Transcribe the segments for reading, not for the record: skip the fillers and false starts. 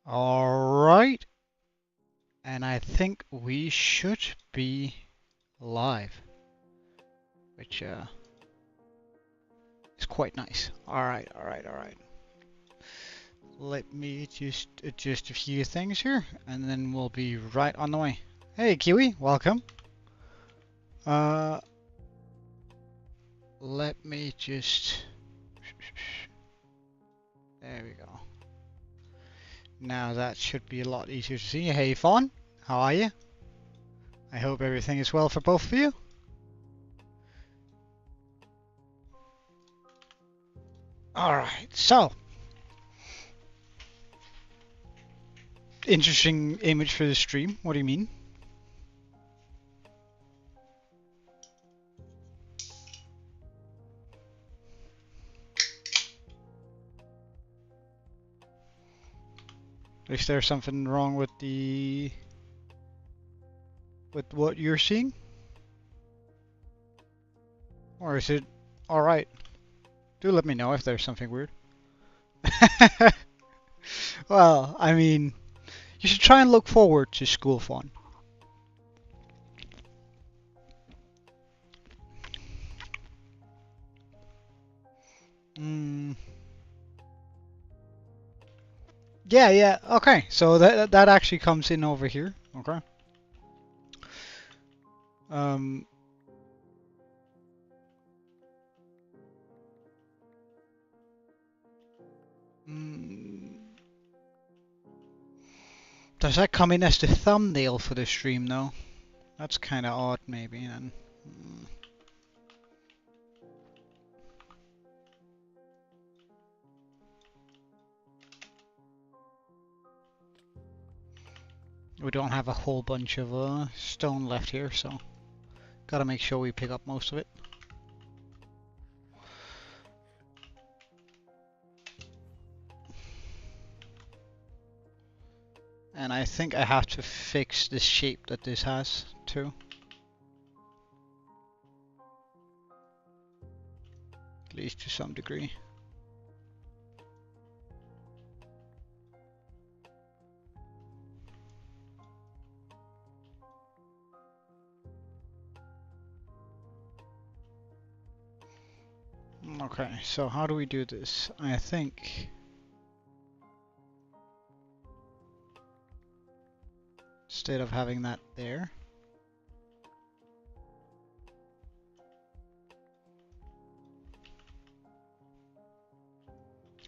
Alright, and I think we should be live, which is quite nice. Alright. Let me just adjust a few things here, and then we'll be right on the way. Hey Kiwi, welcome. Let me just... There we go. Now that should be a lot easier to see. Hey Fawn, how are you? I hope everything is well for both of you. Alright, so. Interesting image for the stream. What do you mean? Is there something wrong with what you're seeing? Or is it alright? Do let me know if there's something weird. Well, I mean, you should try and look forward to school fun. Yeah, okay. So that actually comes in over here. Okay. Does that come in as the thumbnail for the stream though? That's kind of odd maybe then. We don't have a whole bunch of stone left here, so gotta make sure we pick up most of it. And I think I have to fix the shape that this has too. At least to some degree. Okay, so how do we do this? I think instead of having that there,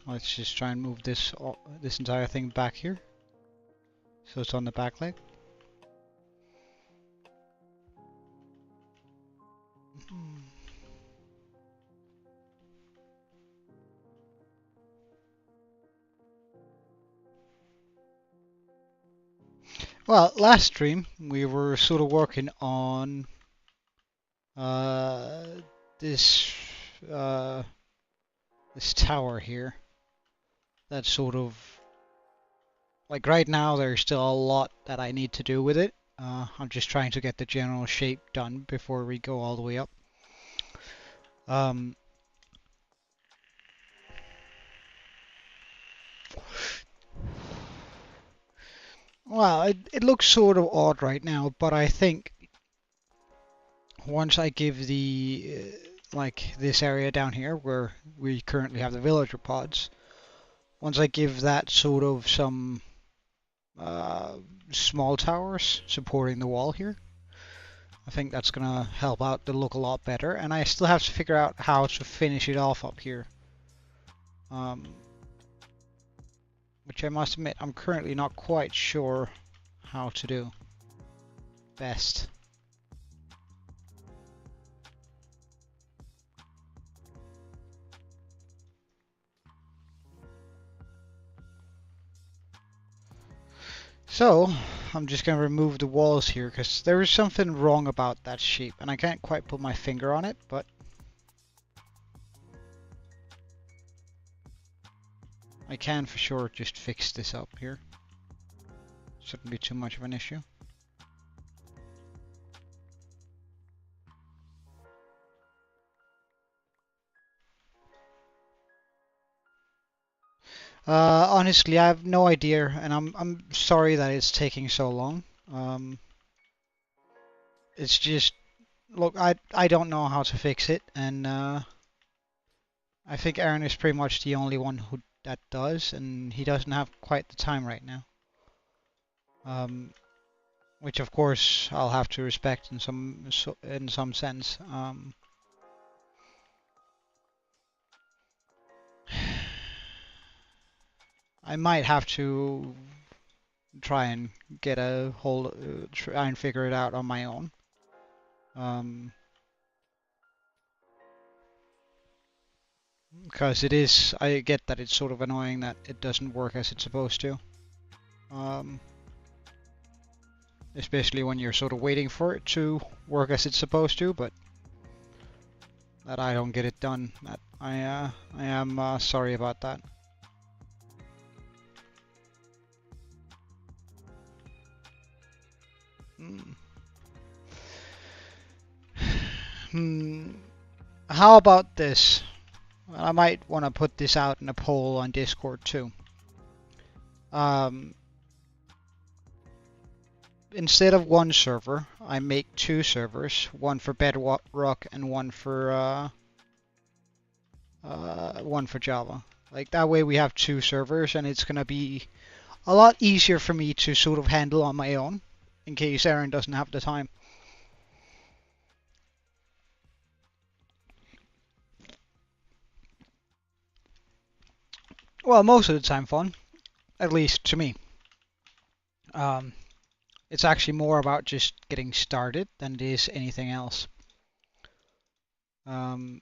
let's just try and move this entire thing back here, so it's on the back leg. Well, last stream we were sort of working on this this tower here. That's sort of like right now there's still a lot that I need to do with it. I'm just trying to get the general shape done before we go all the way up. Well, it looks sort of odd right now, but I think once I give the like this area down here where we currently have the villager pods, once I give that sort of some small towers supporting the wall here, I think that's gonna help out the look a lot better. And I still have to figure out how to finish it off up here. Which I must admit I'm currently not quite sure how to do best. So I'm just going to remove the walls here because there is something wrong about that shape and I can't quite put my finger on it, but I can for sure just fix this up here. Shouldn't be too much of an issue. Honestly, I have no idea, and I'm sorry that it's taking so long. It's just look, I don't know how to fix it, and I think Aaron is pretty much the only one who that does, and he doesn't have quite the time right now. Which of course I'll have to respect in some sense. I might have to try and get a hold, try and figure it out on my own. Because it is, I get that it's sort of annoying that it doesn't work as it's supposed to. Um, Especially when you're sort of waiting for it to work as it's supposed to, but that I don't get it done. That I am sorry about that. Mm. Hmm. How about this? I might want to put this out in a poll on Discord too. Um, Instead of one server, I make two servers, one for Bedrock and one for Java. Like that way we have two servers, and it's gonna be a lot easier for me to sort of handle on my own, in case Aaron doesn't have the time. Well, most of the time fun, at least to me. Um, it's actually more about just getting started than it is anything else. Um,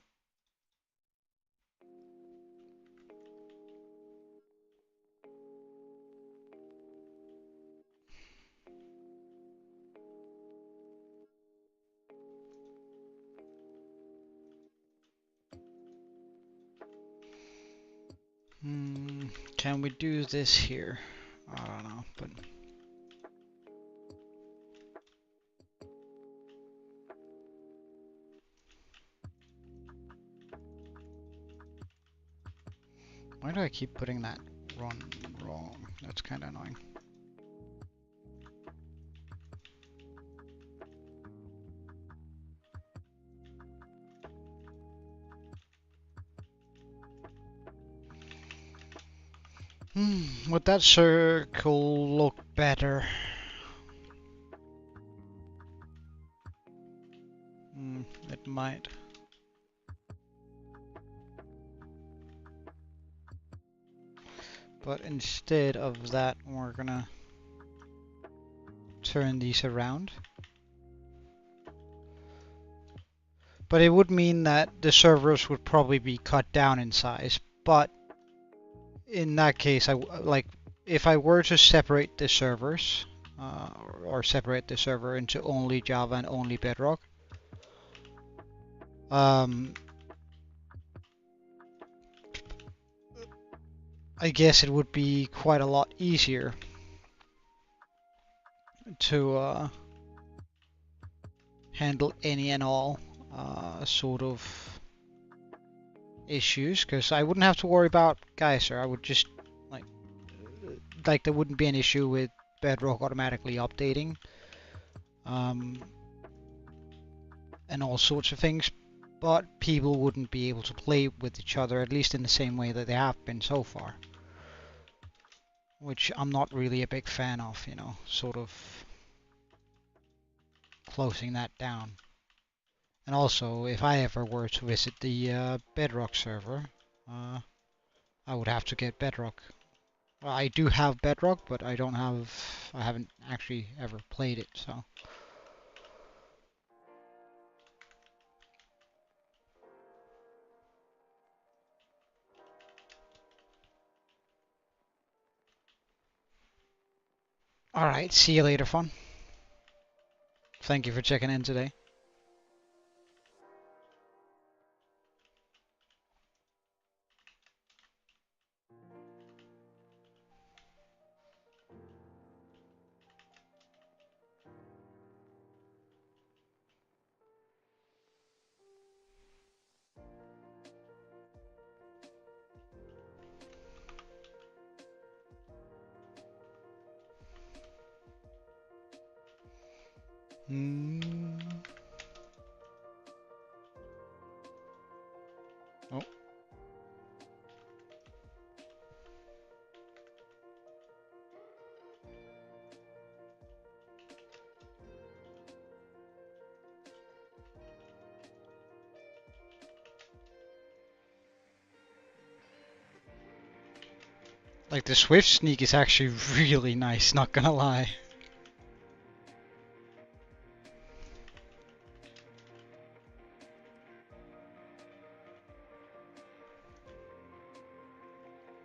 can we do this here? I don't know, but why do I keep putting that wrong? That's kind of annoying. Would that circle look better? It might. But instead of that, we're gonna turn these around. But it would mean that the servers would probably be cut down in size. But in that case, if I were to separate the servers, or separate the server into only Java and only Bedrock, I guess it would be quite a lot easier to handle any and all sort of issues, because I wouldn't have to worry about Geyser. I would just like there wouldn't be an issue with Bedrock automatically updating, and all sorts of things, but people wouldn't be able to play with each other, at least in the same way that they have been so far, which I'm not really a big fan of, you know, sort of closing that down. And also, if I ever were to visit the Bedrock server, I would have to get Bedrock. Well, I do have Bedrock, but I haven't actually ever played it, so. Alright, see you later, fun. Thank you for checking in today. Mm. Oh. Like the swift sneak is actually really nice, not gonna lie.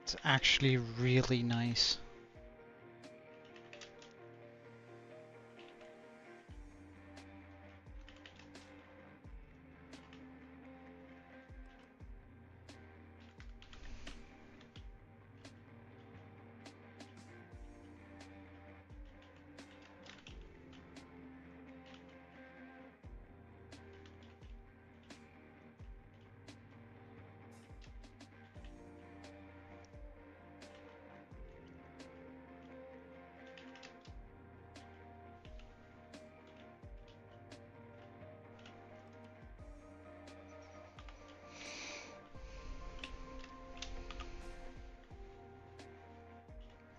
It's actually really nice.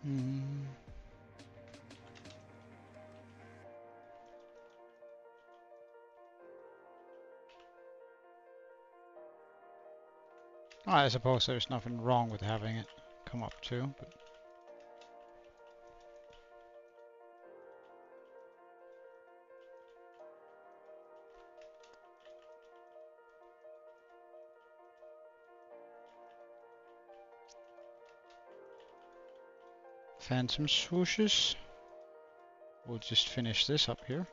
Mm. I suppose there's nothing wrong with having it come up too, but phantom swooshes. We'll just finish this up here.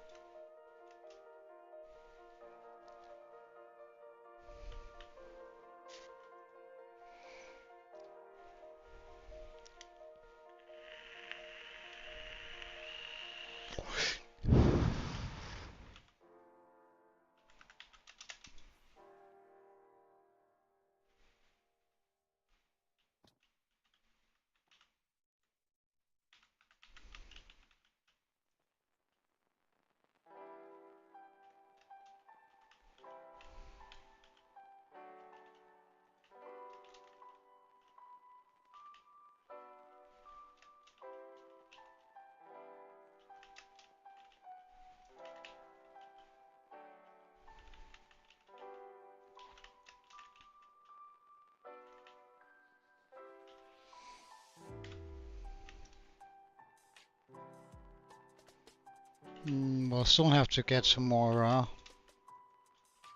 We'll still have to get some more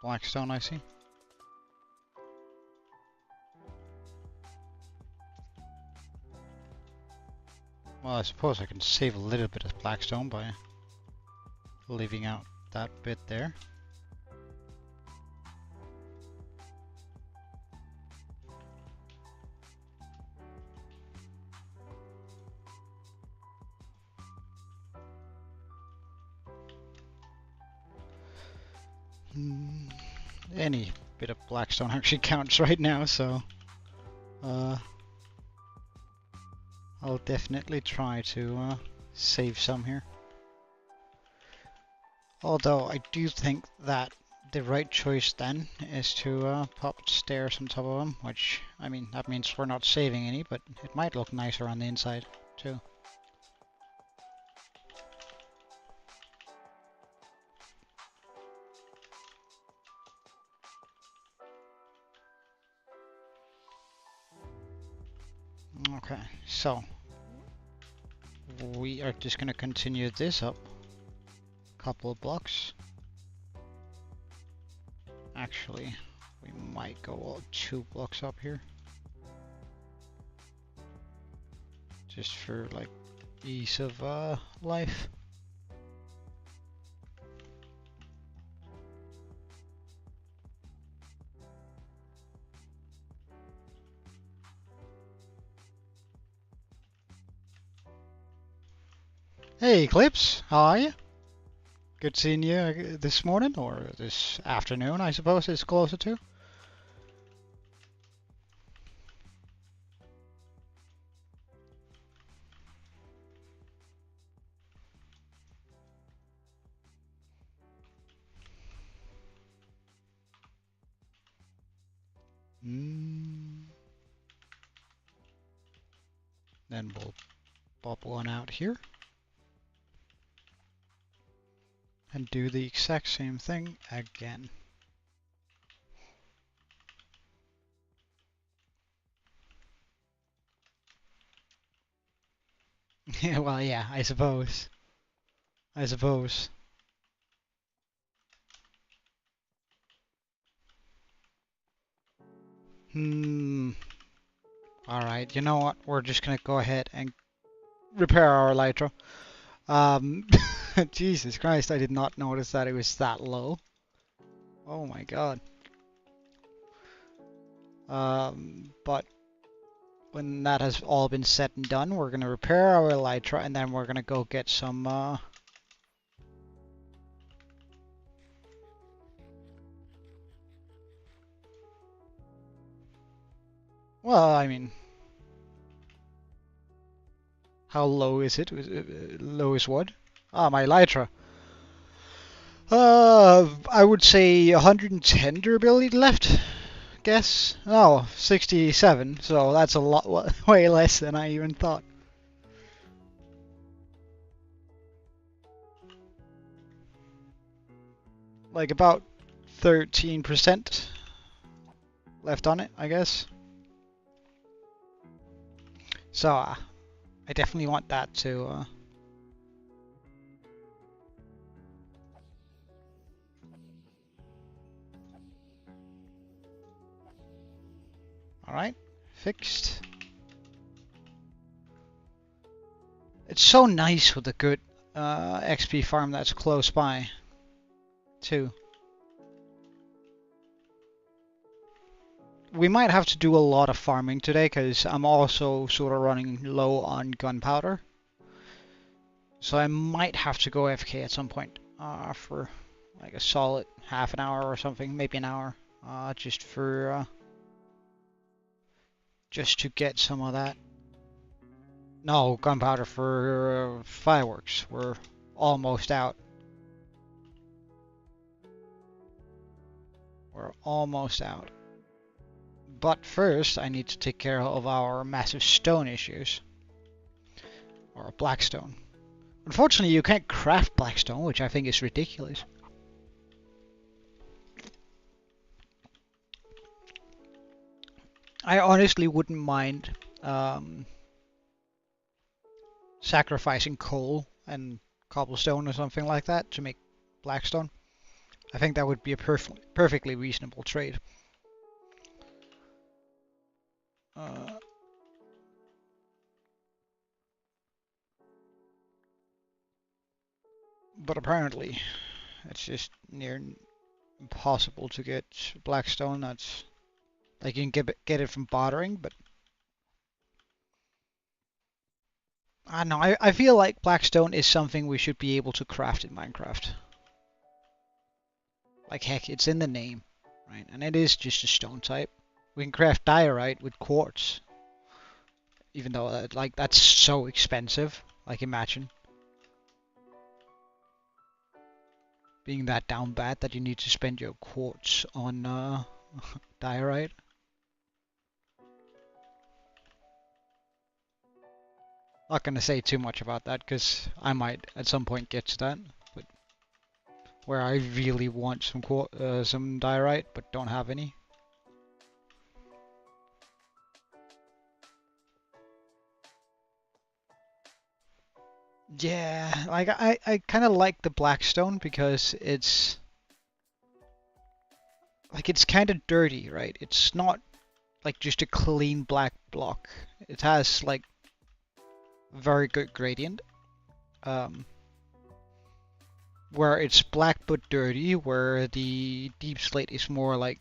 blackstone, I see. Well, I suppose I can save a little bit of blackstone by leaving out that bit there. Any bit of blackstone actually counts right now, so I'll definitely try to save some here. Although I do think that the right choice then is to pop stairs on top of them, which, I mean, that means we're not saving any, but it might look nicer on the inside too. Okay, so we are just going to continue this up a couple of blocks. Actually, we might go all 2 blocks up here. Just for like ease of life. Hey Eclipse, how are you? Good seeing you this morning, or this afternoon, I suppose it's closer to. Then we'll pop one out here. And do the exact same thing again. Yeah, well, yeah, I suppose. I suppose. Alright, you know what? We're just gonna go ahead and repair our elytra. Jesus Christ, I did not notice that it was that low. Oh my god. But when that has all been said and done, we're gonna repair our elytra and then we're gonna go get some, well, I mean, how low is it? Low is what? Ah, my elytra. I would say 110 durability left. Guess. Oh, 67. So that's a lot, way less than I even thought. Like about 13% left on it, I guess. So I definitely want that to. Alright, fixed. It's so nice with a good XP farm that's close by, too. We might have to do a lot of farming today because I'm also sort of running low on gunpowder. So I might have to go AFK at some point for like a solid half an hour or something, maybe an hour, just to get some of that. No, gunpowder for fireworks. We're almost out. We're almost out. But first, I need to take care of our massive stone issues. Or blackstone. Unfortunately, you can't craft blackstone, which I think is ridiculous. I honestly wouldn't mind sacrificing coal and cobblestone or something like that to make blackstone. I think that would be a perfectly reasonable trade. But apparently, it's just near impossible to get blackstone. That's like you can get it from bartering, but I don't know. I feel like blackstone is something we should be able to craft in Minecraft. Like heck, it's in the name, right? And it is just a stone type. We can craft diorite with quartz, even though like that's so expensive. Like imagine being that down bad that you need to spend your quartz on diorite. Not gonna say too much about that because I might at some point get to that, but where I really want some diorite but don't have any. Yeah, like I kind of like the blackstone because it's like it's kind of dirty, right? It's not like just a clean black block. It has like very good gradient. Where it's black but dirty, where the deep slate is more like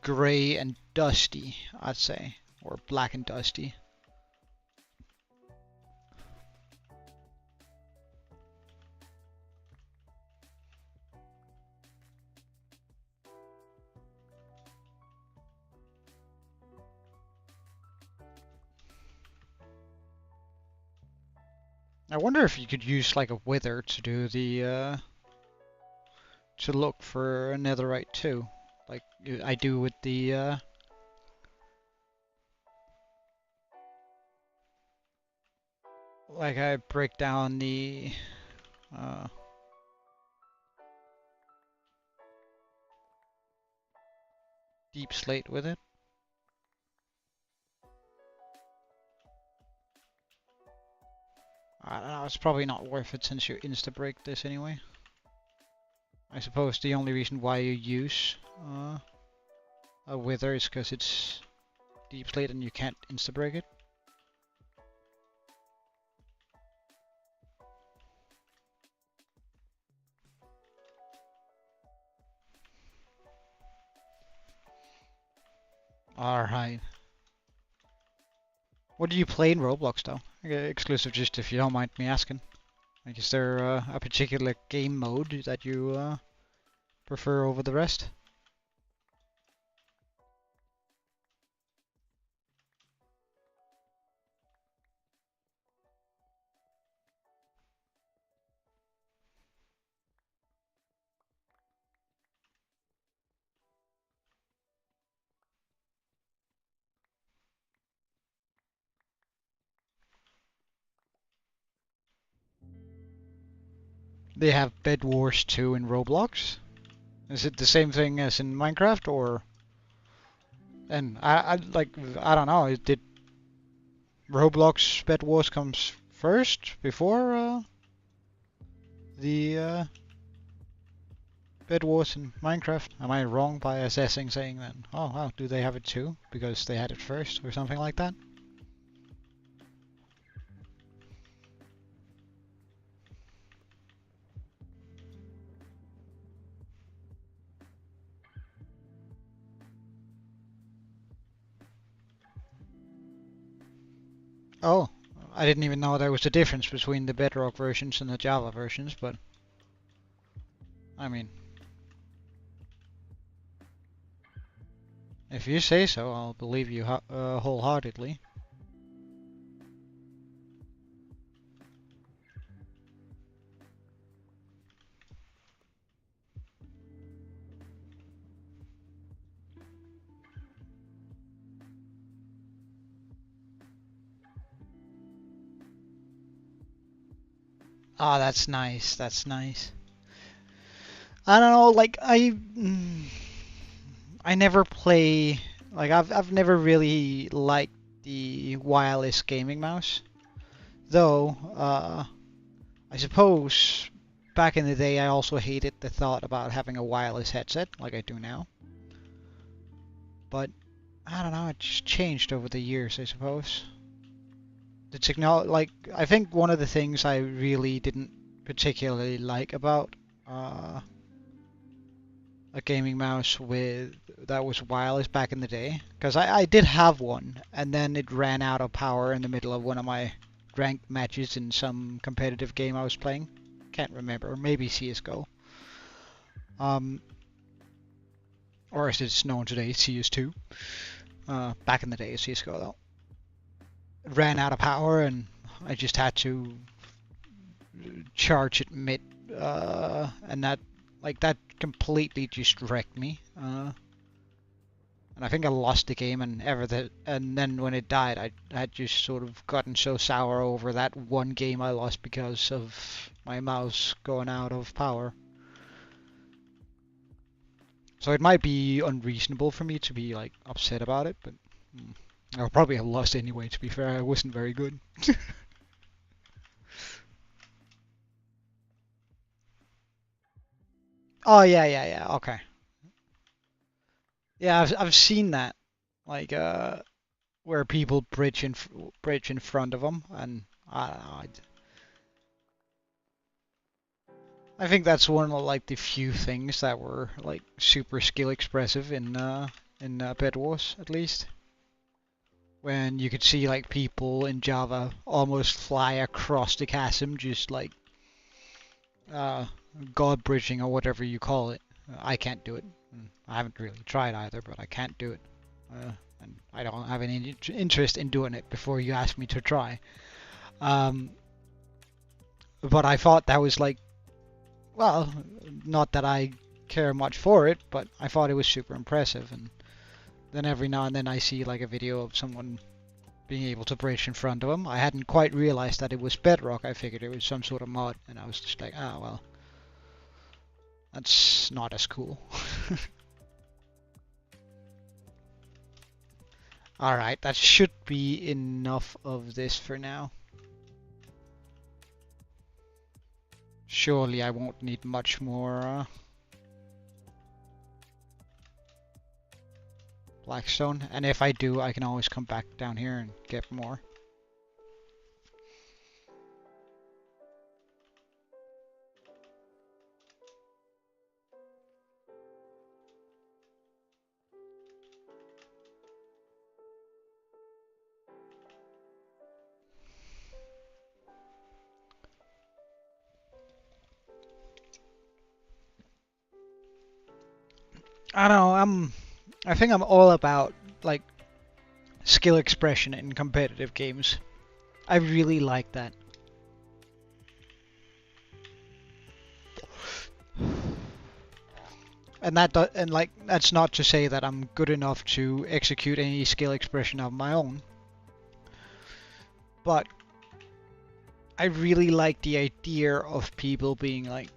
gray and dusty, I'd say, or black and dusty. I wonder if you could use like a wither to do the to look for netherite too, like I do with the like I break down the uh, deep slate with it. I don't know, it's probably not worth it since you insta-break this anyway. I suppose the only reason why you use a wither is because it's deep slate and you can't insta-break it. Alright. What do you play in Roblox though? Exclusive, just if you don't mind me asking. Like, is there a particular game mode that you prefer over the rest? They have Bed Wars 2 in Roblox? Is it the same thing as in Minecraft, or? And I don't know. Did Roblox Bed Wars comes first before the Bed Wars in Minecraft? Am I wrong by assessing, saying that? Oh wow, do they have it too because they had it first or something like that? Oh, I didn't even know there was a difference between the Bedrock versions and the Java versions, but I mean, if you say so, I'll believe you wholeheartedly. Ah, that's nice. That's nice. I don't know, like I never play, like I've never really liked the wireless gaming mouse. Though I suppose back in the day I also hated the thought about having a wireless headset like I do now. But I don't know, it just changed over the years, I suppose. The technology, like, I think one of the things I really didn't particularly like about a gaming mouse that was wireless back in the day, because I did have one, and then it ran out of power in the middle of one of my ranked matches in some competitive game I was playing. Can't remember, maybe CS:GO. Or as it's known today, CS2. Back in the day, CS:GO though. It ran out of power, and I just had to charge it mid, and that completely just wrecked me. And I think I lost the game, and then when it died, I had just sort of gotten so sour over that one game I lost because of my mouse going out of power. So it might be unreasonable for me to be like upset about it, but I'll probably have lost anyway. To be fair, I wasn't very good. Oh yeah. Okay. Yeah, I've seen that, like where people bridge in front of them, and I don't know. I think that's one of like the few things that were like super skill expressive in Bed Wars, at least. When you could see like people in Java almost fly across the chasm, just like uh, god bridging or whatever you call it. I can't do it. I haven't really tried either, but I can't do it. And I don't have any interest in doing it before you ask me to try. But I thought that was like, well, not that I care much for it, but I thought it was super impressive. And then every now and then I see like a video of someone being able to bridge in front of him. I hadn't quite realized that it was Bedrock. I figured it was some sort of mod, and I was just like, ah, well, that's not as cool. Alright, that should be enough of this for now. Surely I won't need much more blackstone, and if I do, I can always come back down here and get more. I don't know, I think I'm all about like skill expression in competitive games. I really like that. And that's not to say that I'm good enough to execute any skill expression of my own. But I really like the idea of people being like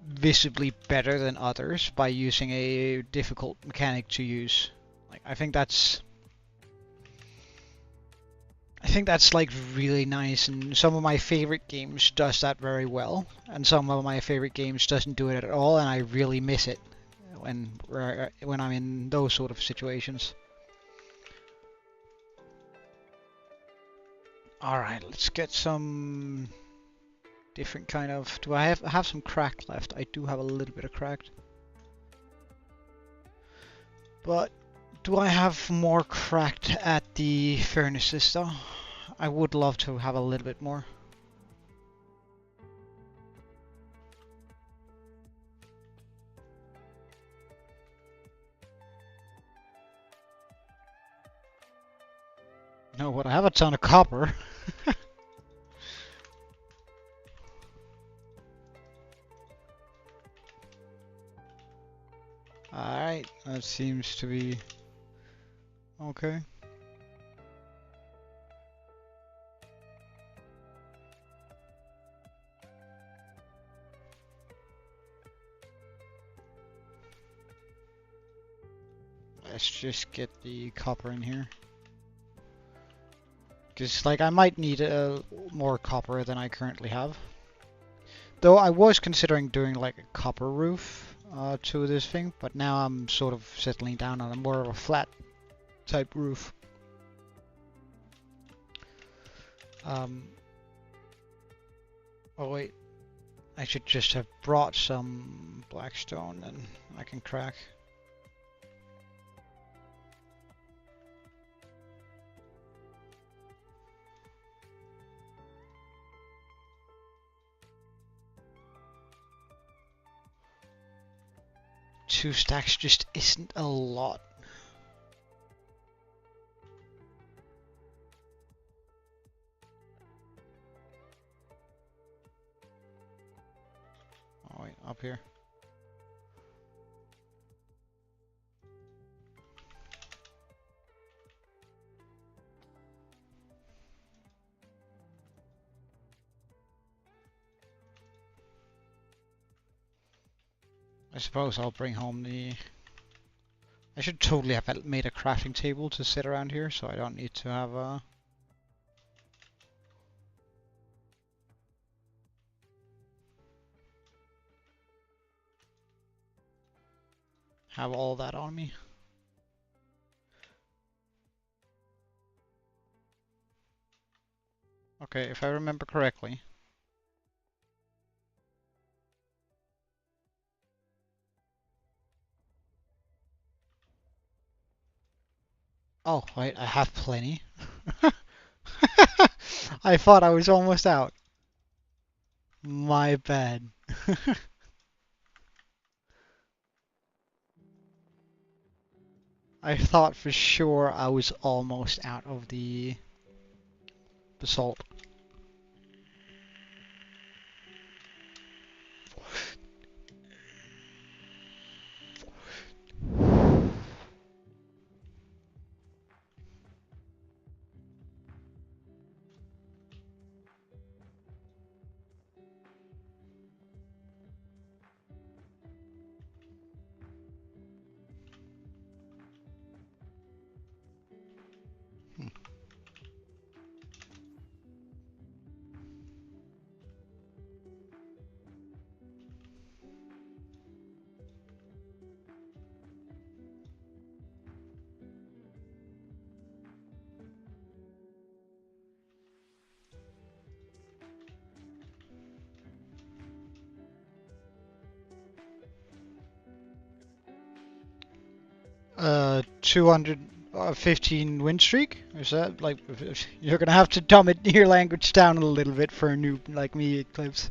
visibly better than others by using a difficult mechanic to use. Like I think that's like really nice, and some of my favorite games does that very well, and some of my favorite games doesn't do it at all, and I really miss it when I'm in those sort of situations. All right, let's get some different kind of. Do I have some cracked left? I do have a little bit of cracked, but do I have more cracked at the furnaces though? I would love to have a little bit more. No, but I have a ton of copper. Alright, that seems to be okay. Let's just get the copper in here. Because, like, I might need more copper than I currently have. Though I was considering doing, like, a copper roof to this thing, but now I'm sort of settling down on a more of a flat type roof. Oh wait, I should just have brought some blackstone and I can crack. Two stacks just isn't a lot. Oh wait, up here. I suppose I'll bring home the... I should totally have made a crafting table to sit around here, so I don't need to have all that on me. Okay, if I remember correctly. Oh, wait, I have plenty. I thought I was almost out. My bad. I thought for sure I was almost out of the basalt. 215 win streak? Is that like you're gonna have to dumb your language down a little bit for a noob like me, Eclipse.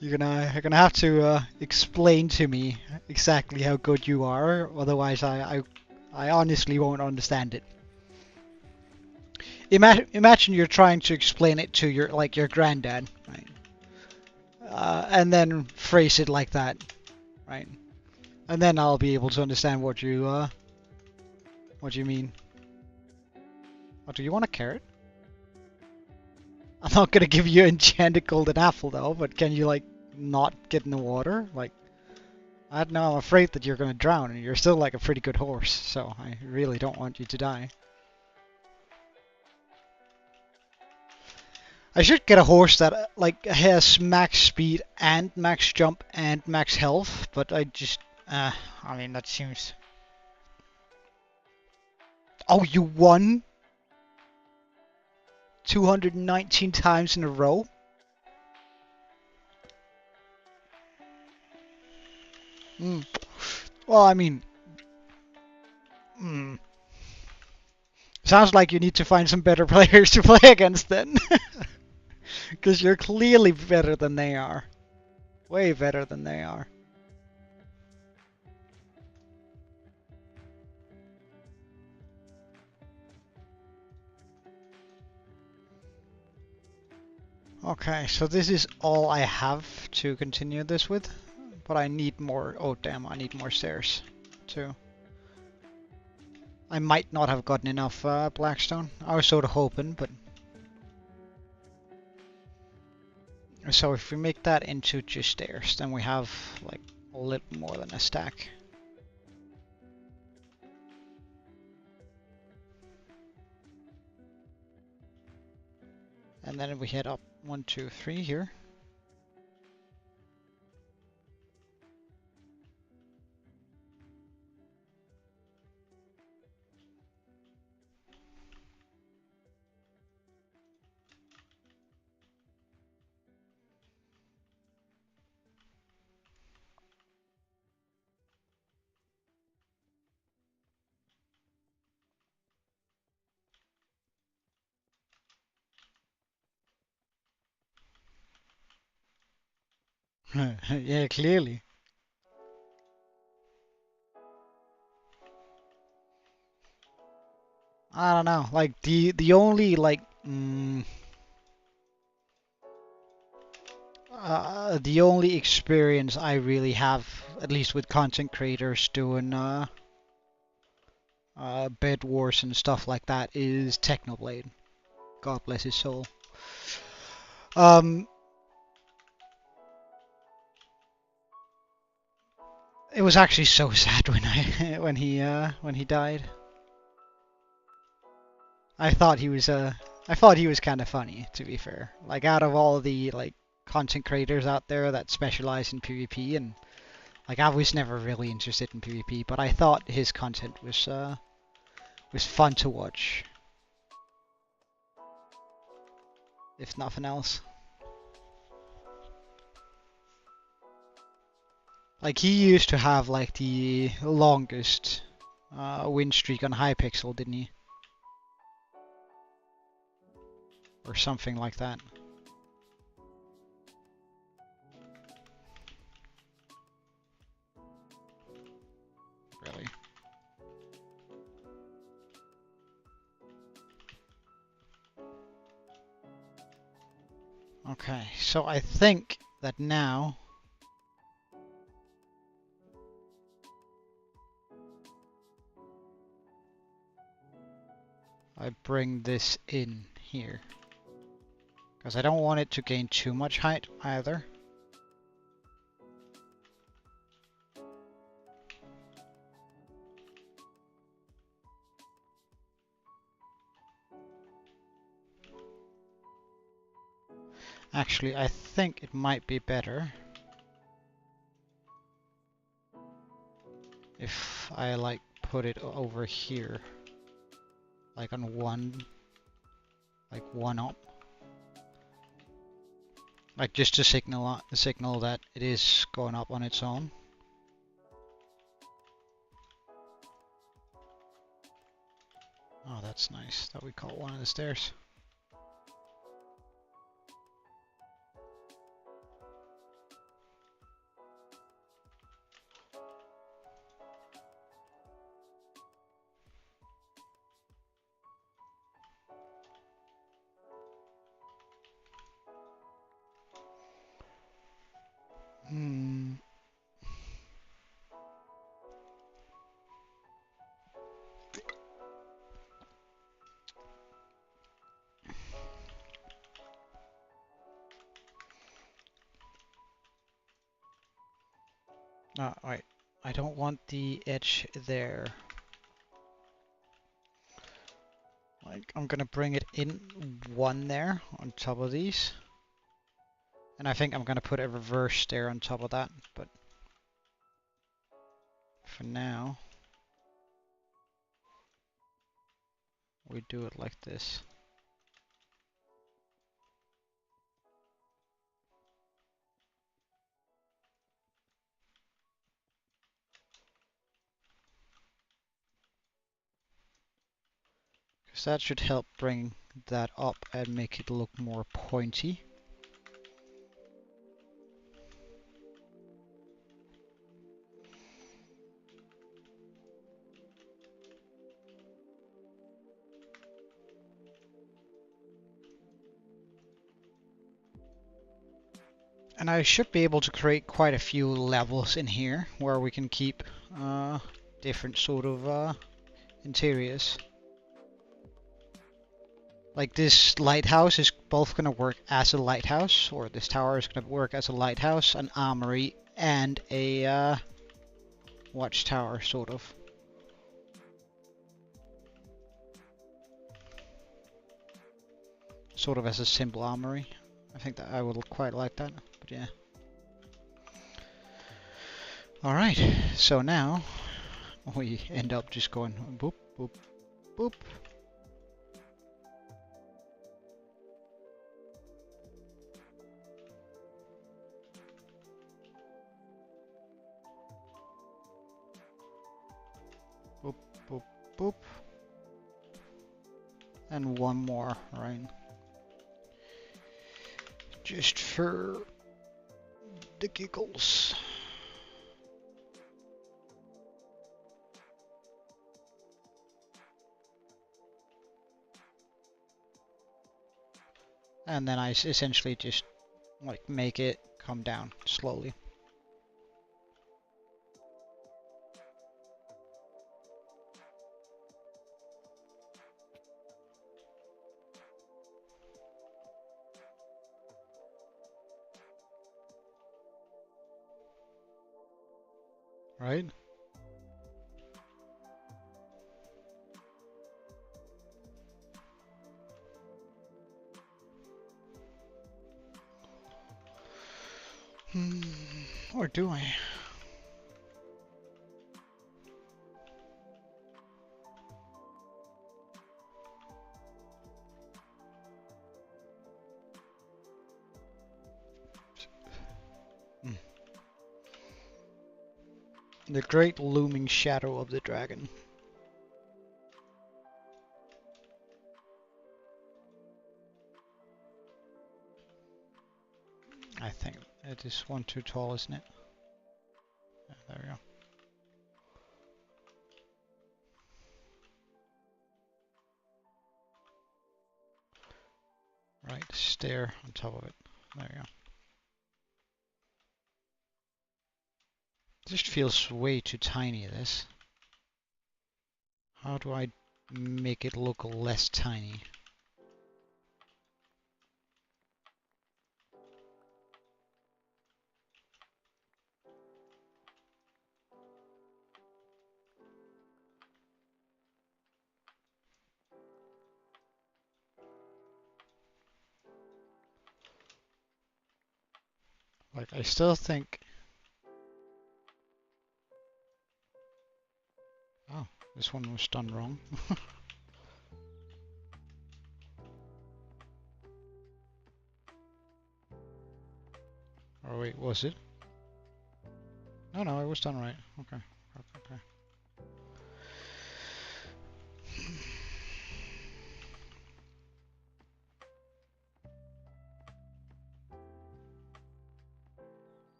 You're gonna have to explain to me exactly how good you are, otherwise I honestly won't understand it. Imagine you're trying to explain it to your granddad, right? And then phrase it like that, right? And then I'll be able to understand what you mean. Oh, do you want a carrot? I'm not gonna give you enchanted golden apple though, but can you like not get in the water? Like, I don't know, I'm afraid that you're gonna drown and you're still like a pretty good horse, so I really don't want you to die. I should get a horse that like has max speed and max jump and max health, but I mean that seems... Oh, you won 219 times in a row? Mm. Well, I mean, sounds like you need to find some better players to play against then. Because you're clearly better than they are. Way better than they are. Okay, so this is all I have to continue this with. But I need more... Oh damn, I need more stairs too. I might not have gotten enough Blackstone. I was sort of hoping, but... So if we make that into just stairs, then we have like a little more than a stack. And then we head up 1, 2, 3 here. Yeah, clearly. I don't know. Like the only like the only experience I really have, at least with content creators doing Bed Wars and stuff like that, is Technoblade. God bless his soul. Um, it was actually so sad when when he died. I thought he was kind of funny, to be fair. Like out of all the like content creators out there that specialize in PvP, and like I was never really interested in PvP, but I thought his content was fun to watch, if nothing else. Like he used to have like the longest win streak on Hypixel, didn't he? Or something like that. Really. Okay, so I think that now I bring this in here. Because I don't want it to gain too much height either. Actually, I think it might be better if I like put it over here. Like on one up. Like just to signal that it is going up on its own. that's nice that we caught one of the stairs. Hmm. Wait. I don't want the edge there. Like, I'm gonna bring it in one there on top of these. And I think I'm gonna put a reverse there on top of that, but for now, we do it like this. Because that should help bring that up and make it look more pointy. And I should be able to create quite a few levels in here where we can keep different sort of interiors. Like this lighthouse is both going to work as a lighthouse, or this tower is going to work as a lighthouse, an armory, and a watchtower, sort of. Sort of as a simple armory. I think that I would quite like that, but yeah. Alright, so now we end up just going boop, boop, boop. Boop, boop, boop. And one more, right? Just for the giggles. And then I essentially just like make it come down slowly. Right? Or do I? The great looming shadow of the dragon. I think it is one too tall, isn't it? Yeah, there we go. Right, stair on top of it. There we go. Just feels way too tiny, this. How do I make it look less tiny? Like, I still think... Oh, this one was done wrong. Oh wait, was it? No, it was done right. Okay.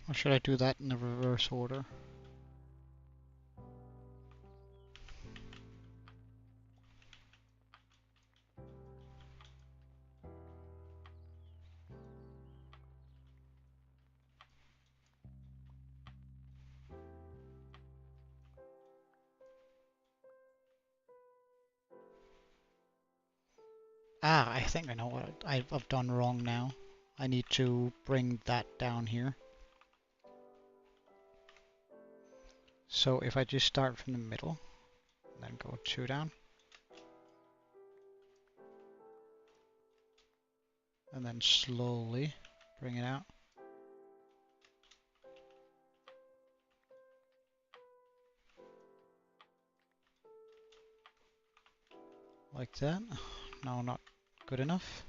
Or should I do that in the reverse order? Ah, I think I know what I've done wrong now. I need to bring that down here. So if I just start from the middle, then go 2 down, and then slowly bring it out. Like that. No, not good enough.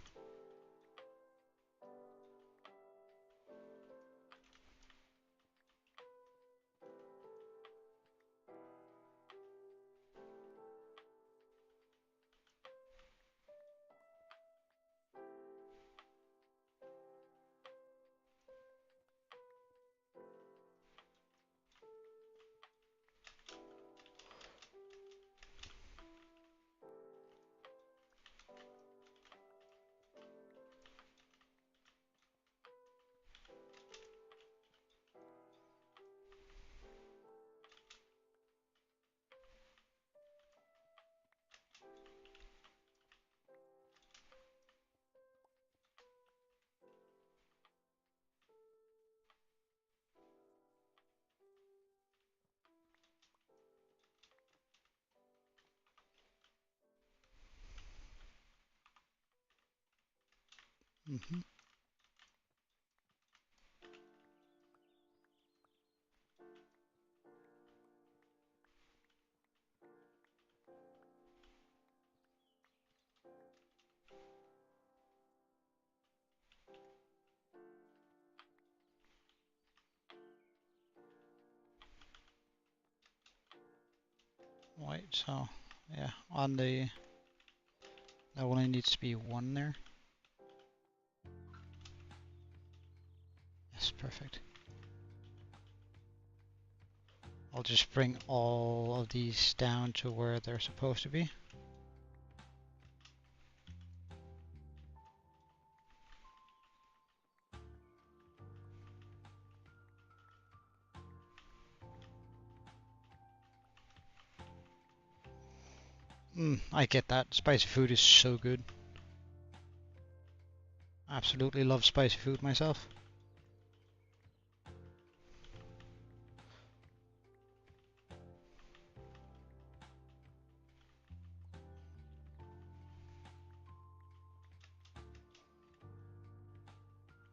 Mm-hmm. Right, so yeah, on the that only needs to be 1 there. Yes, perfect. I'll just bring all of these down to where they're supposed to be. I get that. Spicy food is so good. Absolutely love spicy food myself.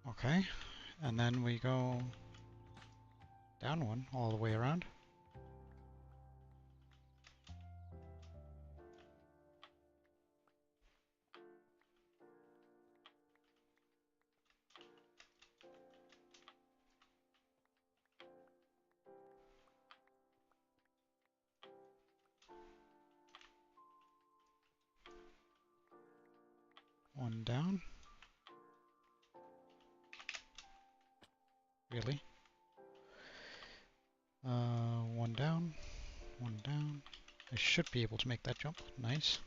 Okay, and then we go down 1 all the way around. One down. Really? 1 down, 1 down. I should be able to make that jump. Nice.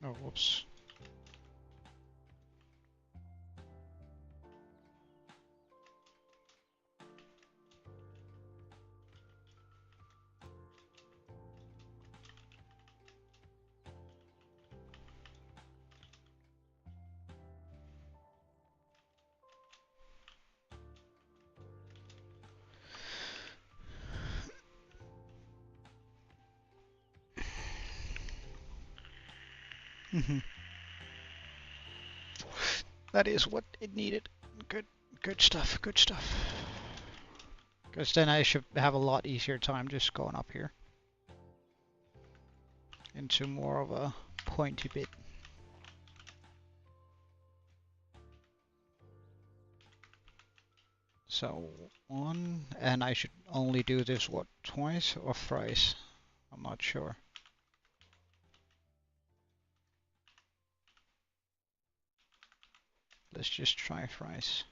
Oh, whoops. Mhm. That is what it needed. Good, good stuff, good stuff. Because then I should have a lot easier time just going up here into more of a pointy bit. So one, and I should only do this, what, twice or thrice? I'm not sure. Let's just try thrice.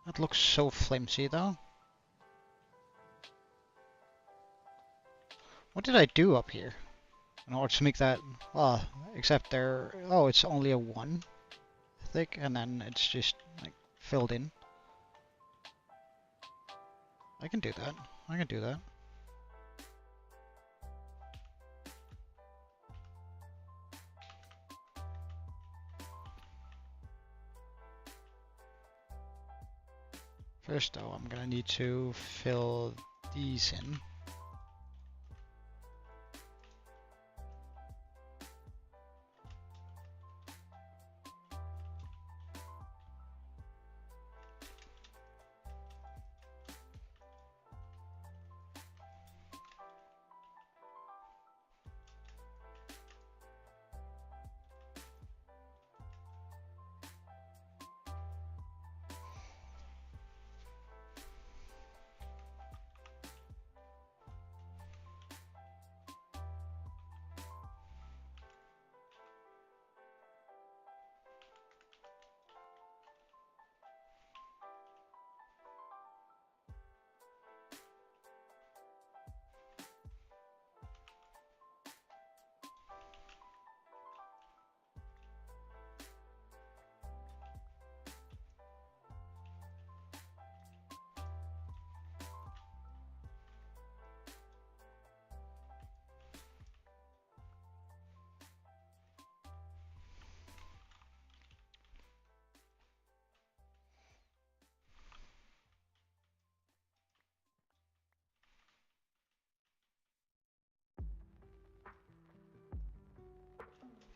That looks so flimsy though. What did I do up here in order to make that, well, except there, oh, it's only a 1 thick and then it's just like filled in. I can do that. I can do that. First though, I'm gonna need to fill these in.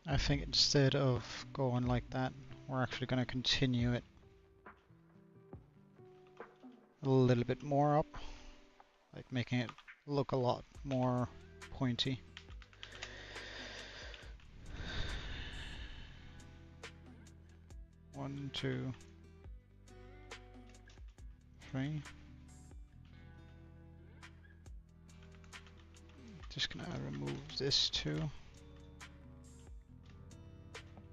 I think instead of going like that, we're actually gonna continue it a little bit more up, like making it look a lot more pointy. One, two, three. Just gonna remove this too.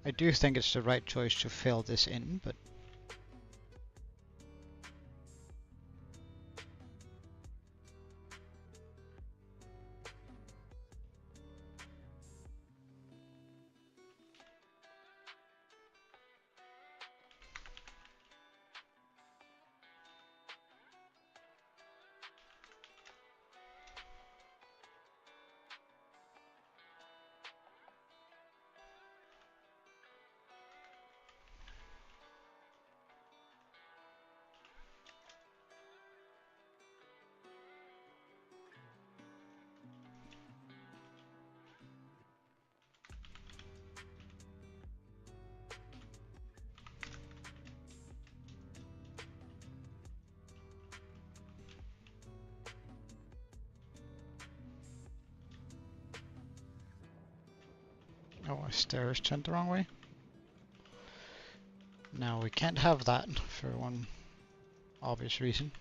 I do think it's the right choice to fill this in, but oh, my stairs turned the wrong way. Now we can't have that for one obvious reason.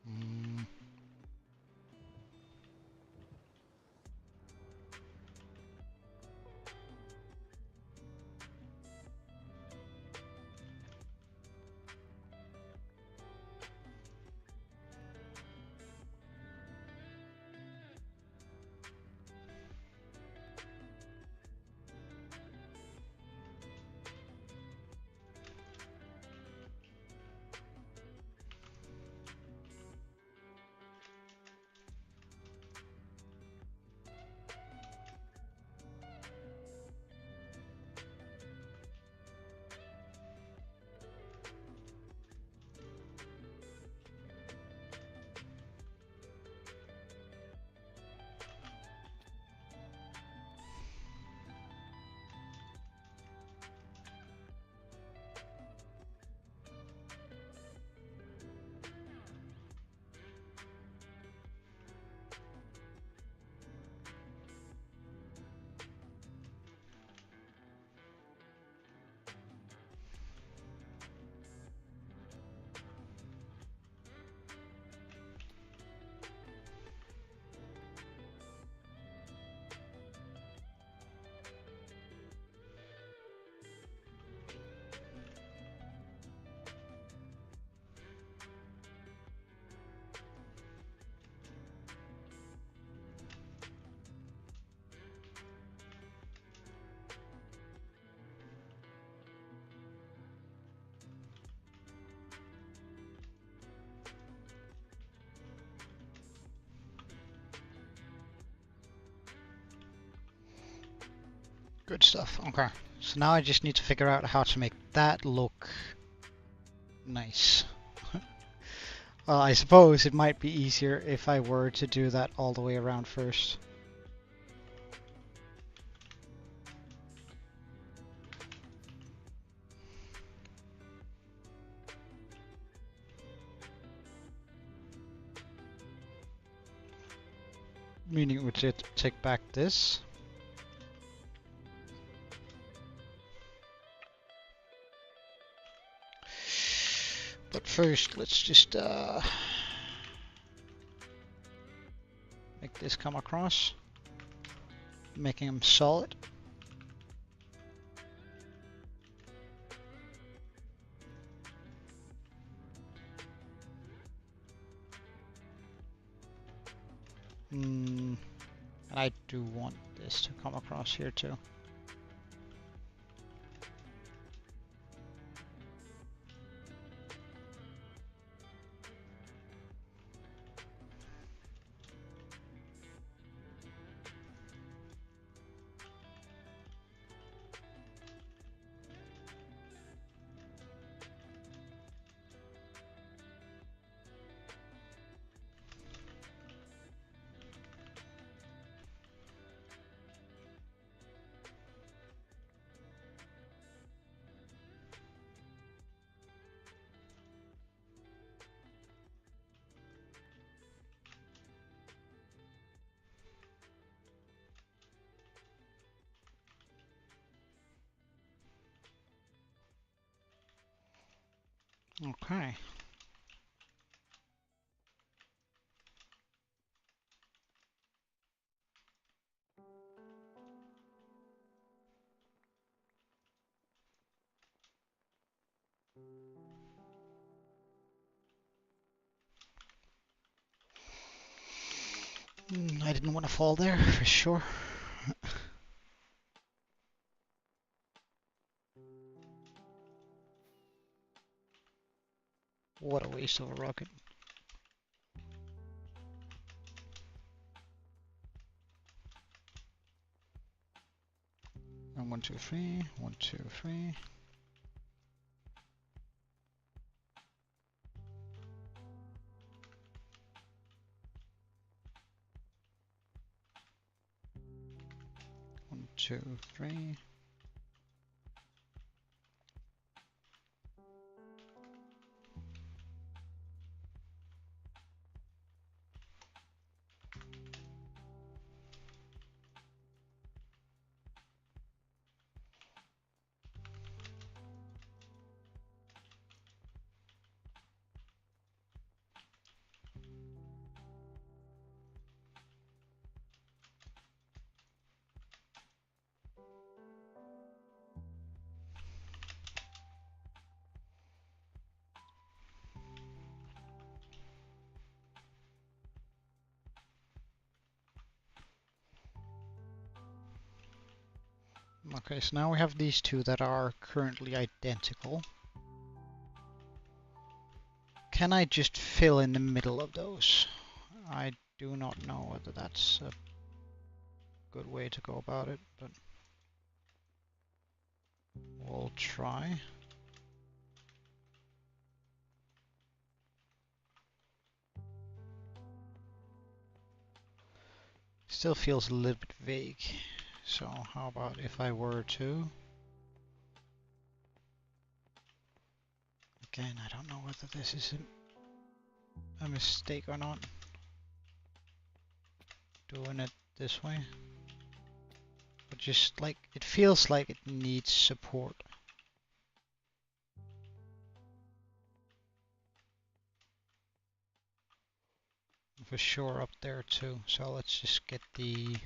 Mm. Good stuff. Okay. So now I just need to figure out how to make that look nice. Well, I suppose it might be easier if I were to do that all the way around first. Meaning we should take back this. But first, let's just make this come across, making them solid. And I do want this to come across here too. Okay. I didn't want to fall there for sure. What a waste of a rocket. And 1, 2, 3, 1, 2, 3. One, two, three. Okay, so now we have these two that are currently identical. Can I just fill in the middle of those? I do not know whether that's a good way to go about it, but we'll try. Still feels a little bit vague. So how about if I were to... Again, I don't know whether this is a mistake or not. Doing it this way. But just like, it feels like it needs support. For sure up there too. So let's just get the...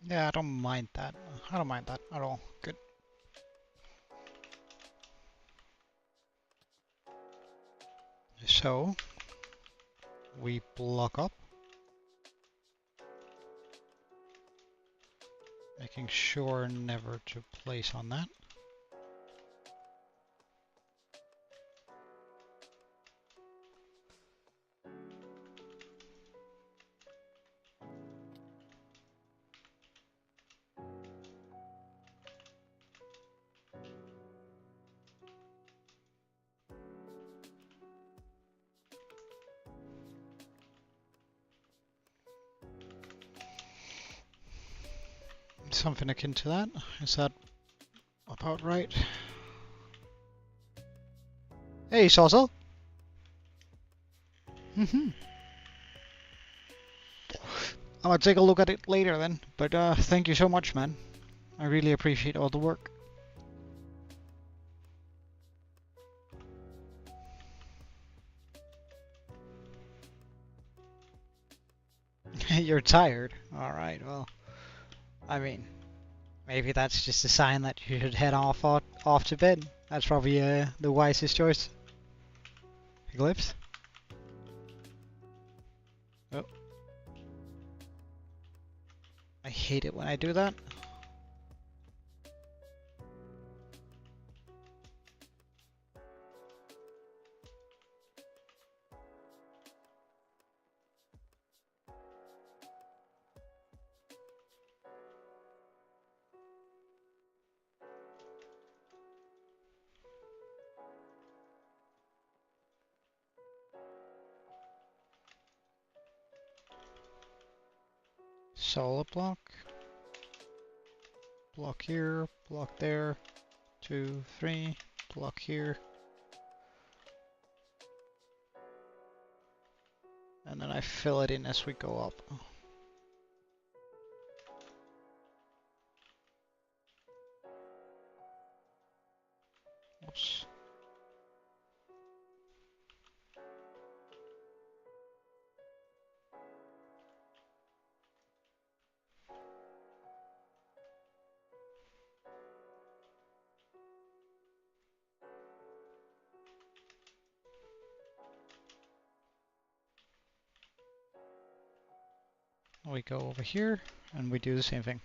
Yeah, I don't mind that. I don't mind that at all. Good. So, we block up. Make Making sure never to place on that. Something akin to that. Is that about right? Hey, Saucel. I'm gonna take a look at it later then. But thank you so much, man. I really appreciate all the work. You're tired. All right. Well, I mean, maybe that's just a sign that you should head off to bed. That's probably the wisest choice. Eclipse? Oh. I hate it when I do that. Solid block. Block here, block there. 2, 3, block here. And then I fill it in as we go up. Oops. We go over here and we do the same thing.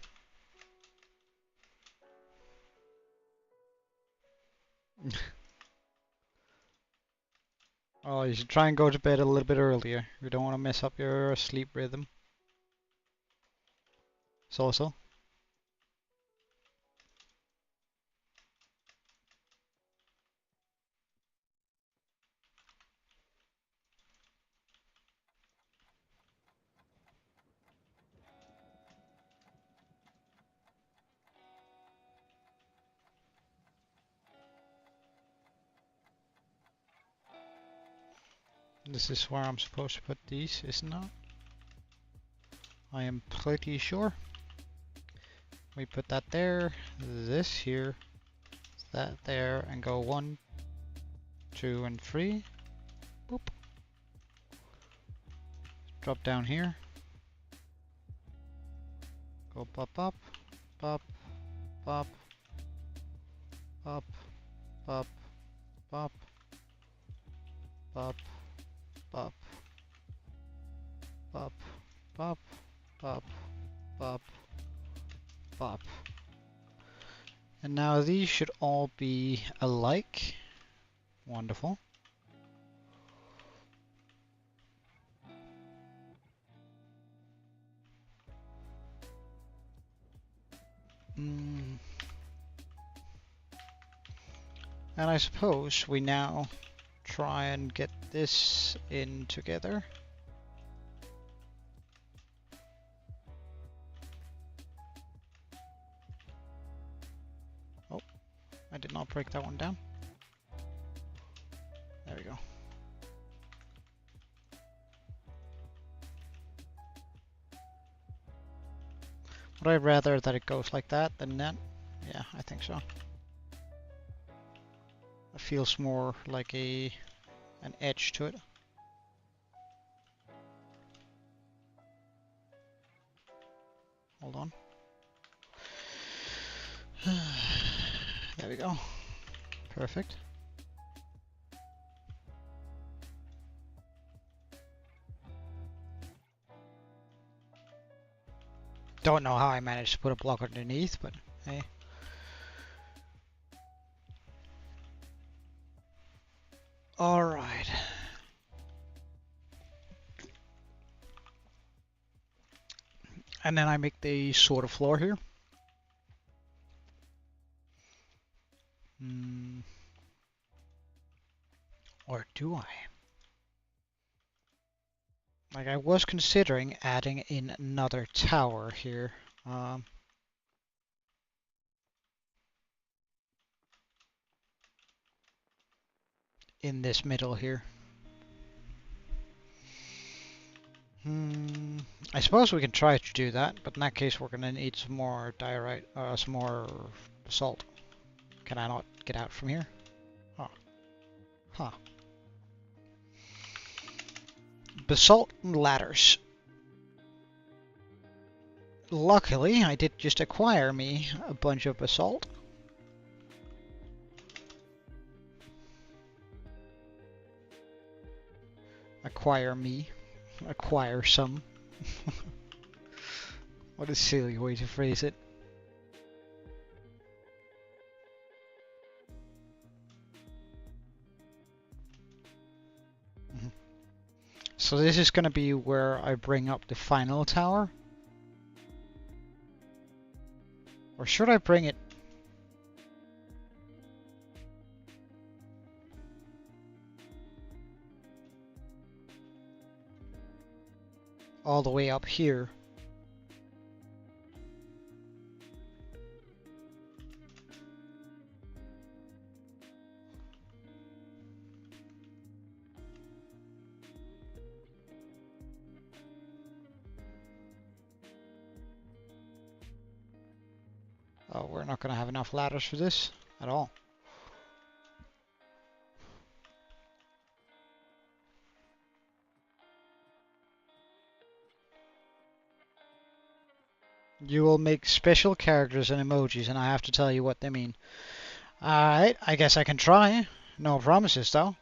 Oh, you should try and go to bed a little bit earlier. You don't want to mess up your sleep rhythm. So. This is where I'm supposed to put these, isn't it? I am pretty sure. We put that there, this here, that there, and go 1, 2, and 3. Boop. Drop down here. Go pop, pop, pop, pop, pop, pop, pop, pop, pop, pop, pop, pop, pop, pop. And now these should all be alike. Wonderful. And I suppose we now try and get this in together. Oh, I did not break that one down. There we go. Would I rather that it goes like that than that? Yeah, I think so. It feels more like an edge to it. Hold on. There we go. Perfect. Don't know how I managed to put a block underneath, but hey. Alright. And then I make the sort of floor here. Or do I? Like, I was considering adding in another tower here. In this middle here. I suppose we can try to do that, but in that case we're gonna need some more diorite, some more basalt. Can I not get out from here? Huh. Huh. Basalt and ladders. Luckily, I did just acquire me a bunch of basalt. Acquire some. What a silly way to phrase it. So this is going to be where I bring up the final tower. Or should I bring it? All the way up here. Oh, we're not going to have enough ladders for this at all. You will make special characters and emojis, and I have to tell you what they mean. Alright, I guess I can try. No promises, though.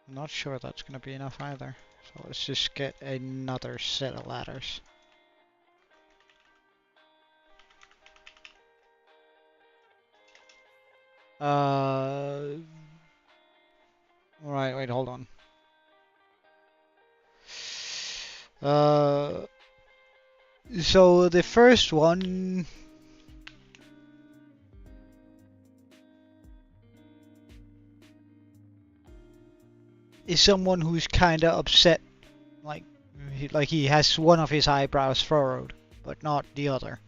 I'm not sure that's going to be enough either. So let's just get another set of ladders. Right, wait, hold on. So the first one is someone who's kind of upset, like he has one of his eyebrows furrowed, but not the other.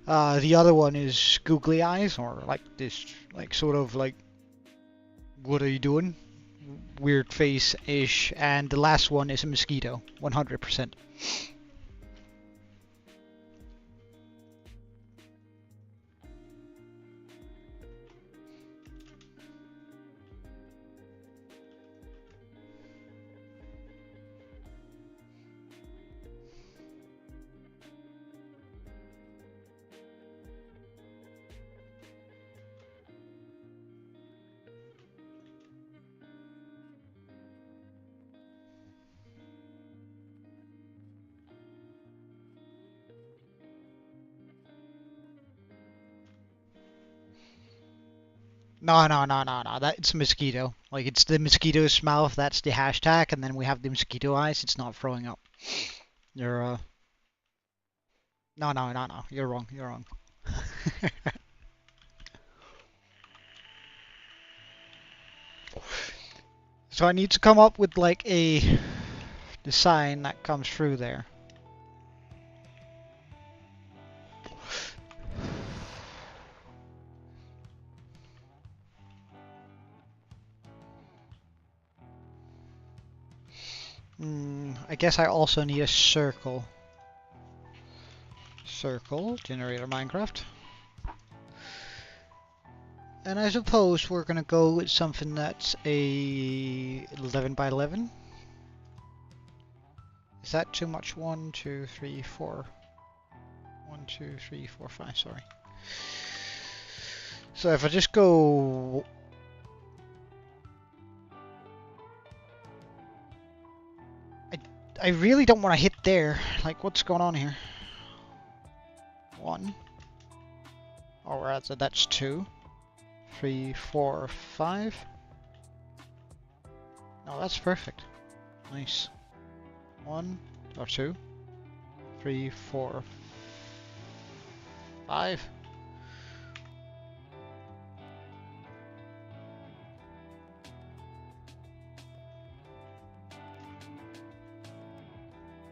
The other one is googly eyes, or like this, like sort of like, what are you doing? Weird face-ish, and the last one is a mosquito, 100%. No, no, no, no, no. That's a mosquito. Like, it's the mosquito's mouth. That's the hashtag, and then we have the mosquito eyes. It's not throwing up. You're No, no, no, no. You're wrong. You're wrong. So I need to come up with like a design that comes through there. I guess I also need a circle. Circle, generator Minecraft. And I suppose we're gonna go with something that's a 11 by 11. Is that too much? 1, 2, 3, 4. 1, 2, 3, 4, 5, sorry. So if I just go I really don't want to hit there. Like, what's going on here? 1. Or rather, that's 2. 3, 4, 5. No, that's perfect. Nice. 1 or 2, 3, 4, 5.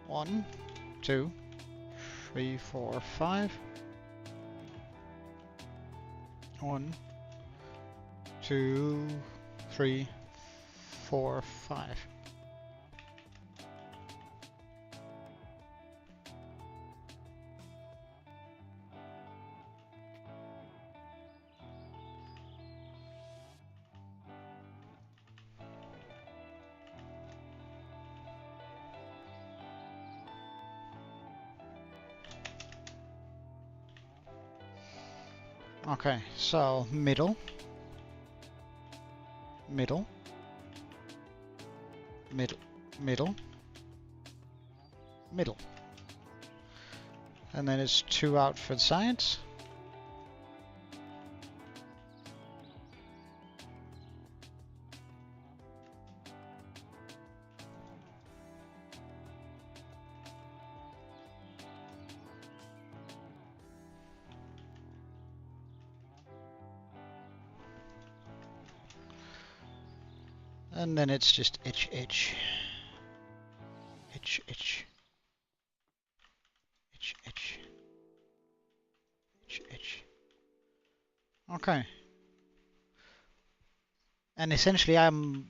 One, 2, 3, 4, 5. 1, 2, 3, 4, 5. Okay, so middle, middle, middle, middle, middle. And then it's 2 out for the sides. And then it's just itch, itch, itch, itch, itch, itch, itch, itch. Okay. And essentially I'm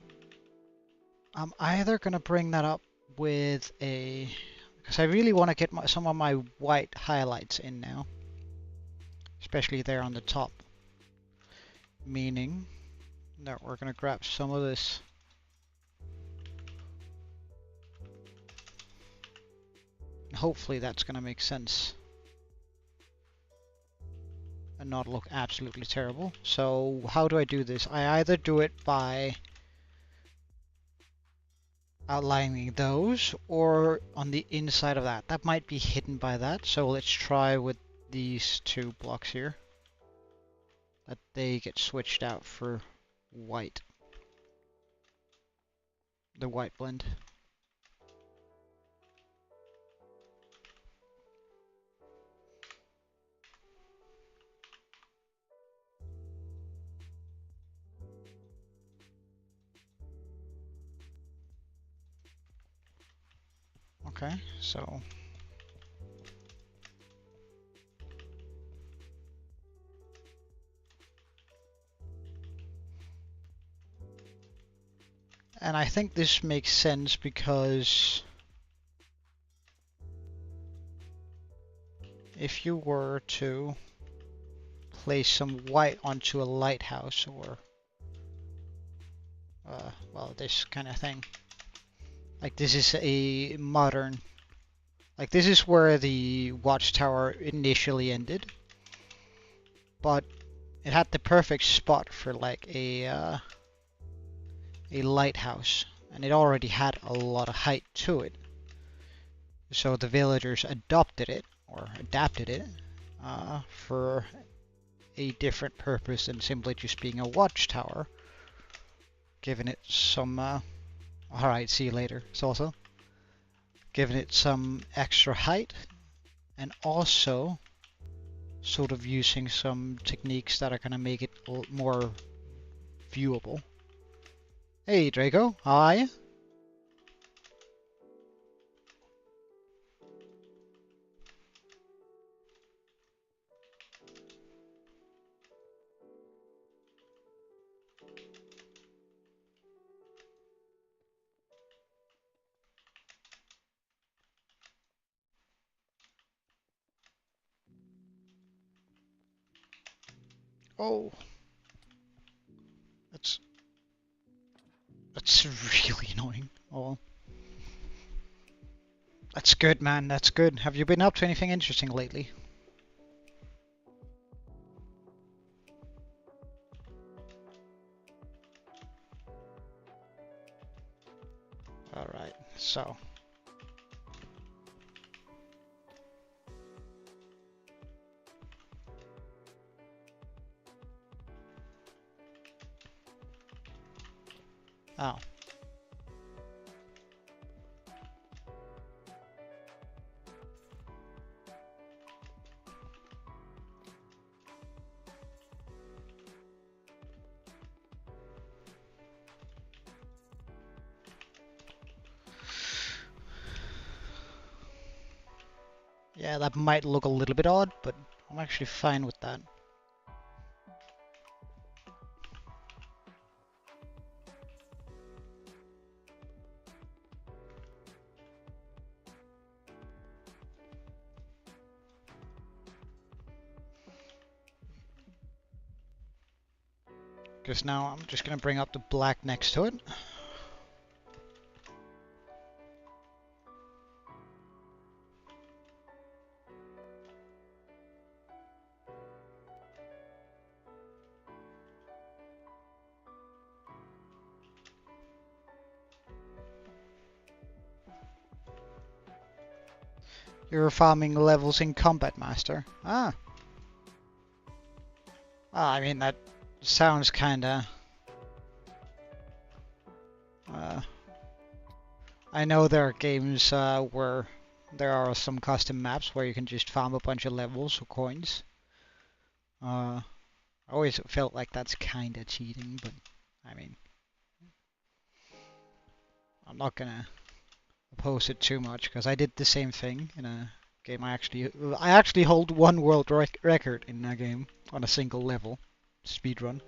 either gonna bring that up with a, because I really want to get some of my white highlights in now, especially there on the top, meaning that we're gonna grab some of this hopefully that's gonna make sense and not look absolutely terrible. So how do I do this? I either do it by outlining those or on the inside of that. That might be hidden by that. So let's try with these 2 blocks here. That they get switched out for white. The white blend. Okay, so and I think this makes sense because if you were to place some white onto a lighthouse or well, this kind of thing, like this is a modern, like this is where the Watchtower initially ended, but it had the perfect spot for like a lighthouse, and it already had a lot of height to it. So the villagers adopted it or adapted it for a different purpose than simply just being a watchtower, giving it some. Alright, see you later. So also giving it some extra height, and also sort of using some techniques that are gonna make it more viewable. Hey Draco, how are you? Oh, that's really annoying. Oh, that's good, man. That's good. Have you been up to anything interesting lately? All right, so Oh. Yeah, that might look a little bit odd, but I'm actually fine with that. Because now I'm just going to bring up the black next to it. You're farming levels in Combat Master. Ah. Ah, I mean, that sounds kinda... I know there are games where there are some custom maps where you can just farm a bunch of levels or coins. I always felt like that's kinda cheating, but I mean... I'm not gonna oppose it too much, because I did the same thing in a game. I actually hold one world record in a game on a single level speedrun.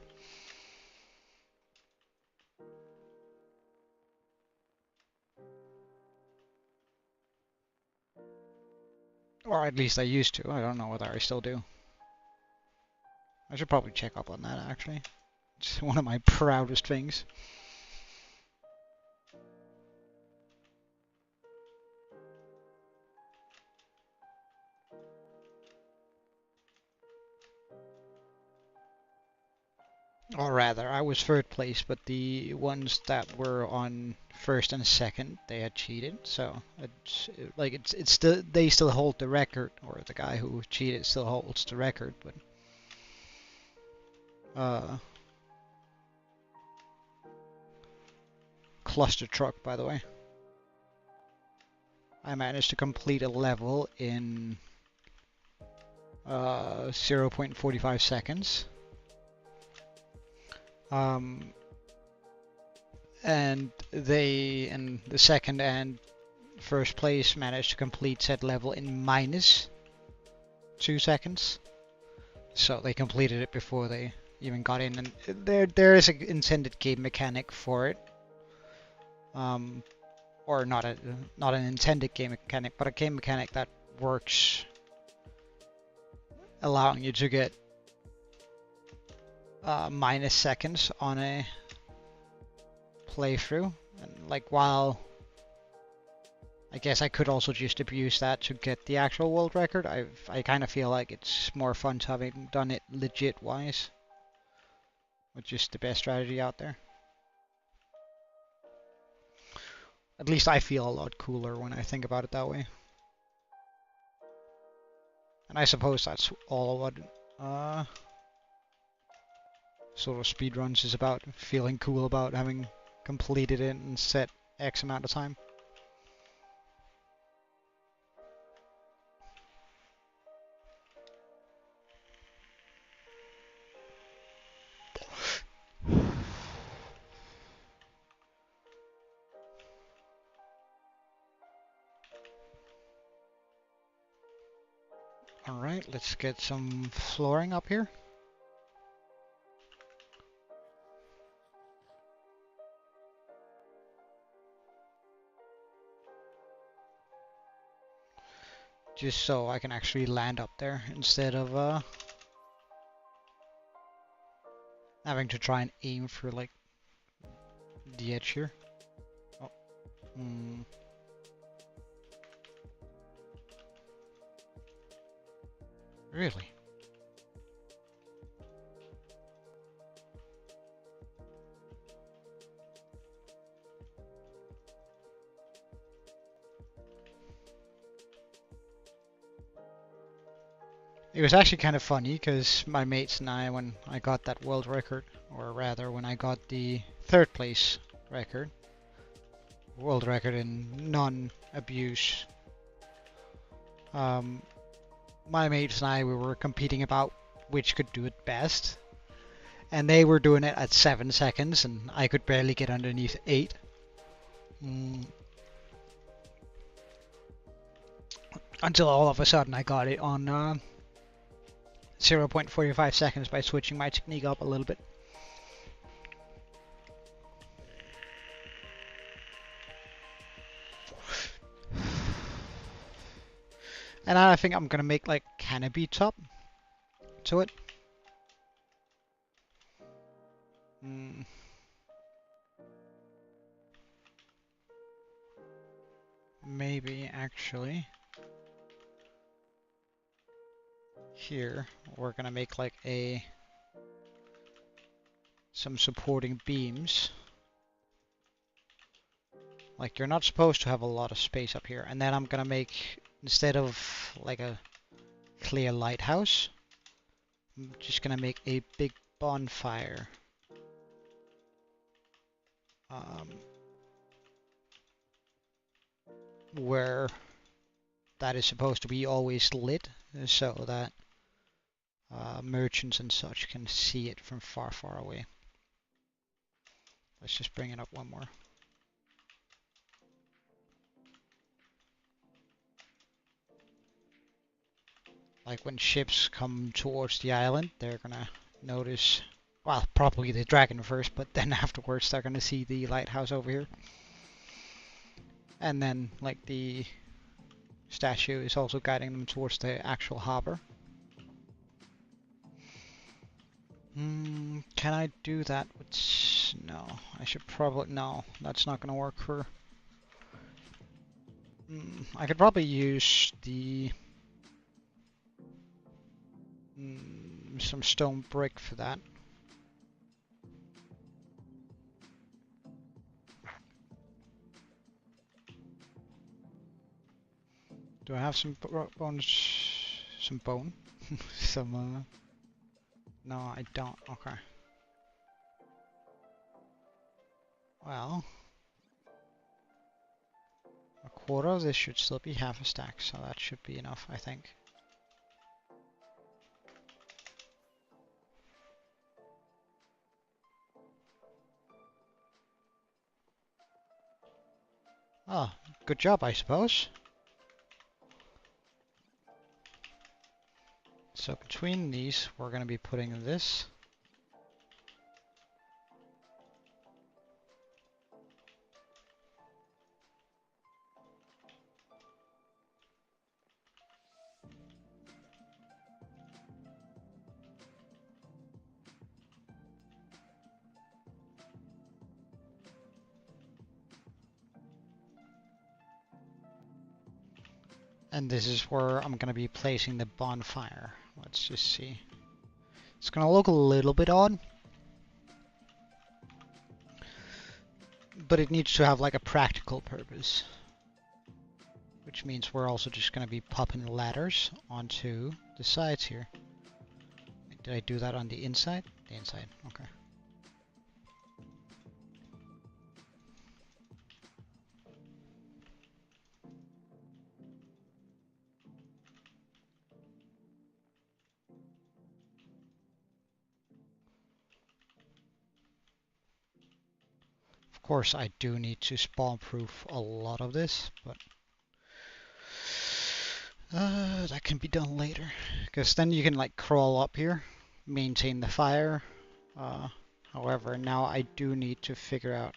Or at least I used to. I don't know whether I still do. I should probably check up on that, actually. It's one of my proudest things. Or rather, I was third place, but the ones that were on first and second, they had cheated. So it's still, they still hold the record, or the guy who cheated still holds the record. But cluster truck, by the way. I managed to complete a level in 0.45 seconds. And they, in the second and first place, managed to complete said level in -2 seconds. So they completed it before they even got in, and there is an intended game mechanic for it. Or not an intended game mechanic, but a game mechanic that works, allowing you to get minus seconds on a playthrough. And like, while I guess I could also just abuse that to get the actual world record, I kind of feel like it's more fun to having done it legit wise, which is the best strategy out there. At least I feel a lot cooler when I think about it that way. And I suppose that's all what sort of speedruns is about, feeling cool about having completed it in set X amount of time. Alright, let's get some flooring up here. Just so I can actually land up there instead of having to try and aim for like the edge here. Oh. Really? It was actually kind of funny because my mates and I, when I got that world record, or rather when I got the third place record. World record in non-abuse. My mates and I, we were competing about which could do it best. And they were doing it at 7 seconds, and I could barely get underneath 8. Until all of a sudden I got it on 0.45 seconds by switching my technique up a little bit. And I think I'm gonna make like canopy top to it. Maybe actually here we're gonna make like some supporting beams. Like you're not supposed to have a lot of space up here. And then I'm gonna make, instead of like a clear lighthouse, I'm just gonna make a big bonfire. Where that is supposed to be always lit, so that merchants and such can see it from far, far away. Let's just bring it up one more. Like when ships come towards the island, they're gonna notice, well, probably the dragon first, but then afterwards they're gonna see the lighthouse over here. And then, like, the statue is also guiding them towards the actual harbor. Can I do that with... No, I should probably... No, that's not gonna work for... I could probably use the... some stone brick for that. Do I have some bones? Some bone? Some, No, I don't. Okay. Well... A quarter of this should still be half a stack, so that should be enough, I think. Oh, good job, I suppose. So between these, we're going to be putting this. And this is where I'm going to be placing the bonfire. Let's just see. It's going to look a little bit odd, but it needs to have like a practical purpose. Which means we're also just going to be popping ladders onto the sides here. Did I do that on the inside? The inside, okay. Of course, I do need to spawn-proof a lot of this, but that can be done later. Because then you can like crawl up here, maintain the fire. However, now I do need to figure out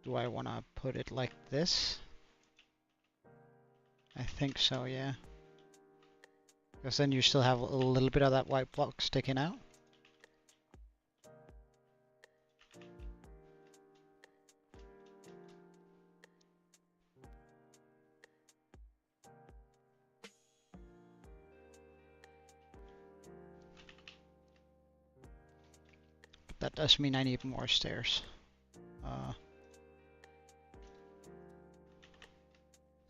do I want to put it like this? I think so, yeah. Because then you still have a little bit of that white block sticking out. But that does mean I need more stairs.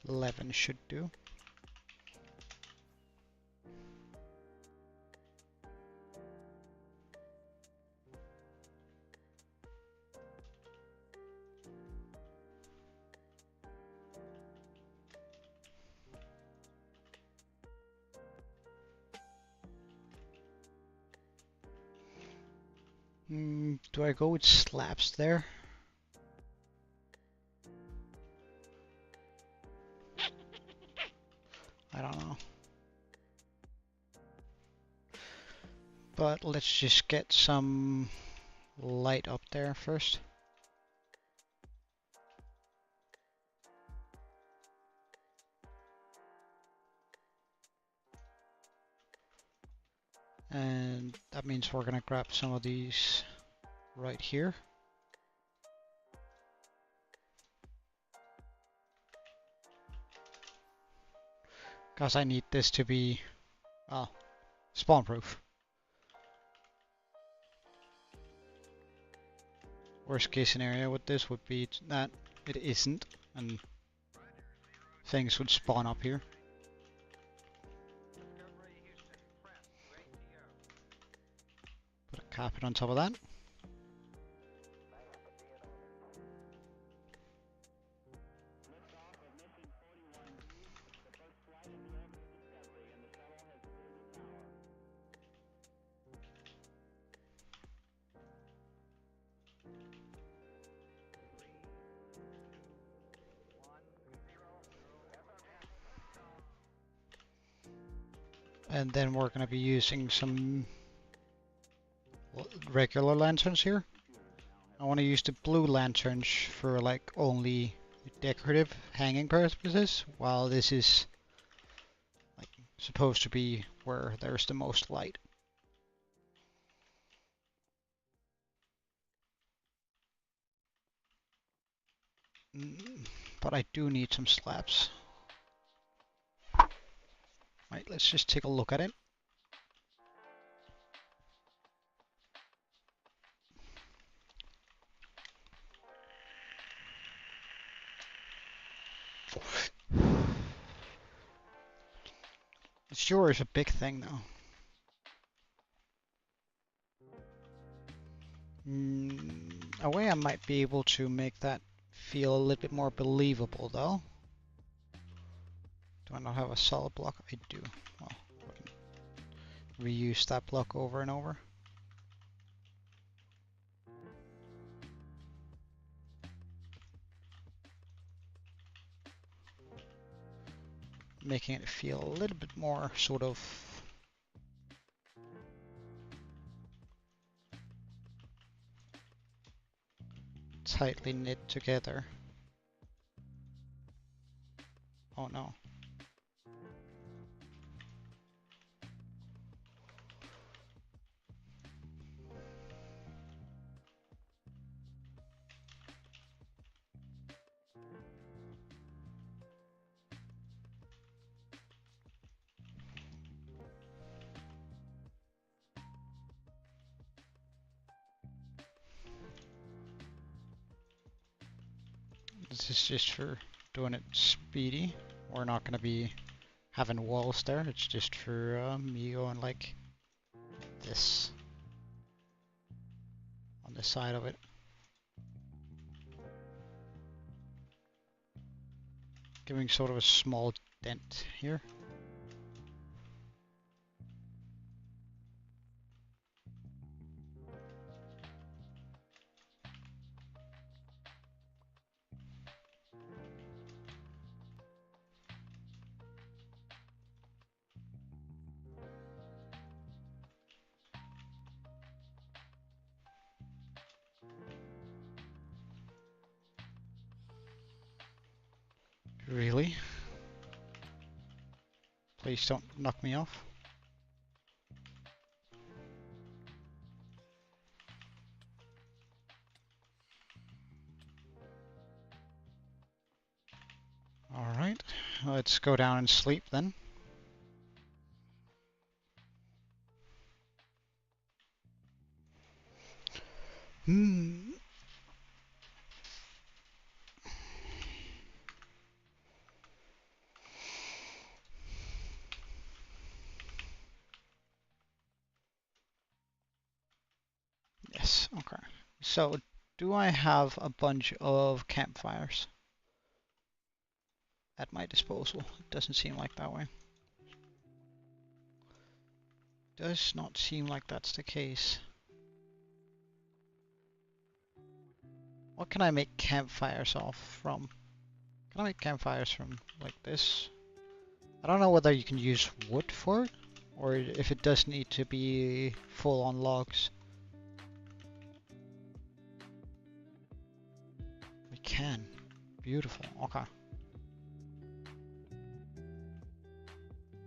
11 should do. Do I go with slabs there? I don't know. But let's just get some light up there first. And that means we're gonna grab some of these right here. Because I need this to be, well, spawn proof. Worst case scenario with this would be that it isn't, and things would spawn up here. Put a carpet on top of that. And then we're going to be using some regular lanterns here. I want to use the blue lanterns for like only decorative hanging purposes, while this is like supposed to be where there's the most light. But I do need some slabs. Right, let's just take a look at it. It sure is a big thing though. A way I might be able to make that feel a little bit more believable though. Do I not have a solid block? I do. Well, I can reuse that block over and over. Making it feel a little bit more sort of tightly knit together. Oh no. This is just for doing it speedy. We're not going to be having walls there. It's just for me going like this on the side of it. Giving sort of a small dent here. Really? Please don't knock me off. Alright, let's go down and sleep then. Yes, okay. So, do I have a bunch of campfires at my disposal? It doesn't seem like that way. Does not seem like that's the case. What can I make campfires off from? Can I make campfires from like this? I don't know whether you can use wood for it, or if it does need to be full on logs. We can. Beautiful. Okay.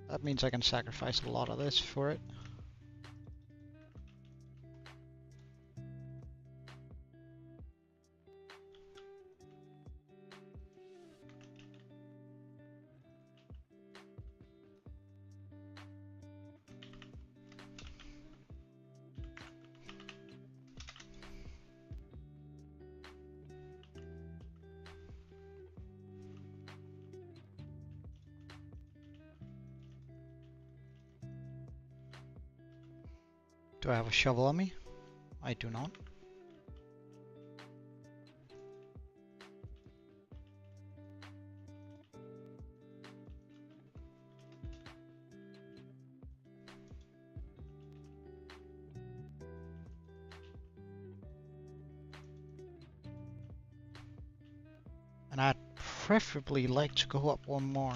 That means I can sacrifice a lot of this for it. Do I have a shovel on me? I do not. And I'd preferably like to go up one more.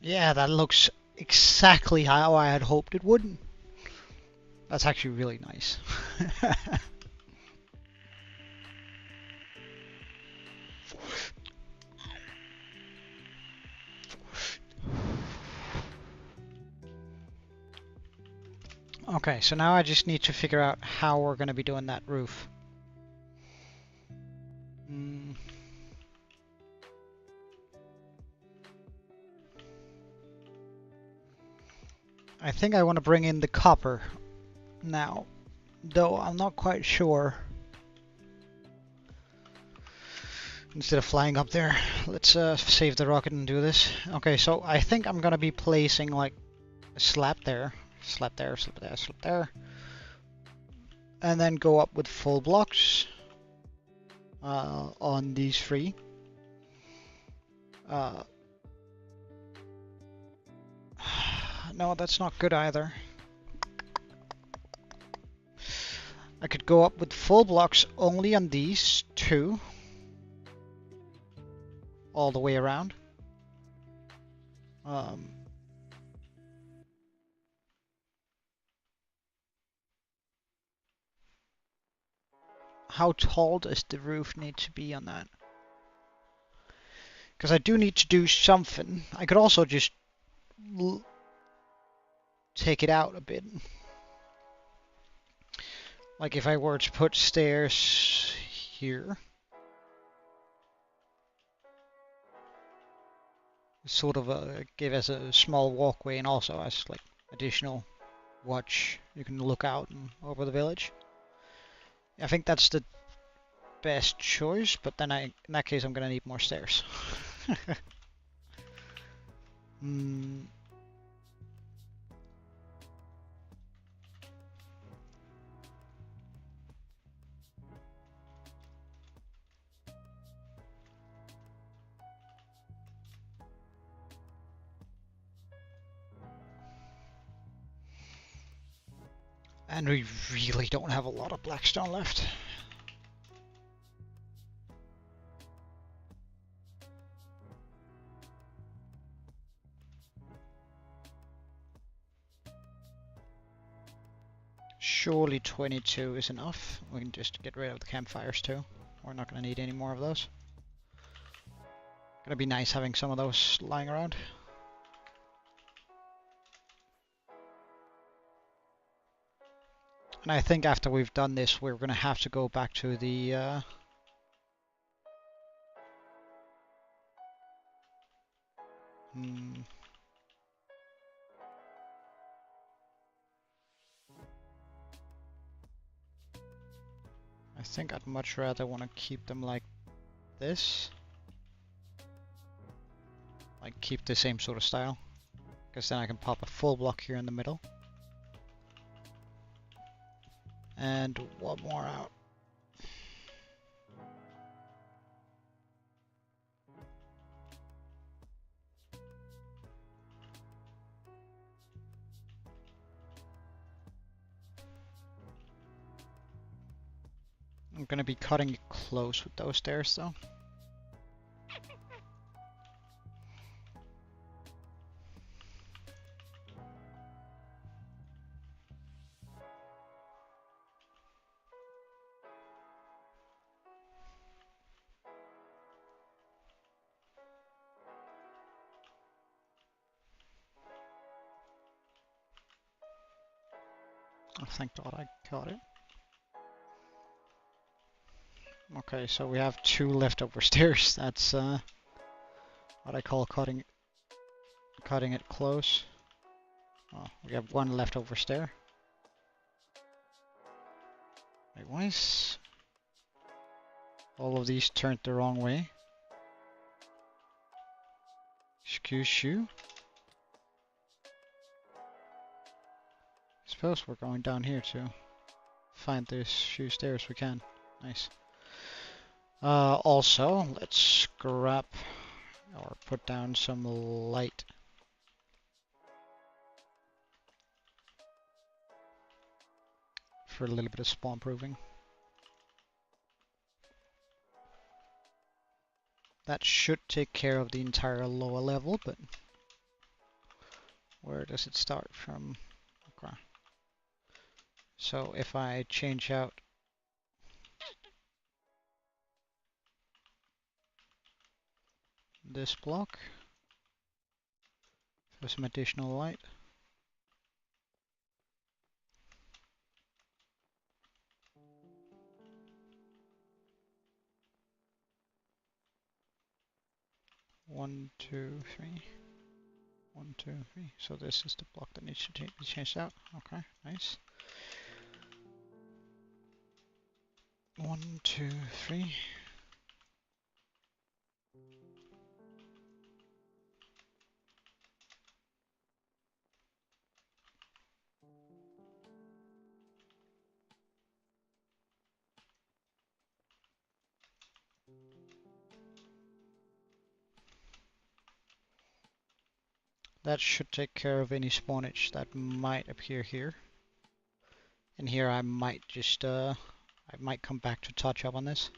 Yeah, that looks exactly how I had hoped it would. That's actually really nice. Okay, so now I just need to figure out how we're going to be doing that roof. I think I want to bring in the copper now, though I'm not quite sure. Instead of flying up there, let's save the rocket and do this. Okay, so I think I'm gonna be placing like a slab there, slab there, slab there, slab there, and then go up with full blocks on these three. No, that's not good either. I could go up with full blocks only on these two, all the way around. How tall does the roof need to be on that? Because I do need to do something. I could also just take it out a bit. Like if I were to put stairs here. Sort of give us a small walkway and also as like additional watch. You can look out and over the village. I think that's the best choice, but then in that case I'm gonna need more stairs. And we really don't have a lot of blackstone left. Surely 22 is enough. We can just get rid of the campfires too. We're not going to need any more of those. Gonna be nice having some of those lying around. And I think after we've done this, we're gonna have to go back to the I think I'd much rather want to keep them like this. like keep the same sort of style, because then I can pop a full block here in the middle. And one more out. I'm gonna be cutting it close with those stairs though. Oh, thank God I got it. Okay, so we have 2 leftover stairs. That's what I call cutting it close. Oh, we have 1 leftover stair. Wait, why is all of these turned the wrong way? Excuse you? Suppose we're going down here to find these few stairs we can. Nice. Also, let's scrap or put down some light. For a little bit of spawn proofing. That should take care of the entire lower level, but where does it start from? Okay. So if I change out this block for some additional light. One, two, three. 1, 2, 3. So this is the block that needs to be changed out. Okay, nice. 1, 2, 3. That should take care of any spawnage that might appear here. And here I might just, I might come back to touch up on this.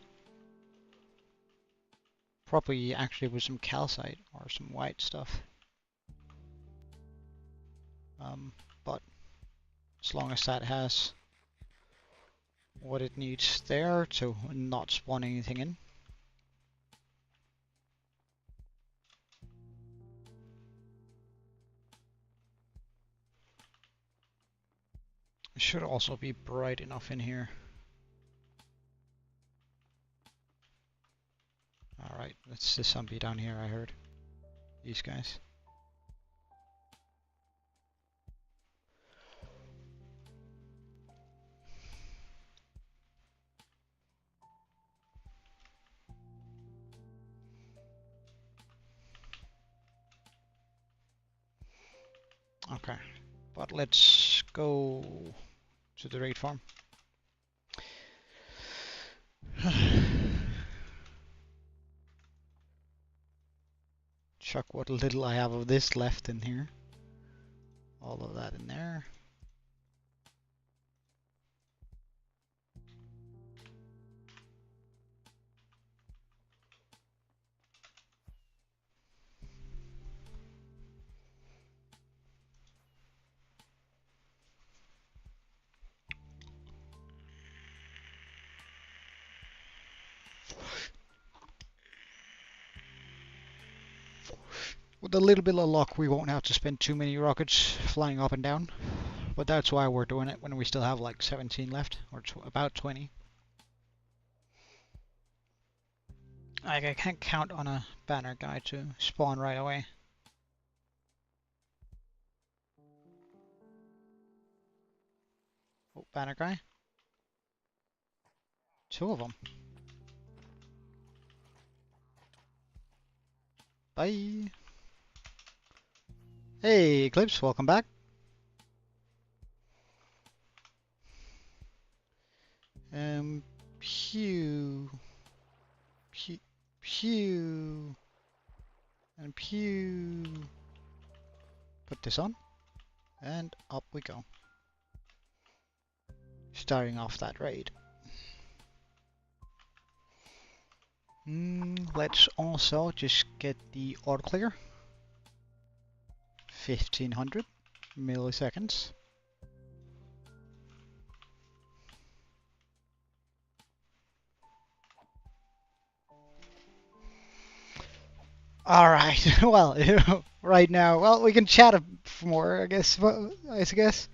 Probably actually with some calcite or some white stuff. But as long as that has what it needs there to not spawn anything in. It should also be bright enough in here. Alright, that's the zombie down here I heard. These guys. Okay, but let's go to the raid farm. Chuck what little I have of this left in here. All of that in there. With a little bit of luck, we won't have to spend too many rockets flying up and down. But that's why we're doing it when we still have like 17 left, or about 20. I can't count on a banner guy to spawn right away. Oh, banner guy. 2 of them. Bye. Hey, Eclipse, welcome back. Pew, pew, pew, and pew. Put this on, and up we go. Starting off that raid. Let's also just get the auto clear. 1500 milliseconds. Alright, well, right now, well, we can chat more, I guess. I guess.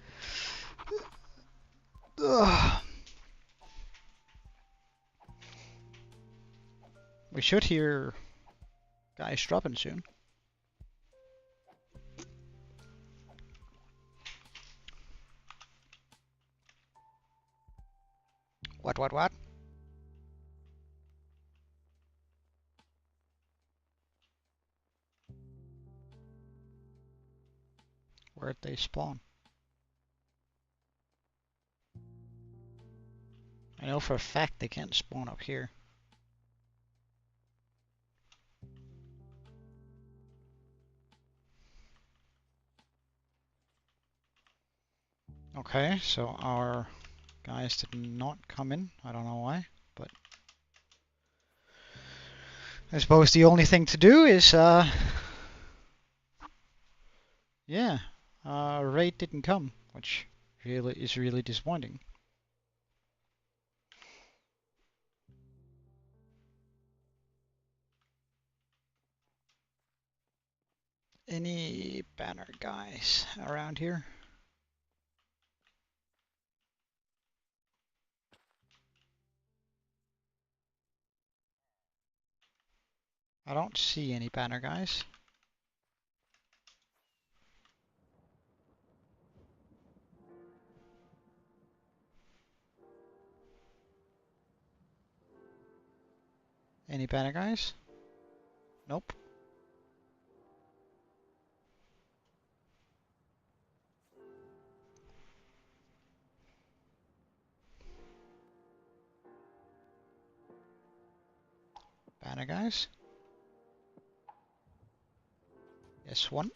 Ugh. We should hear guys dropping soon. What? Where'd they spawn? I know for a fact they can't spawn up here. Okay, so our guys did not come in. I don't know why, but I suppose the only thing to do is, yeah, raid didn't come, which is really disappointing. Any banner guys around here? I don't see any banner guys. Any banner guys? Nope. Banner guys? Yes, one.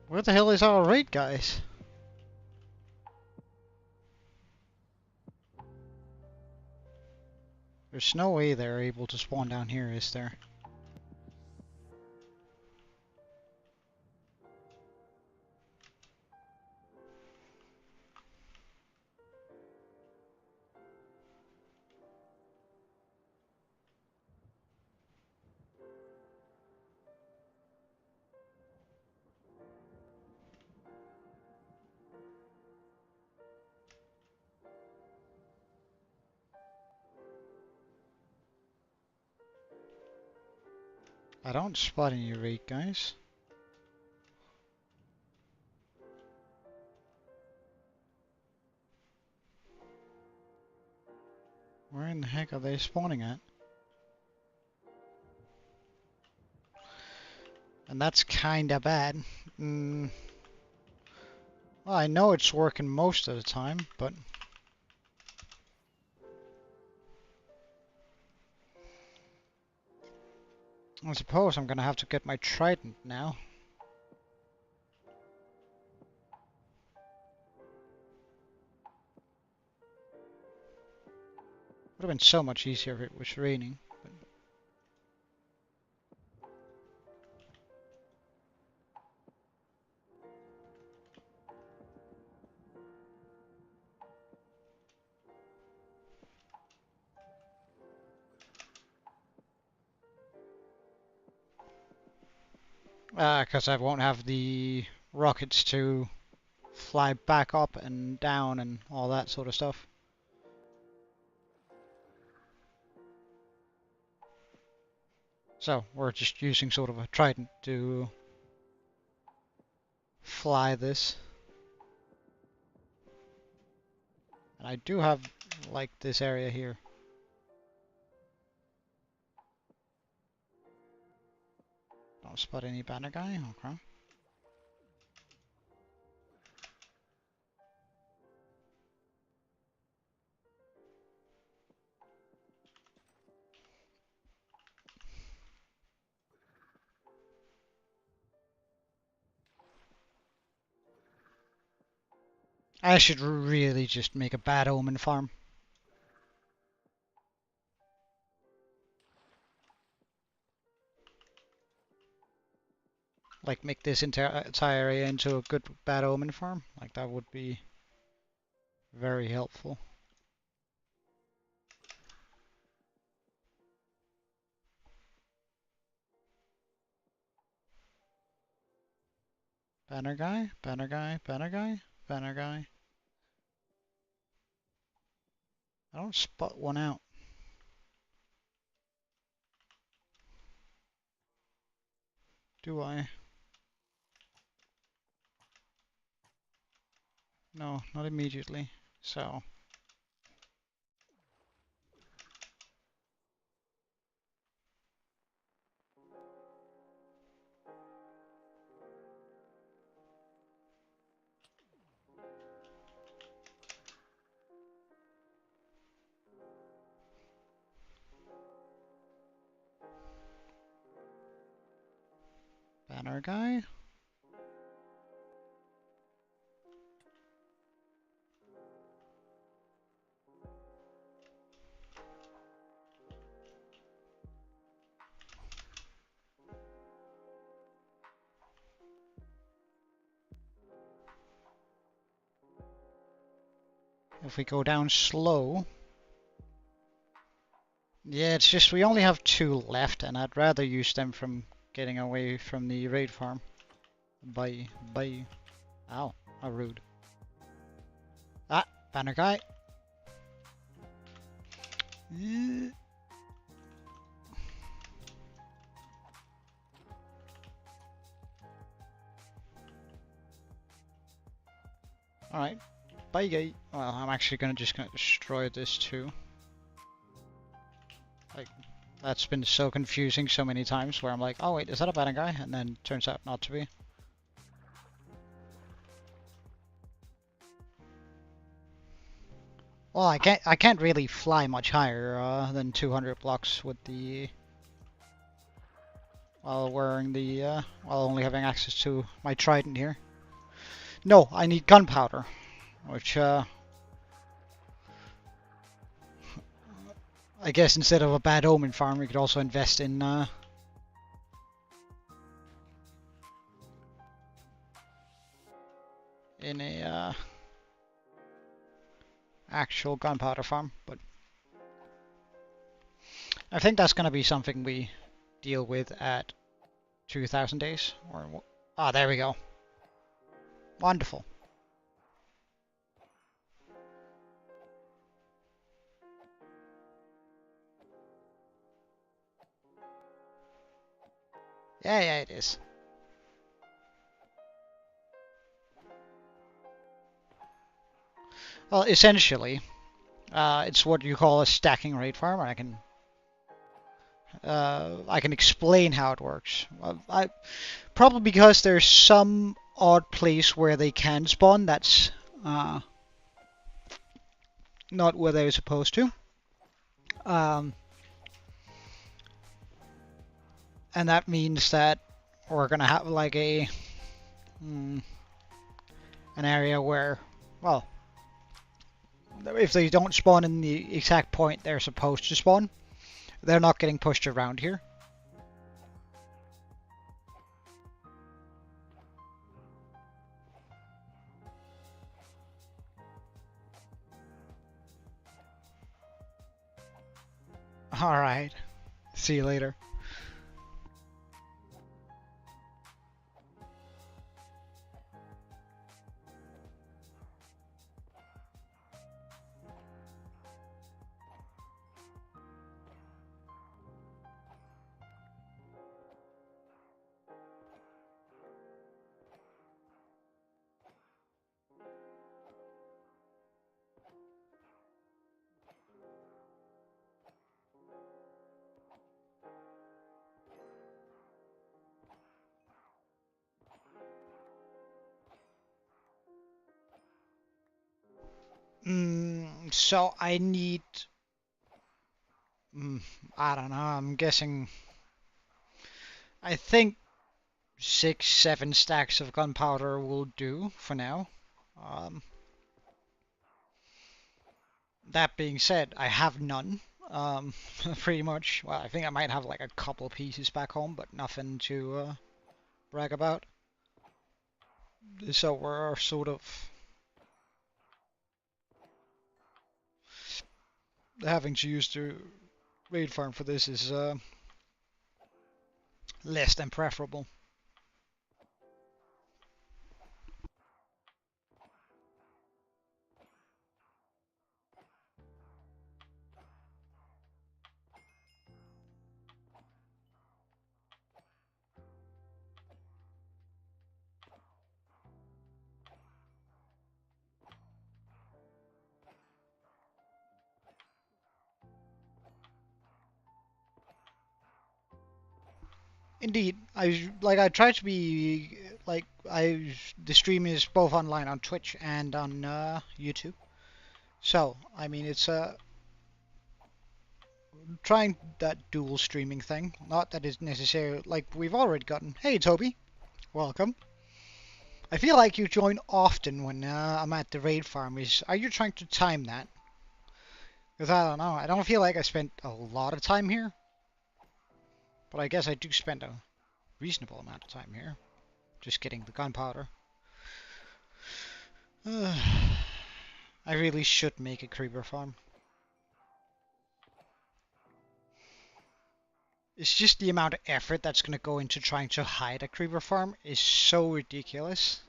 Where the hell is our raid guys? There's no way they're able to spawn down here, is there? I don't spot any raid guys. Where in the heck are they spawning at? And that's kinda bad. Well, I know it's working most of the time, but... I suppose I'm gonna have to get my trident now. Would have been so much easier if it was raining. Because I won't have the rockets to fly back up and down and all that sort of stuff. So we're just using sort of a trident to fly this. And I do have like this area here. Don't spot any banner guy, okay. I should really just make a bad omen farm. Like make this entire area into a good bad omen farm. Like that would be very helpful. Banner guy, banner guy, banner guy, banner guy. I don't spot one out. Do I? No, not immediately. So. Banner guy. If we go down slow. Yeah, it's just we only have 2 left, and I'd rather use them from getting away from the raid farm. Bye. Bye. Ow. How rude. Ah, banner guy. Alright. Bye guy. Well, I'm actually gonna destroy this too. Like, that's been so confusing so many times where I'm like, oh wait, is that a banner guy? And then turns out not to be. Well, I can't really fly much higher than 200 blocks with the while wearing the while only having access to my trident here. No, I need gunpowder, which I guess instead of a bad omen farm, we could also invest in a actual gunpowder farm, but I think that's going to be something we deal with at 2,000 days. Or there we go. Wonderful. Yeah, it is. Well, essentially, it's what you call a stacking raid farm. I can explain how it works. Probably because there's some odd place where they can spawn that's not where they're supposed to. And that means that we're gonna have like an area where, well, if they don't spawn in the exact point they're supposed to spawn, they're not getting pushed around here. Alright, see you later. So I need, I don't know, I'm guessing, I think 6, 7 stacks of gunpowder will do for now. That being said, I have none. Pretty much. Well, I think I might have like a couple pieces back home, but nothing to brag about. So we're sort of having to use the raid farm for this is less than preferable. Indeed, I try to be like the stream is both online on Twitch and on YouTube. So I mean it's trying that dual streaming thing. Not that it's necessary. Like we've already gotten. Hey Toby, welcome. I feel like you join often when I'm at the raid farm. Are you trying to time that? Because I don't know. I don't feel like I spent a lot of time here, but I guess I do spend a reasonable amount of time here, just getting the gunpowder. I really should make a creeper farm. It's just the amount of effort that's going to go into trying to hide a creeper farm is so ridiculous.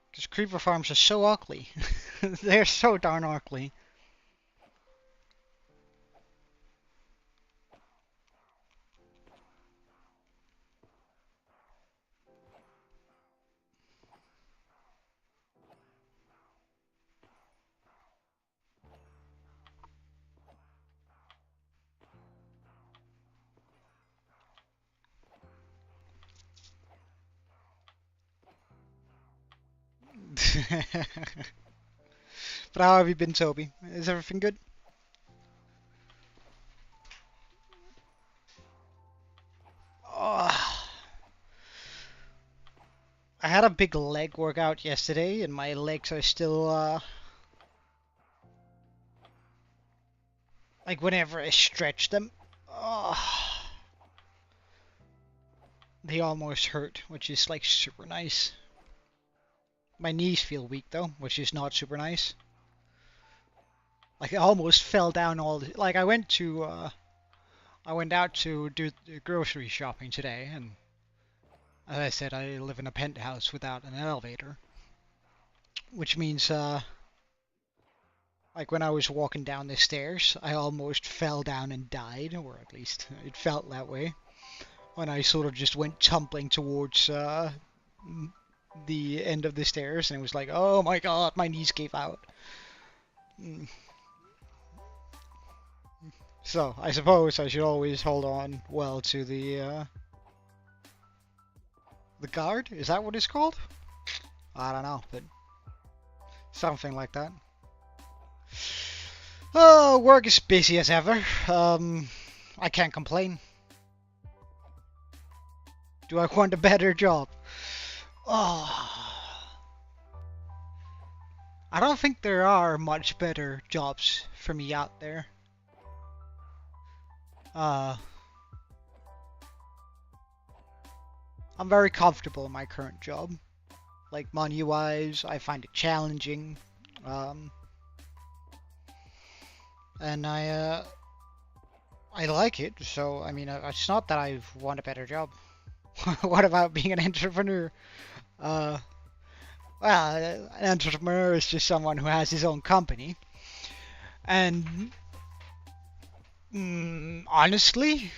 Because creeper farms are so ugly. They're so darn ugly. But how have you been, Toby? Is everything good? Oh, I had a big leg workout yesterday, and my legs are still, like whenever I stretch them, they almost hurt, which is like super nice. My knees feel weak though, which is not super nice. Like I almost fell down like I went out to do grocery shopping today, and as I said, I live in a penthouse without an elevator, which means like when I was walking down the stairs, I almost fell down and died, or at least it felt that way when I sort of just went tumbling towards the end of the stairs, and it was like, oh my god, my knees gave out. So I suppose I should always hold on well to the guard. Is that what it's called? I don't know, but something like that. Oh, work is busy as ever. I can't complain. Do I want a better job? Oh, I don't think there are much better jobs for me out there. I'm very comfortable in my current job. Like money-wise, I find it challenging, and I like it. So I mean, it's not that I want a better job. What about being an entrepreneur? Uh, well, an entrepreneur is just someone who has his own company, and honestly,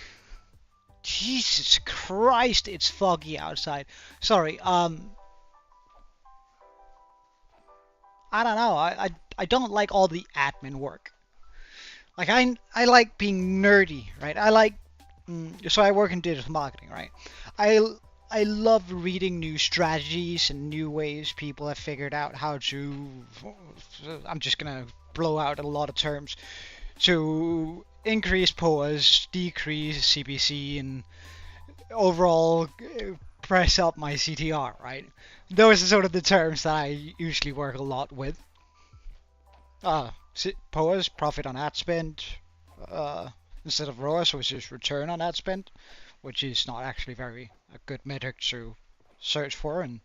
Jesus Christ, it's foggy outside. Sorry, I don't know. I don't like all the admin work. Like I like being nerdy, right? I like so I work in digital marketing, right? I I love reading new strategies and new ways people have figured out how to. I'm just gonna blow out a lot of terms to increase POAs, decrease CPC, and overall press up my CTR, right? Those are sort of the terms that I usually work a lot with. POAs, profit on ad spend, uh, instead of ROAS, which is return on ad spend, which is not actually very a good metric to search for. And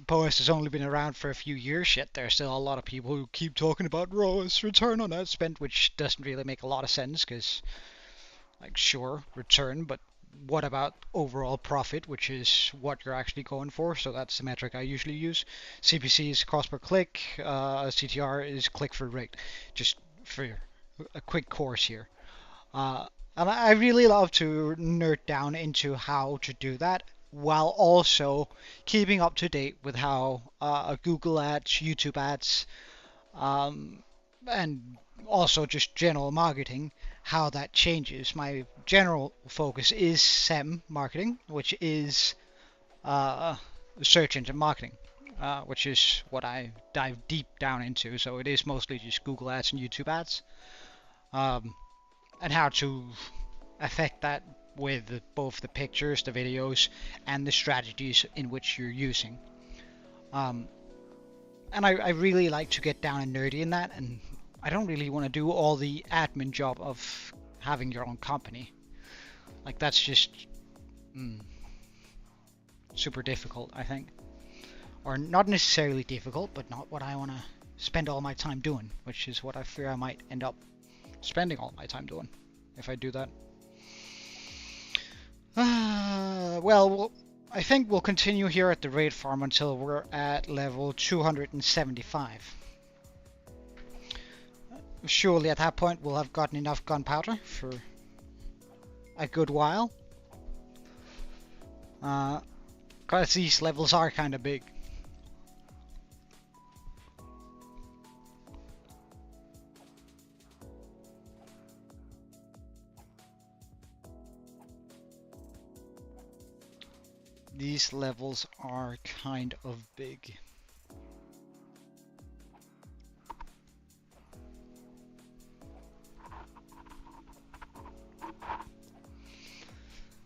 POAS has only been around for a few years, yet there's still a lot of people who keep talking about ROAS, return on ad spend, which doesn't really make a lot of sense because, like, sure, return, but what about overall profit, which is what you're actually going for? So that's the metric I usually use. CPC is cost per click, CTR is click-through rate, just for a quick course here. And I really love to nerd down into how to do that while also keeping up to date with how Google ads, YouTube ads, um, and also just general marketing, how that changes. My general focus is SEM marketing, which is uh, search engine marketing, which is what I dive deep down into. So it is mostly just Google ads and YouTube ads, and how to affect that with both the pictures, the videos, and the strategies in which you're using. Um, and I really like to get down and nerdy in that, and I don't really want to do all the admin job of having your own company. Like that's just super difficult, I think. Or not necessarily difficult, but not what I want to spend all my time doing, which is what I fear I might end up spending all my time doing if I do that. Well, I think we'll continue here at the raid farm until we're at level 275. Surely at that point we'll have gotten enough gunpowder for a good while. Because these levels are kind of big. These levels are kind of big.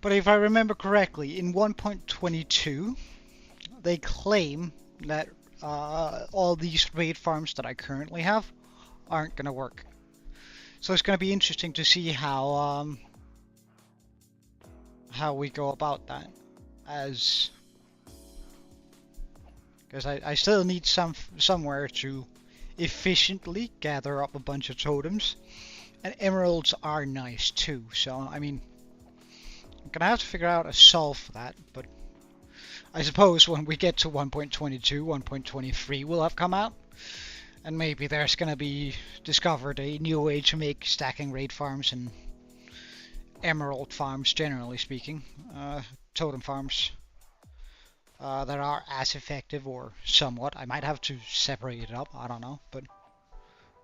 But if I remember correctly, in 1.22, they claim that all these raid farms that I currently have aren't going to work. So it's going to be interesting to see how we go about that, as because I still need somewhere to efficiently gather up a bunch of totems, and emeralds are nice too. So I mean, I'm gonna have to figure out a solve for that, but I suppose when we get to 1.22, 1.23 will have come out, and maybe there's gonna be discovered a new way to make stacking raid farms and emerald farms, generally speaking, totem farms that are as effective or somewhat. I might have to separate it up, I don't know, but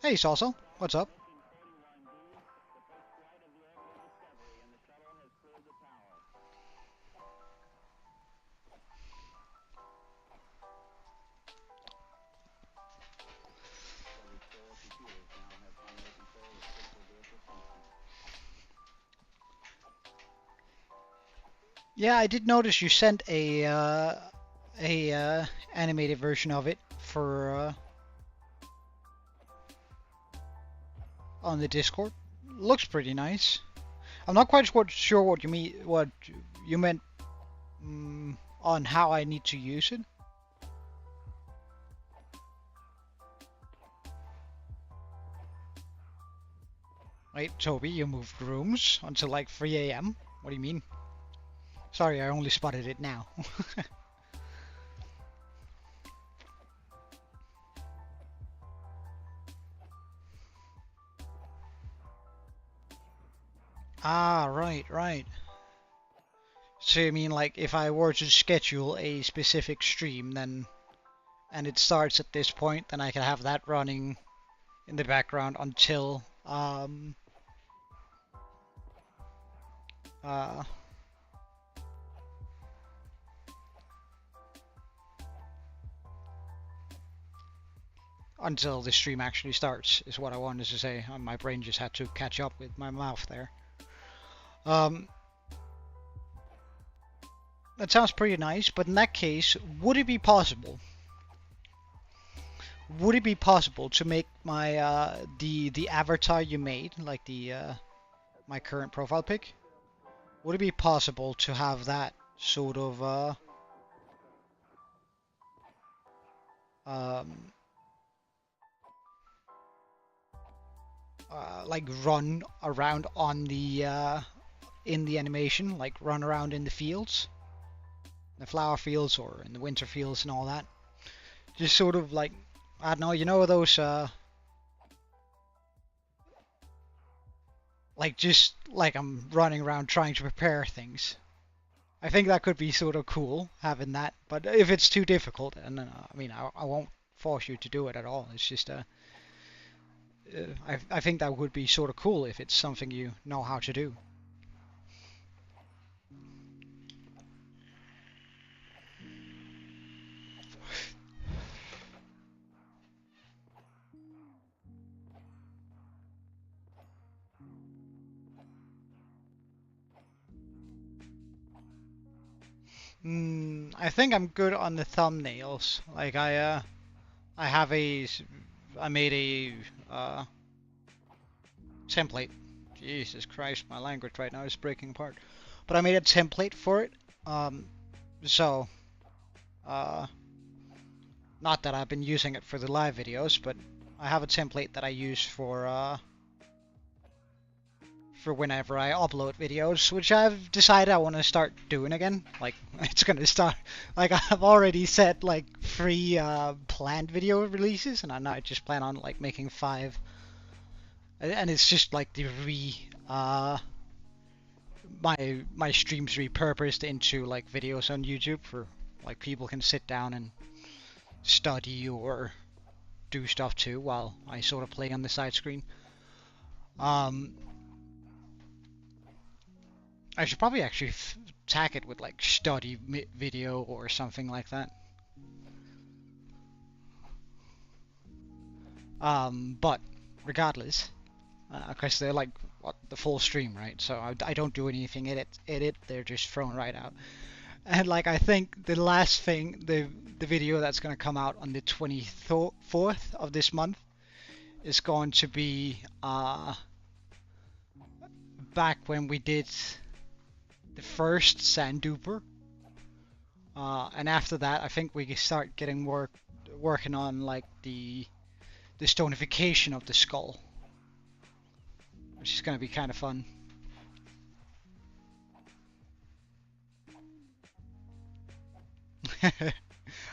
hey Salsa, what's up? Yeah, I did notice you sent a animated version of it for on the Discord. Looks pretty nice. I'm not quite sure what you mean, what you meant on how I need to use it. Right, Toby, you moved rooms until like 3 a.m. What do you mean? Sorry, I only spotted it now. Ah, right. So you mean like if I were to schedule a specific stream, then and it starts at this point, then I can have that running in the background uh, until the stream actually starts, is what I wanted to say. My brain just had to catch up with my mouth there. That sounds pretty nice, but in that case, would it be possible? Would it be possible to make my the avatar you made, like the my current profile pic? Would it be possible to have that sort of um, like run around on the in the animation, like run around in the fields, the flower fields or in the winter fields and all that? Just sort of like, I don't know, you know those like just like I'm running around trying to prepare things. I think that could be sort of cool having that, but if it's too difficult, and I mean I won't force you to do it at all. It's just I think that would be sort of cool if it's something you know how to do. I think I'm good on the thumbnails. Like I have I made a template. Jesus Christ, my language right now is breaking apart. But I made a template for it. So not that I've been using it for the live videos, but I have a template that I use for whenever I upload videos, which I've decided I want to start doing again. Like, it's gonna start, like, I've already set, like, 3 planned video releases, and I just plan on, like, making 5. And it's just, like, my streams repurposed into, like, videos on YouTube for, like, people can sit down and study or do stuff too while I sort of play on the side screen. I should probably actually tag it with like study video or something like that. But regardless, because they're like the full stream, right? So I don't do anything edit. They're just thrown right out. And like I think the last thing, the video that's gonna come out on the 24th of this month is going to be back when we did the first Sand Duper. And after that, I think we can start getting working on like the stonification of the skull, which is going to be kind of fun.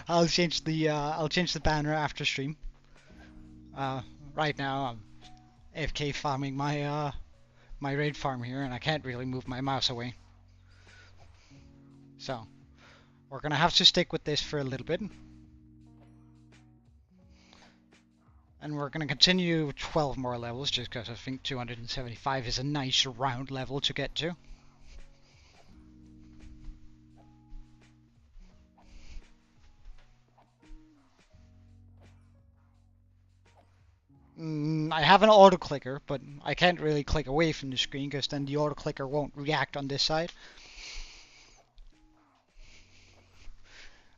I'll change the banner after stream. Right now I'm AFK farming my raid farm here, and I can't really move my mouse away. So we're gonna have to stick with this for a little bit. And we're going to continue 12 more levels just because I think 275 is a nice round level to get to. I have an auto clicker, but I can't really click away from the screen because then the auto clicker won't react on this side.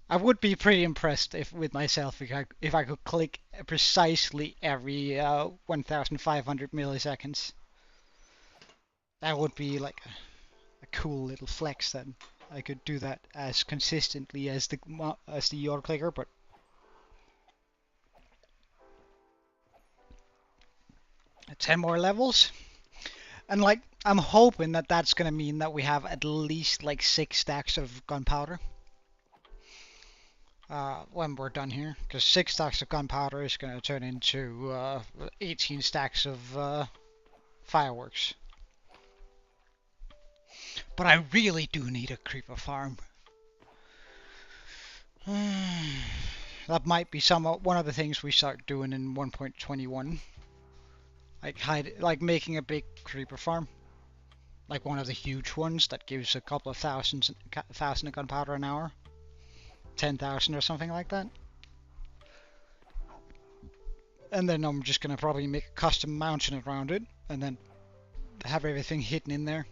I would be pretty impressed with myself if I could click precisely every 1,500 milliseconds. That would be like a cool little flex then. I could do that as consistently as the auto clicker, but 10 more levels. And like I'm hoping that that's gonna mean that we have at least like 6 stacks of gunpowder when we're done here, because 6 stacks of gunpowder is gonna turn into 18 stacks of fireworks. But I really do need a creeper farm. That might be one of the things we start doing in 1.21. Like making a big creeper farm. Like one of the huge ones that gives a couple of thousand gunpowder an hour. 10,000 or something like that. And then I'm just gonna probably make a custom mountain around it, and then have everything hidden in there.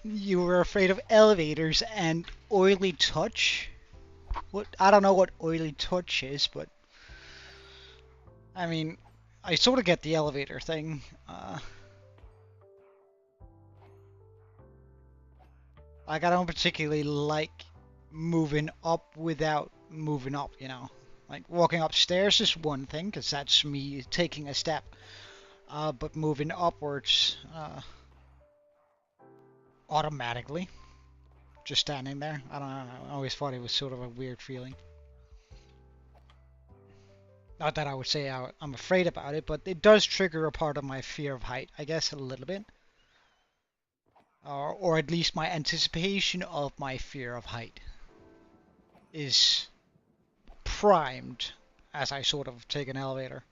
You were afraid of elevators and oily touch? What? I don't know what oily touch is, but I mean, I sort of get the elevator thing. Like I don't particularly like moving up without moving up, you know. Like walking upstairs is one thing, because that's me taking a step. But moving upwards automatically, just standing there, I don't know. I always thought it was sort of a weird feeling. Not that I would say I'm afraid about it, but it does trigger a part of my fear of height, I guess, a little bit. Or at least my anticipation of my fear of height is primed as I sort of take an elevator.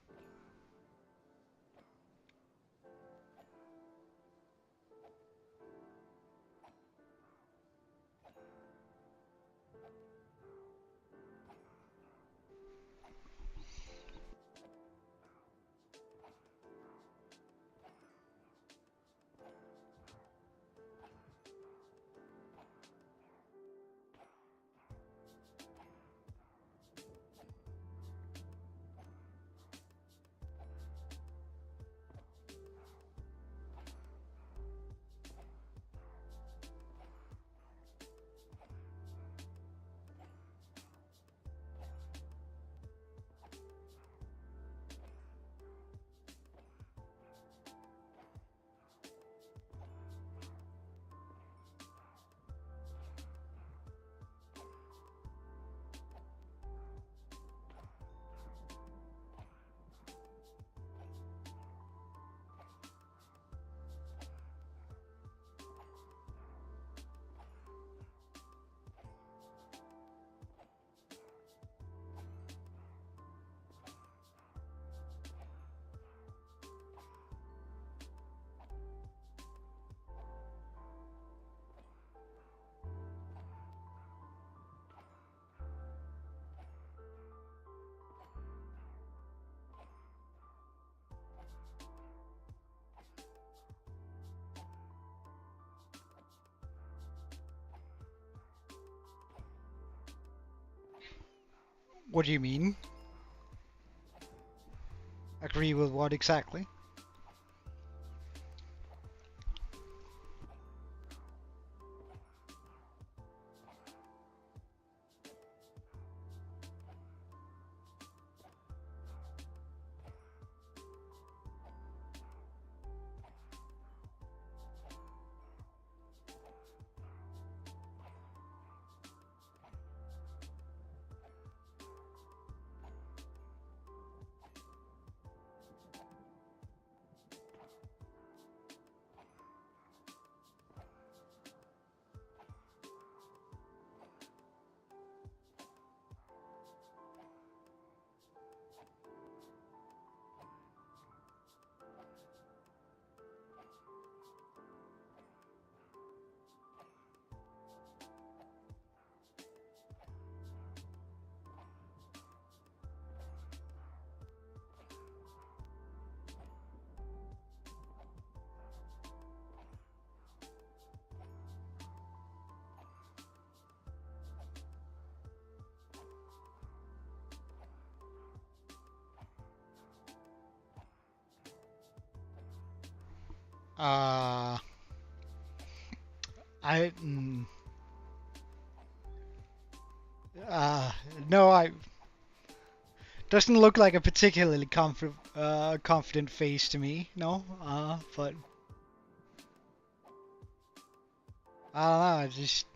What do you mean? Agree with what exactly? Uh, I uh, no, I doesn't look like a particularly confident face to me. No, but I don't know. It just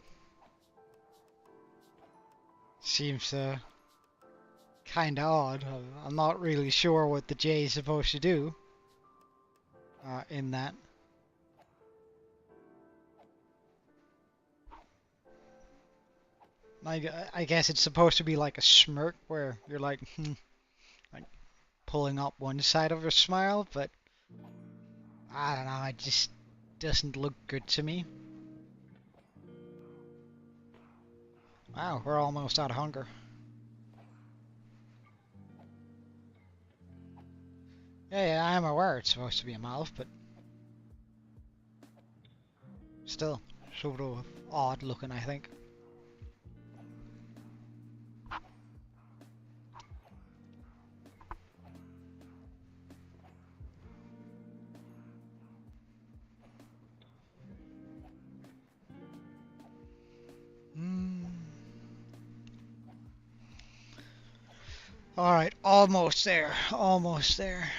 seems kind of odd. I'm not really sure what the J is supposed to do in that. Like, I guess it's supposed to be like a smirk where you're like, like pulling up one side of a smile, but I don't know, it just doesn't look good to me. Wow, we're almost out of hunger. Yeah, I'm aware it's supposed to be a mouth, but still, sort of odd looking, I think. Alright, almost there, almost there.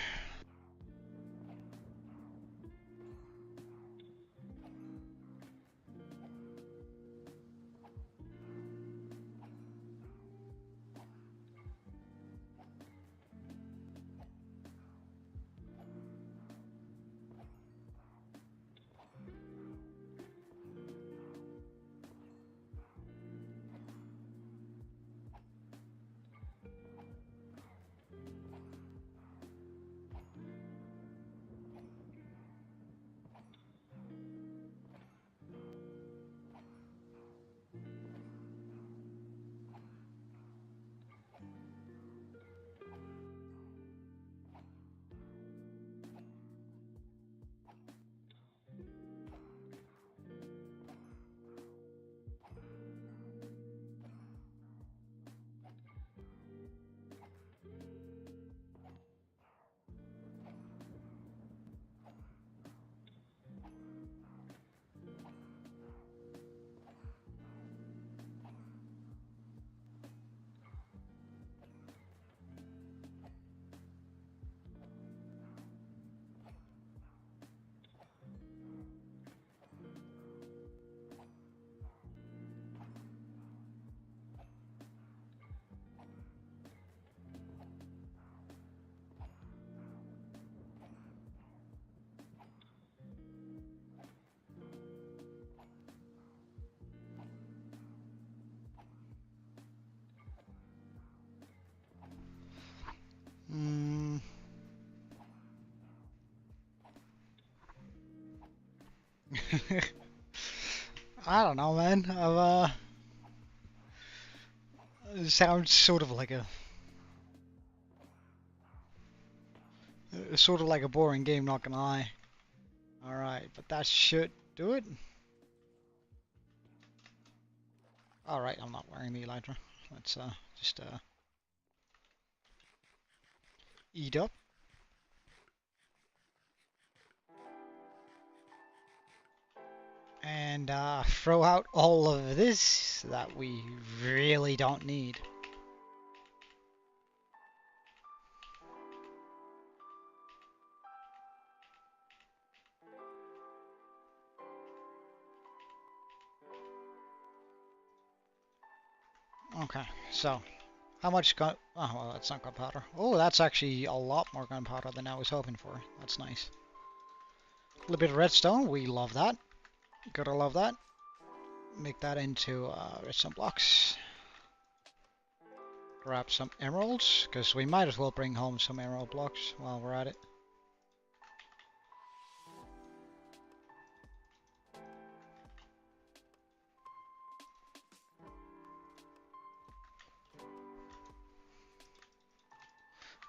I don't know, man. It sounds sort of like a boring game, not gonna lie. Alright, but that should do it. Alright, I'm not wearing the elytra. Let's just eat up. And throw out all of this that we really don't need. Okay, so how much gun? Oh, well, that's not gunpowder. Oh, that's actually a lot more gunpowder than I was hoping for. That's nice. A little bit of redstone. We love that. Gotta love that. Make that into redstone blocks. Grab some emeralds, because we might as well bring home some emerald blocks while we're at it.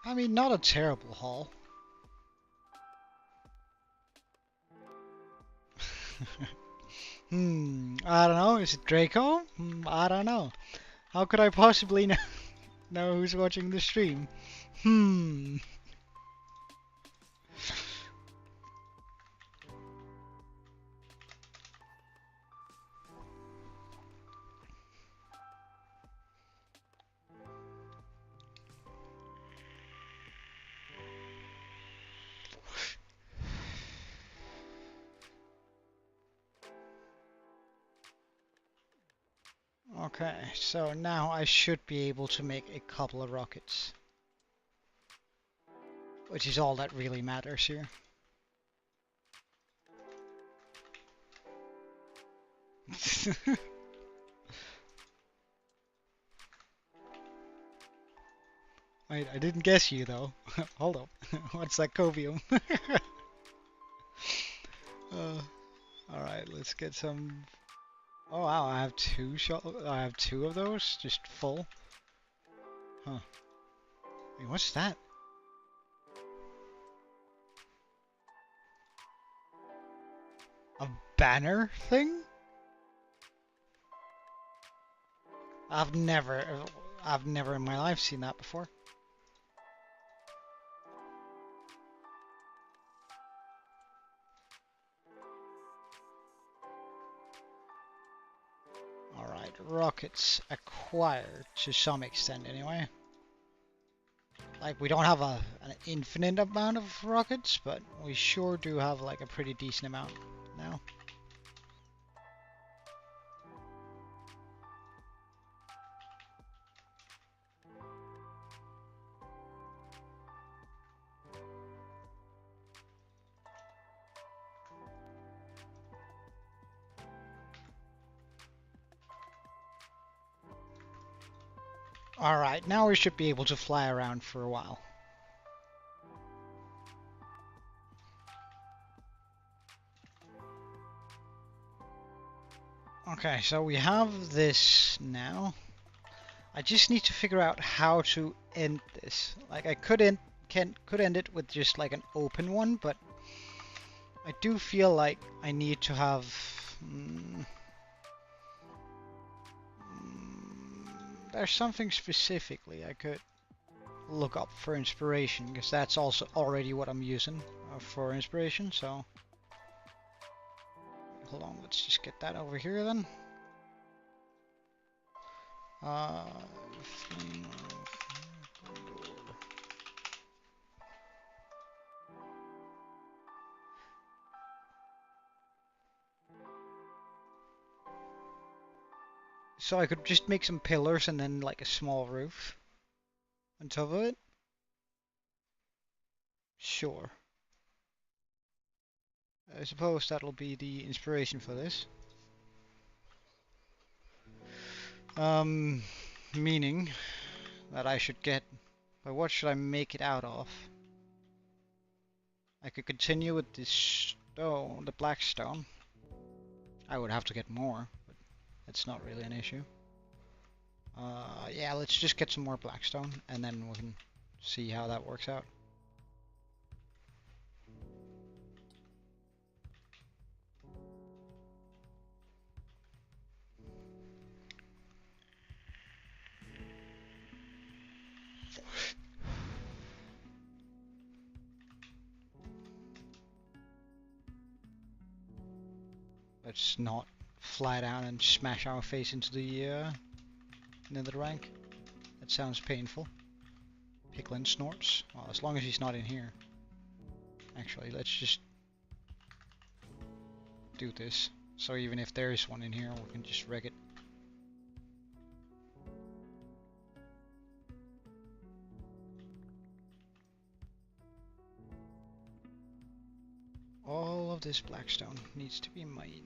I mean, not a terrible haul. I don't know. Is it Draco? I don't know. How could I possibly know who's watching the stream? Okay, so now I should be able to make a couple of rockets. Which is all that really matters here. Wait, I didn't guess you though. Hold up. What's that cobium? Alright, let's get some. Oh wow, I have two of those, just full. Huh. Wait, what's that? A banner thing? I've never in my life seen that before. Alright, rockets acquired to some extent anyway. Like, we don't have an infinite amount of rockets, but we sure do have like a pretty decent amount now. Alright, now we should be able to fly around for a while. Okay, so we have this now. I just need to figure out how to end this. Like, I could end it with just like an open one, but I do feel like I need to have there's something specifically I could look up for inspiration, because that's also already what I'm using for inspiration. So hold on, let's just get that over here then. So I could just make some pillars and then like a small roof on top of it. Sure. I suppose that'll be the inspiration for this. Meaning that I should get, but what should I make it out of? I could continue with this stone, the black stone. I would have to get more, but that's not really an issue. Yeah, let's just get some more blackstone, and then we can see how that works out. Let's not fly down and smash our face into the nether rank. That sounds painful. Picklin snorts. Well, as long as he's not in here. Actually, let's just do this. So even if there is one in here, we can just wreck it. All of this blackstone needs to be mined.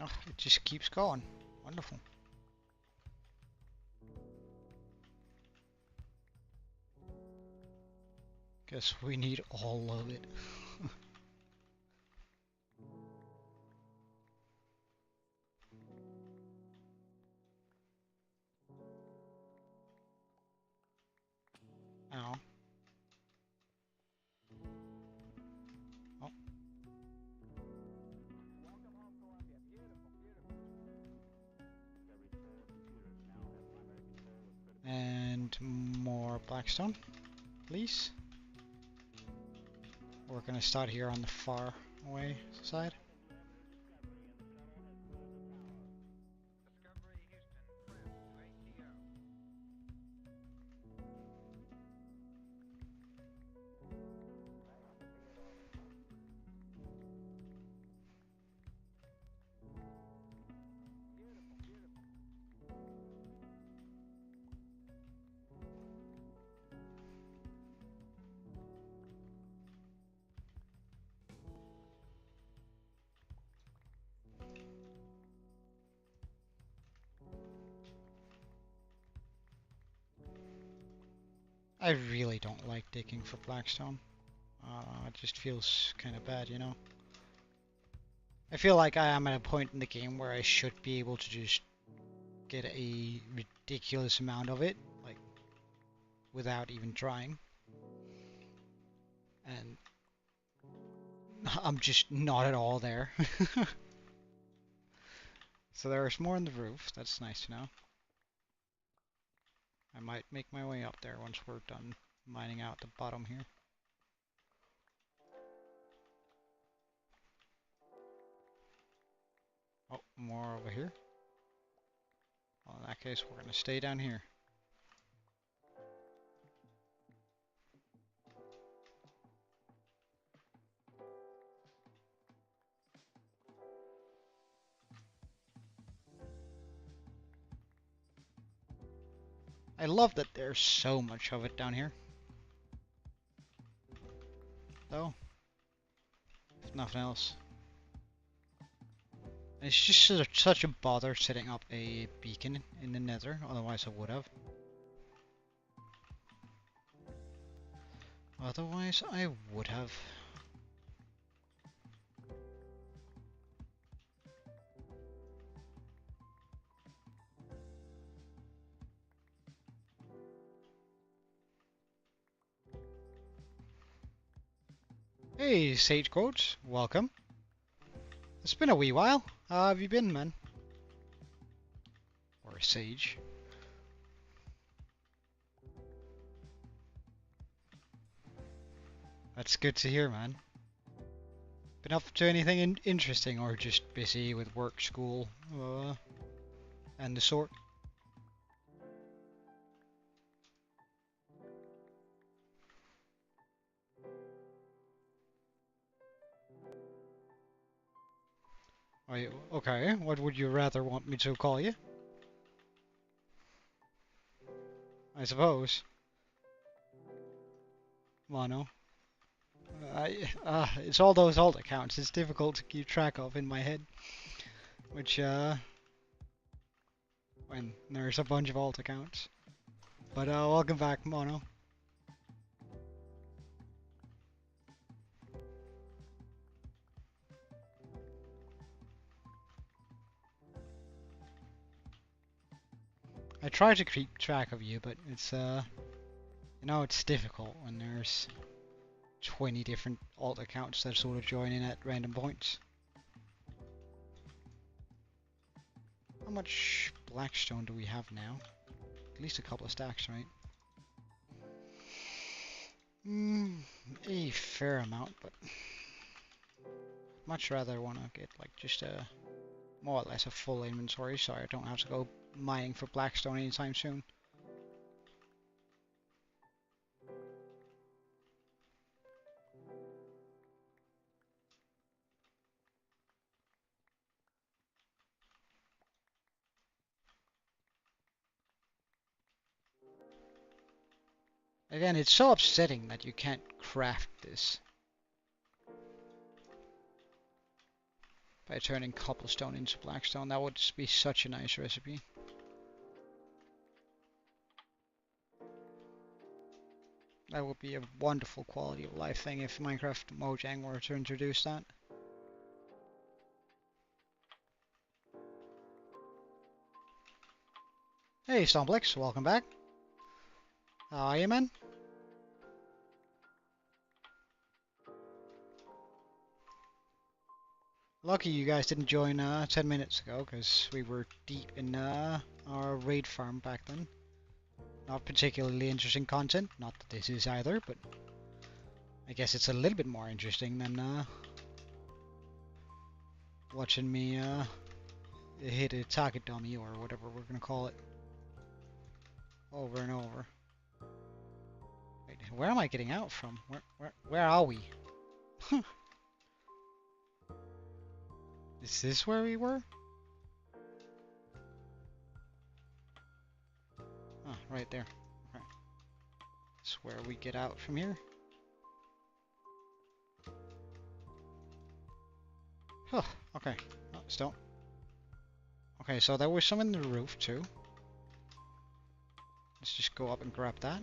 Oh, it just keeps going. Wonderful. Guess we need all of it. Ow. Oh. And more blackstone, please. We're gonna start here on the far away side. I really don't like digging for blackstone. It just feels kind of bad, you know? I feel like I am at a point in the game where I should be able to just get a ridiculous amount of it, like, without even trying. And I'm just not at all there. So there's more on the roof, that's nice to know. I might make my way up there once we're done mining out the bottom here. Oh, more over here. Well, in that case, we're going to stay down here. I love that there's so much of it down here. Though, if nothing else. It's just such a bother setting up a beacon in the nether, otherwise I would have. Otherwise I would have. Hey, Sage Coach, welcome. It's been a wee while. How have you been, man? Or a Sage. That's good to hear, man. Been up to anything interesting, or just busy with work, school, and the sort? Okay, what would you rather want me to call you? I suppose. Mono. It's all those alt accounts. It's difficult to keep track of in my head. Which, when there's a bunch of alt accounts. But, welcome back, Mono. I try to keep track of you, but it's, you know, it's difficult when there's 20 different alt accounts that sort of join in at random points. How much blackstone do we have now? At least a couple of stacks, right? A fair amount, but much rather want to get like just a more or less a full inventory, so I don't have to go mining for blackstone anytime soon. Again, it's so upsetting that you can't craft this by turning cobblestone into blackstone. That would be such a nice recipe. That would be a wonderful quality of life thing if Minecraft Mojang were to introduce that. Hey Stomplex, welcome back. How are you, man? Lucky you guys didn't join 10 minutes ago, because we were deep in our raid farm back then. Not particularly interesting content. Not that this is either, but I guess it's a little bit more interesting than watching me hit a target dummy or whatever we're gonna call it over and over. Wait, where am I getting out from? Where are we? Is this where we were? Oh, right there. Okay. That's where we get out from here. Oh, okay. Oh, still. Okay, so there was some in the roof too. Let's just go up and grab that.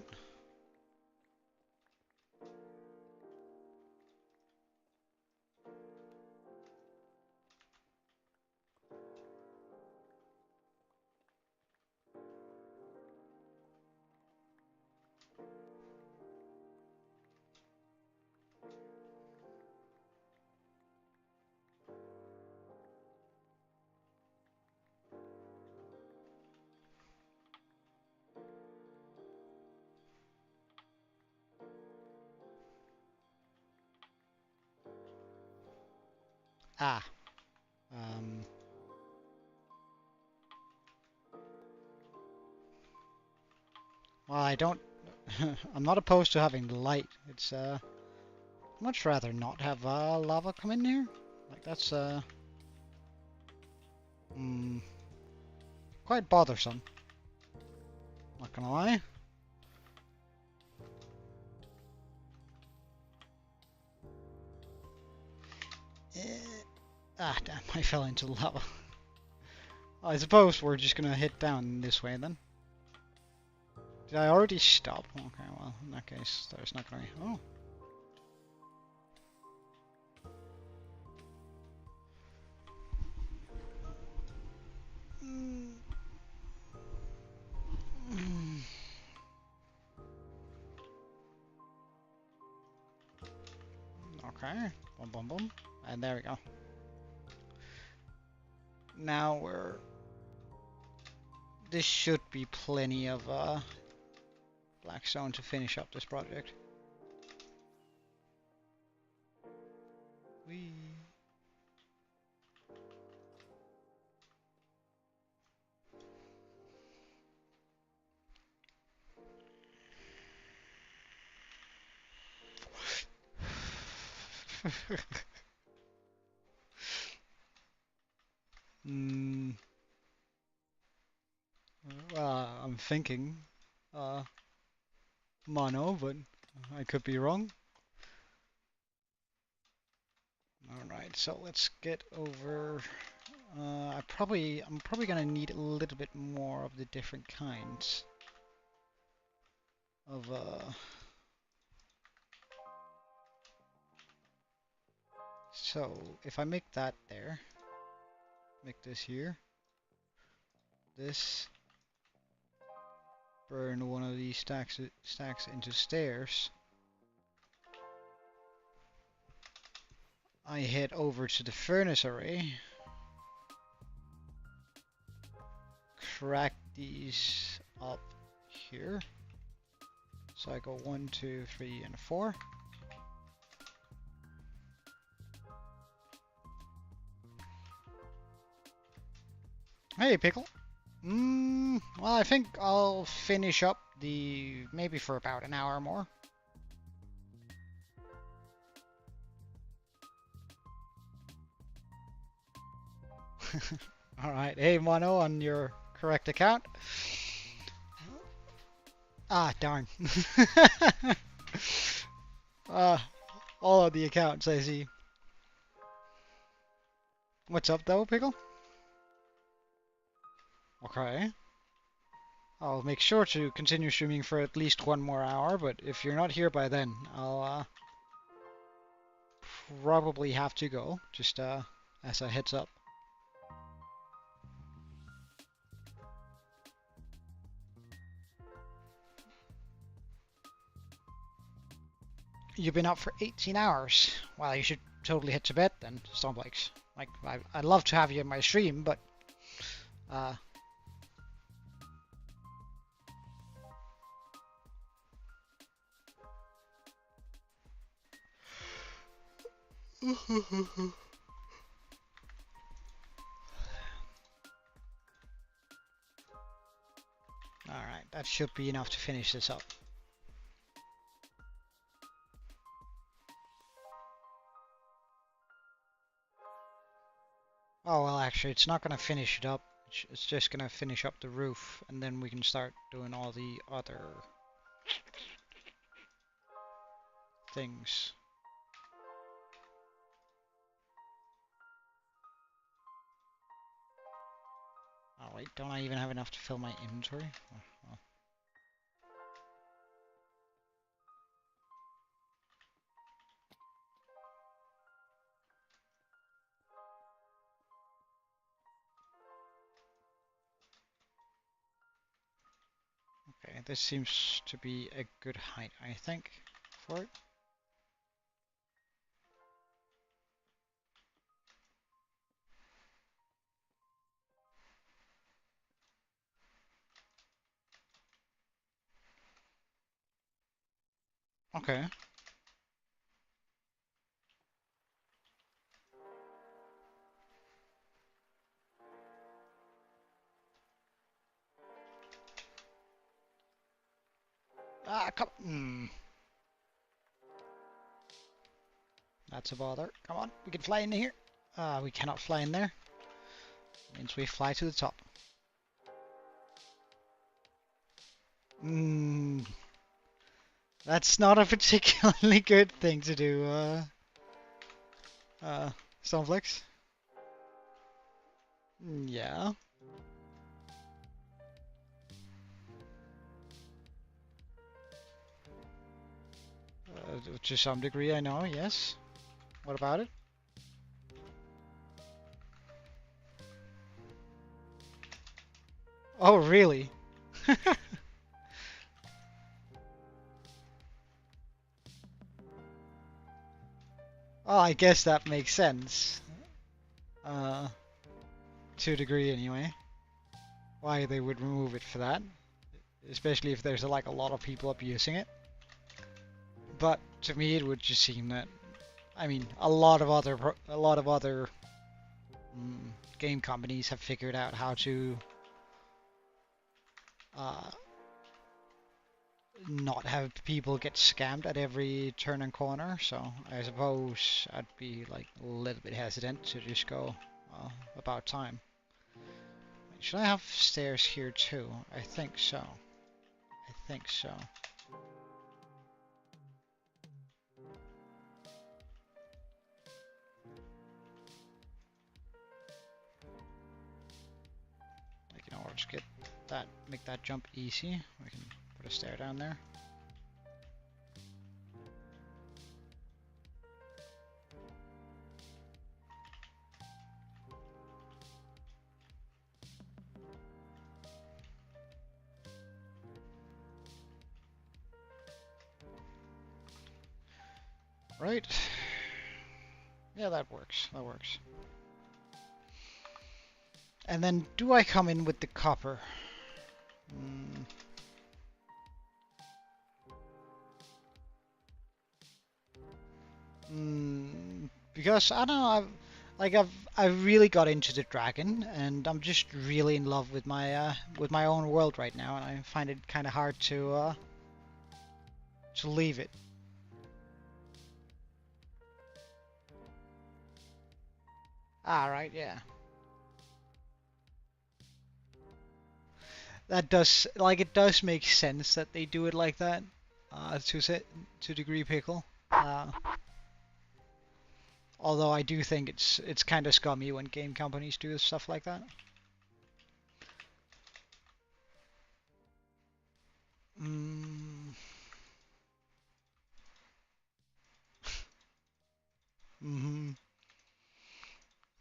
Ah. Well, I don't... I'm not opposed to having the light. It's, I'd much rather not have lava come in here. Like, that's, quite bothersome. Not gonna lie. Ah, damn, I fell into the lava. I suppose we're just gonna hit down this way then. Did I already stop? Okay, well, in that case, there's not gonna be... Oh. Okay, boom, boom, boom. And there we go. Now we're... This should be plenty of blackstone to finish up this project. Whee. I'm thinking mono, but I could be wrong. Alright, so let's get over... I'm probably gonna need a little bit more of the different kinds of so if I make that there, make this here, this, burn one of these stacks into stairs, I head over to the furnace array, crack these up here, so I go 1, 2, 3, and 4. Hey, Pickle. Well, I think I'll finish up the... maybe for about an hour more. Alright, hey, Mono, on your correct account. Ah, darn. All of the accounts, I see. What's up, though, Pickle? Okay. I'll make sure to continue streaming for at least 1 more hour, but if you're not here by then, I'll probably have to go, just as a heads up. You've been up for 18 hours. Well, you should totally head to bed then, Stormbikes. Like, I'd love to have you in my stream, but Alright, that should be enough to finish this up. Oh, well, actually, it's not going to finish it up. It's just going to finish up the roof, and then we can start doing all the other things. Oh, wait, don't I even have enough to fill my inventory? Oh, well. Okay, this seems to be a good height, I think, for it. Okay. Ah, come. That's a bother. Come on, we can fly in here. We cannot fly in there. Means we fly to the top. That's not a particularly good thing to do, Stoneflex. Yeah. To some degree, I know, yes. What about it? Oh, really? Oh, I guess that makes sense. To a degree, anyway. Why they would remove it for that. Especially if there's like a lot of people abusing it. But to me, it would just seem that, I mean, a lot of other game companies have figured out how to not have people get scammed at every turn and corner. So I suppose I'd be like a little bit hesitant to just go about time. Should I have stairs here too? I think so. I think so. Like, you know, I'll just get that, make that jump easy. We can put a stair down there. Right. Yeah, that works. That works. And then, do I come in with the copper? Because I don't know. I've really got into the dragon, and I'm just really in love with my own world right now, and I find it kind of hard to leave it. Ah, right, yeah. That does, like, it does make sense that they do it like that, to degree pickle. Although I do think it's kind of scummy when game companies do stuff like that.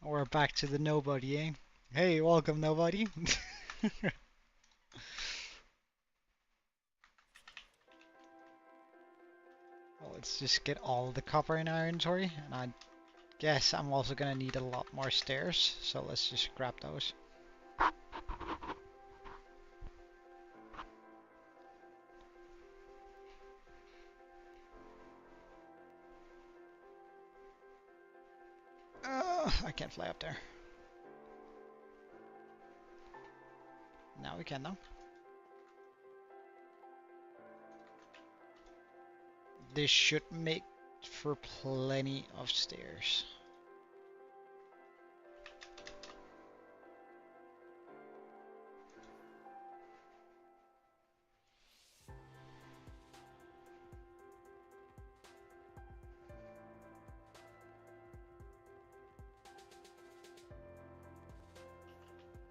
We're back to the nobody, eh? Hey, welcome, nobody. Well, let's just get all the copper in our inventory, and I guess I'm also gonna need a lot more stairs, so let's just grab those. I can't fly up there. Now we can though. This should make for plenty of stairs.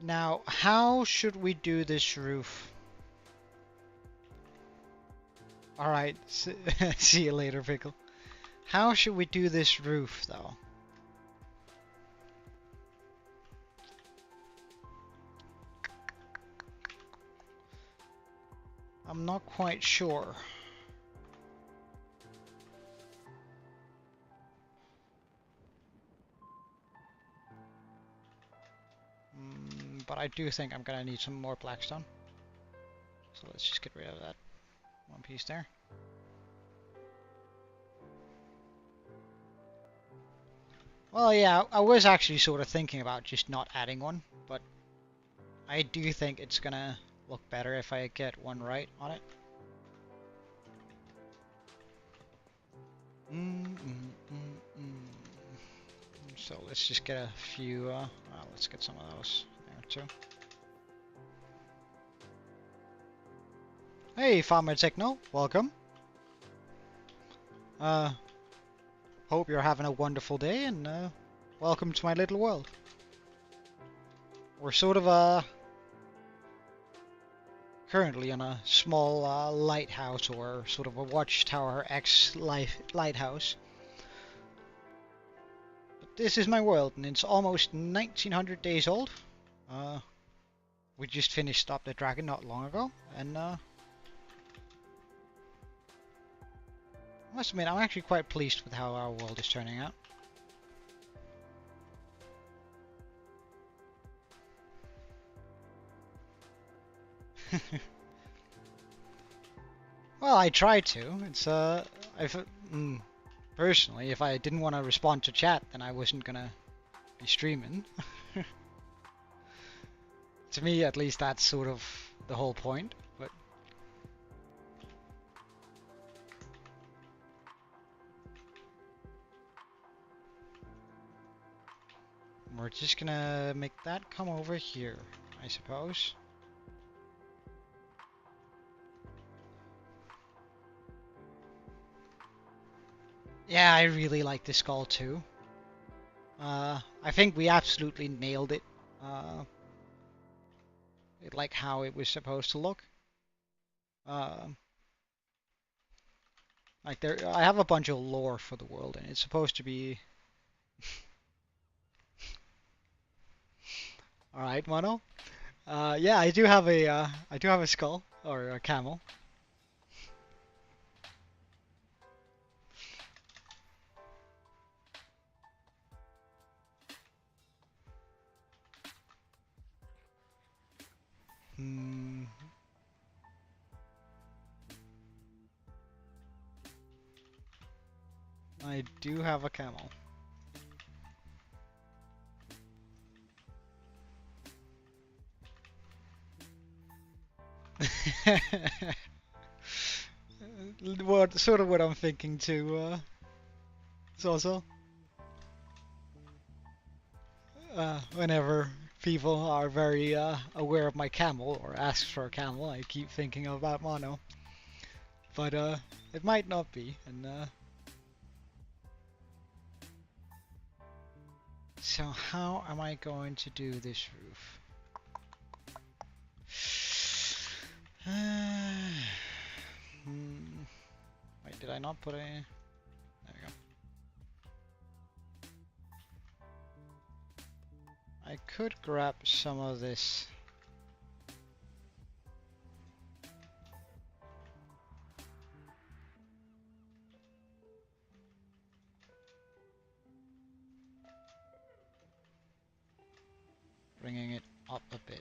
Now, how should we do this roof? Alright, see you later, Pickle. How should we do this roof, though? I'm not quite sure. But I do think I'm gonna need some more blackstone. So let's just get rid of that one piece there. Well, yeah, I was actually sort of thinking about just not adding one, but I do think it's gonna look better if I get one right on it. So let's just get a few, well, let's get some of those there too. Hey, Farmer Techno, welcome. Hope you're having a wonderful day, and welcome to my little world. We're sort of currently on a small lighthouse, or sort of a Watchtower X lighthouse. But this is my world, and it's almost 1900 days old. We just finished Stop the Dragon not long ago, and I must admit, I'm actually quite pleased with how our world is turning out. Well, I tried to. It's personally, if I didn't want to respond to chat, then I wasn't gonna be streaming. To me, at least, that's sort of the whole point. But we're just gonna make that come over here, I suppose. Yeah, I really like this skull too. I think we absolutely nailed it. Like how it was supposed to look. Like I have a bunch of lore for the world, and it's supposed to be. All right, Mono. Yeah, I do have a skull or a camel. I do have a camel. What I'm thinking too. It's also whenever people are very aware of my camel or ask for a camel, I keep thinking about Mono. But it might not be, and so how am I going to do this roof? Wait, did I not put a... There we go. I could grab some of this. Bringing it up a bit.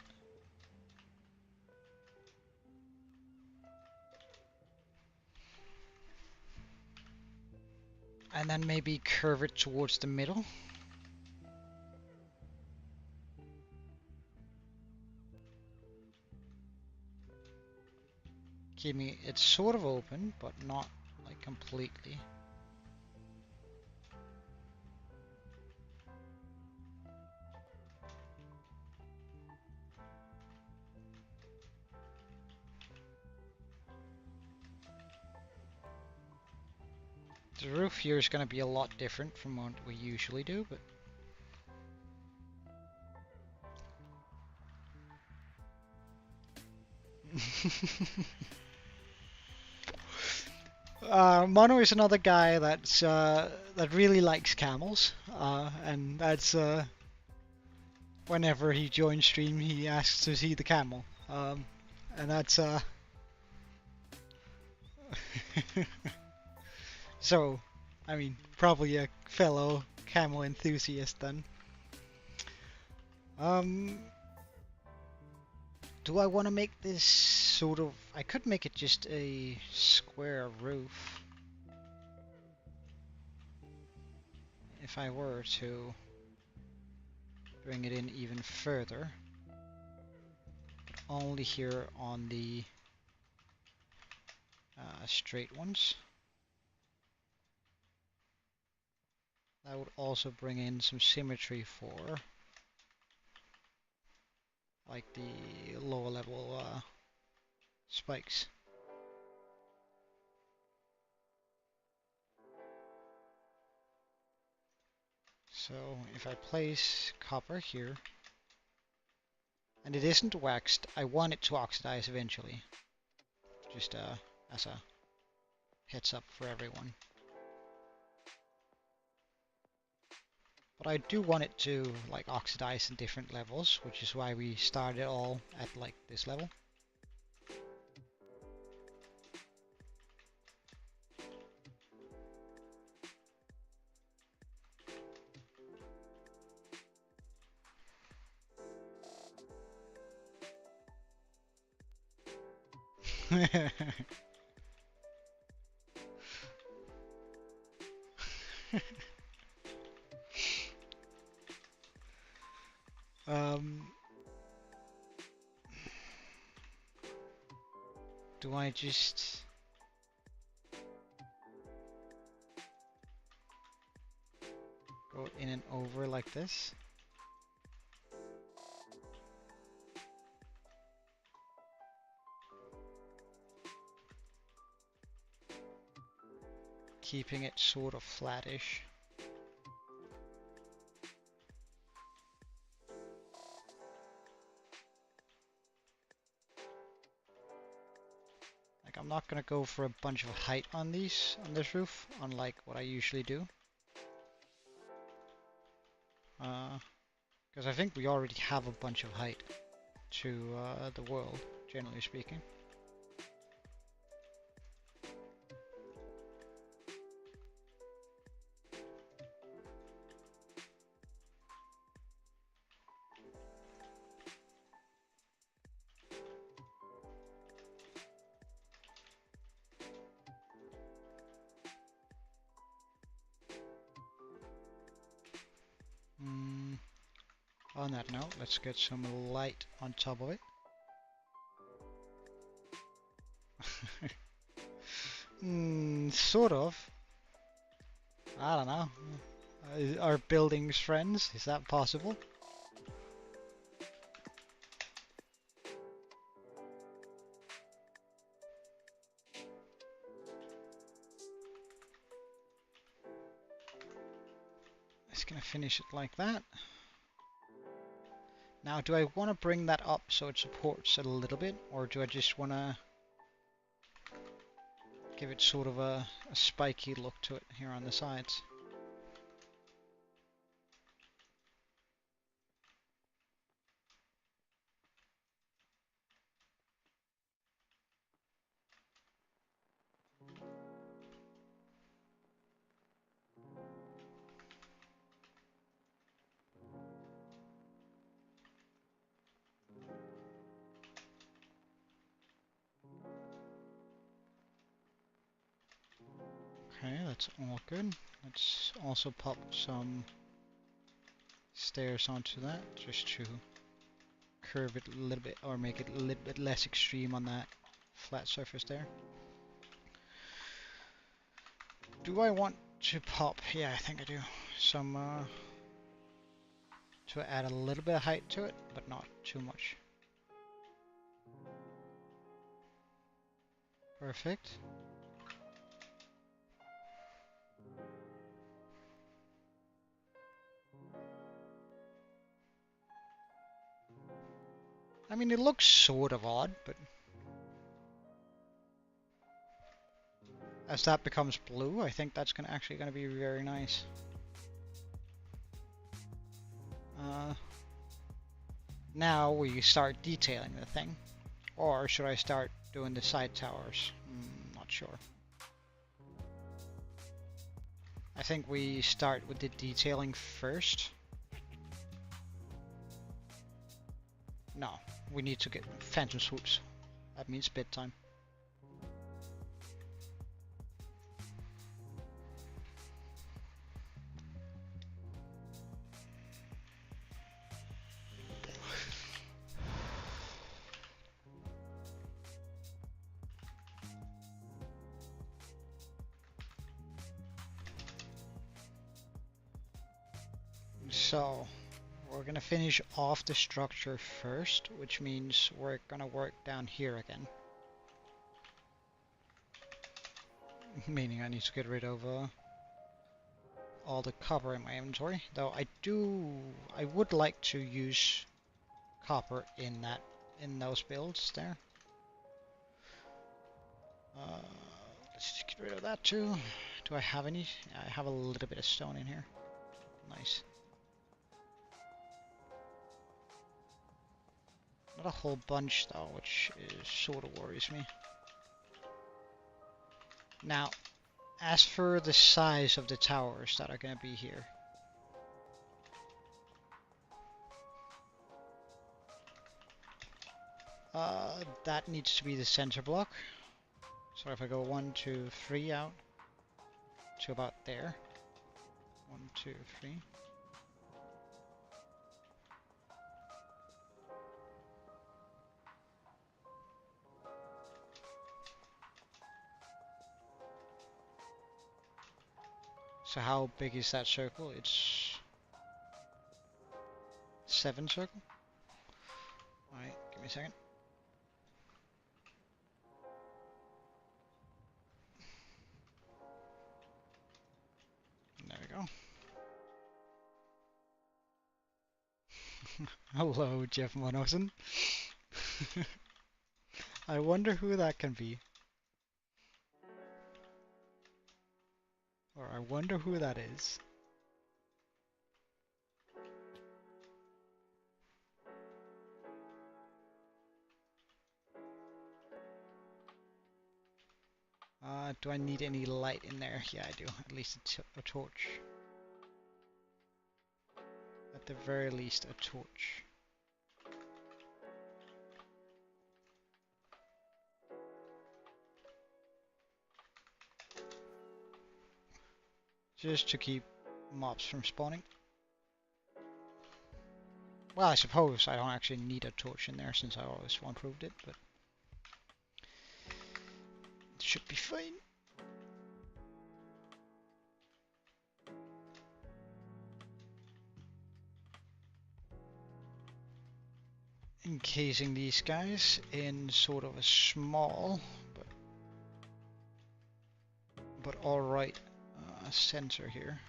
And then maybe curve it towards the middle. It's sort of open, but not like completely. The roof here is going to be a lot different from what we usually do, but Mono is another guy that really likes camels, and that's whenever he joins stream, he asks to see the camel, and that's so. I mean, probably a fellow camel enthusiast then. Do I want to make this sort of... I could make it just a square roof. If I were to bring it in even further. But only here on the straight ones. That would also bring in some symmetry for like the lower level spikes. So if I place copper here, and it isn't waxed, I want it to oxidize eventually. Just as a heads up for everyone. But I do want it to like oxidize in different levels, which is why we started all at like this level. Do I just... go in and over like this? Keeping it sort of flattish. Like, I'm not gonna go for a bunch of height on this roof, unlike what I usually do. Because I think we already have a bunch of height to the world, generally speaking. On that note, let's get some light on top of it. Sort of. I don't know. Are buildings friends? Is that possible? Just gonna finish it like that. Now, do I want to bring that up so it supports it a little bit, or do I just want to give it sort of a spiky look to it here on the sides? Okay, that's all good. Let's also pop some stairs onto that, just to curve it a little bit, or make it a little bit less extreme on that flat surface there. Do I want to pop? Yeah, I think I do. Some to add a little bit of height to it, but not too much. Perfect. I mean, it looks sort of odd, but as that becomes blue, I think that's actually gonna be very nice. Now we start detailing the thing. Or should I start doing the side towers? Not sure. I think we start with the detailing first. No, we need to get phantom swoops. That means bedtime. So, we're gonna finish off the structure first, which means we're gonna work down here again. Meaning I need to get rid of all the copper in my inventory. Though I would like to use copper in those builds there. Let's get rid of that too. Do I have any? I have a little bit of stone in here. Nice. Not a whole bunch though, which sort of worries me. Now, as for the size of the towers that are going to be here. That needs to be the center block. So if I go 1, 2, 3 out to about there. 1, 2, 3. So how big is that circle? It's 7 circle. Alright, give me a second. There we go. Hello, Jeff Monosen. I wonder who that can be. Or I wonder who that is. Do I need any light in there? Yeah, I do. At least a torch. At the very least, a torch. Just to keep mobs from spawning. Well, I suppose I don't actually need a torch in there since I always one-proofed it, but it should be fine. Encasing these guys in sort of a small, but alright center here.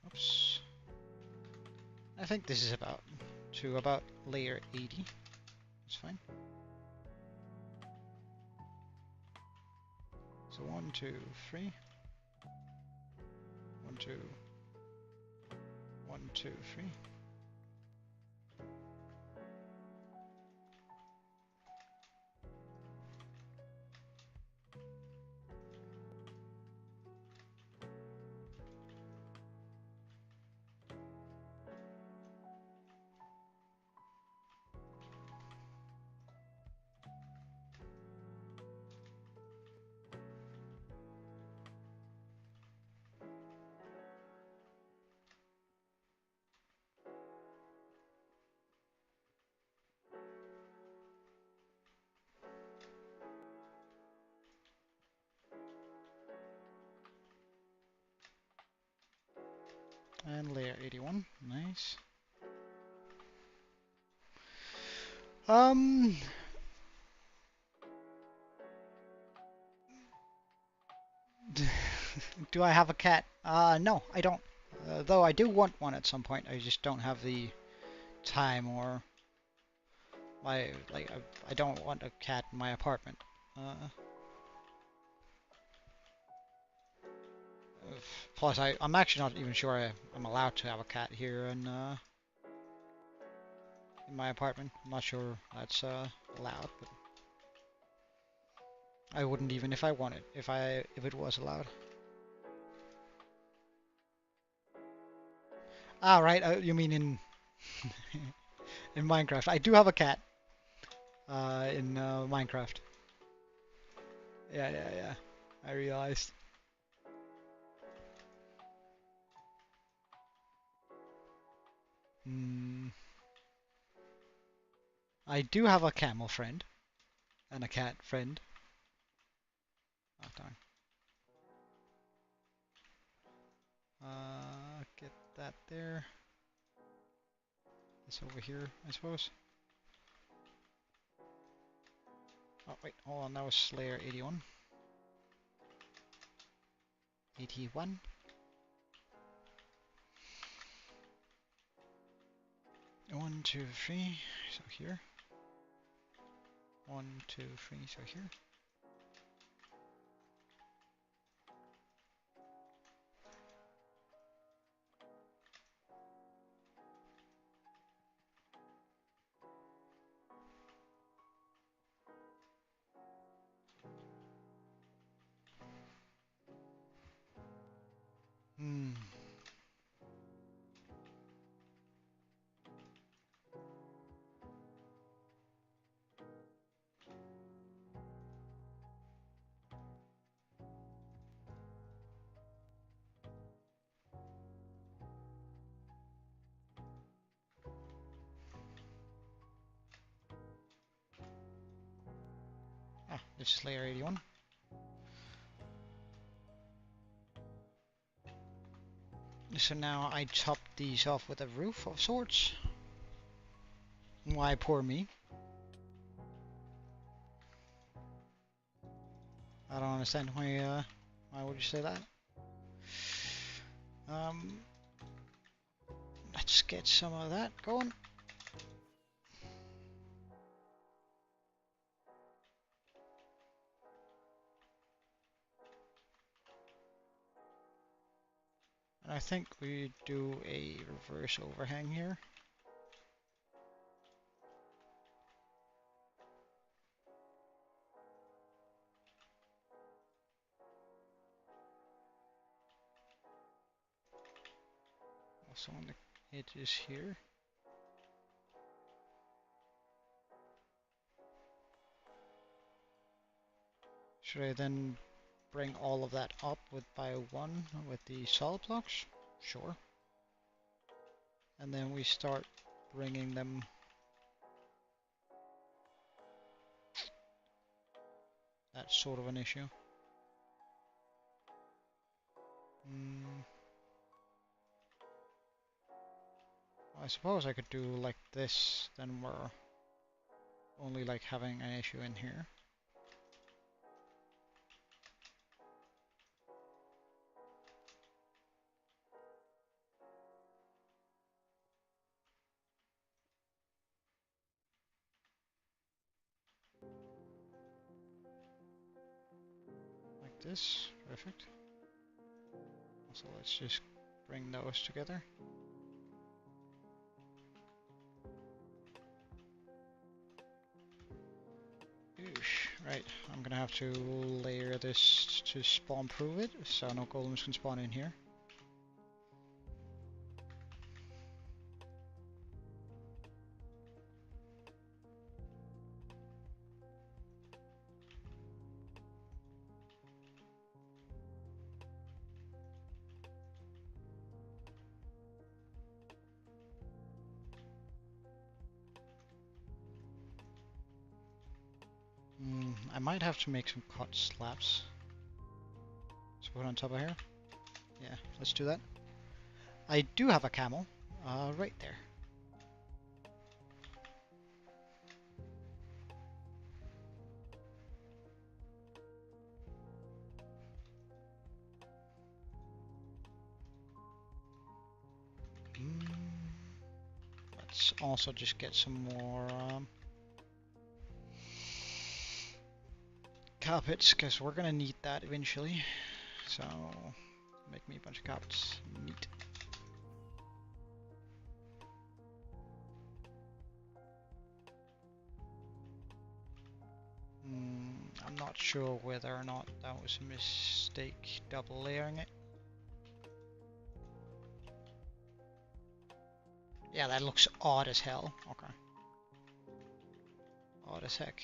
Oops. I think this is about layer 80. It's fine. So 1, 2, 3. 1, 2. 1, 2, 3. And layer 81. Nice. Um, do I have a cat? No, I don't. Though I do want one at some point. I just don't have the time or I don't want a cat in my apartment. Plus, I'm actually not even sure I'm allowed to have a cat here in my apartment. I'm not sure that's allowed, but I wouldn't even if I wanted, if it was allowed. Ah, right. You mean in in Minecraft? I do have a cat. In Minecraft. Yeah. I realized. Hmm. I do have a camel friend and a cat friend. Oh darn. Get that there. It's over here, I suppose. Oh wait, hold on. That was layer 81. 81. 1, 2, 3. So here. 1, 2, 3. So here. Hmm. Ah, this is layer 81. So now I top these off with a roof of sorts. Why, poor me. I don't understand why would you say that? Um, let's get some of that going. And I think we do a reverse overhang here. Also on the edges here. Should I then bring all of that up with by 1 with the solid blocks? Sure. And then we start bringing them. That's sort of an issue. I suppose I could do like this, then we're only like having an issue in here. Like this, perfect. So let's just bring those together. Right, I'm gonna have to layer this to spawn proof it, so no golems can spawn in here. I might have to make some cut slabs. So put on top of here. Yeah, let's do that. I do have a camel, right there. Let's also just get some more carpets, because we're gonna need that eventually. So, make me a bunch of carpets. Neat. I'm not sure whether or not that was a mistake, double layering it. Yeah, that looks odd as hell. Okay. Odd as heck.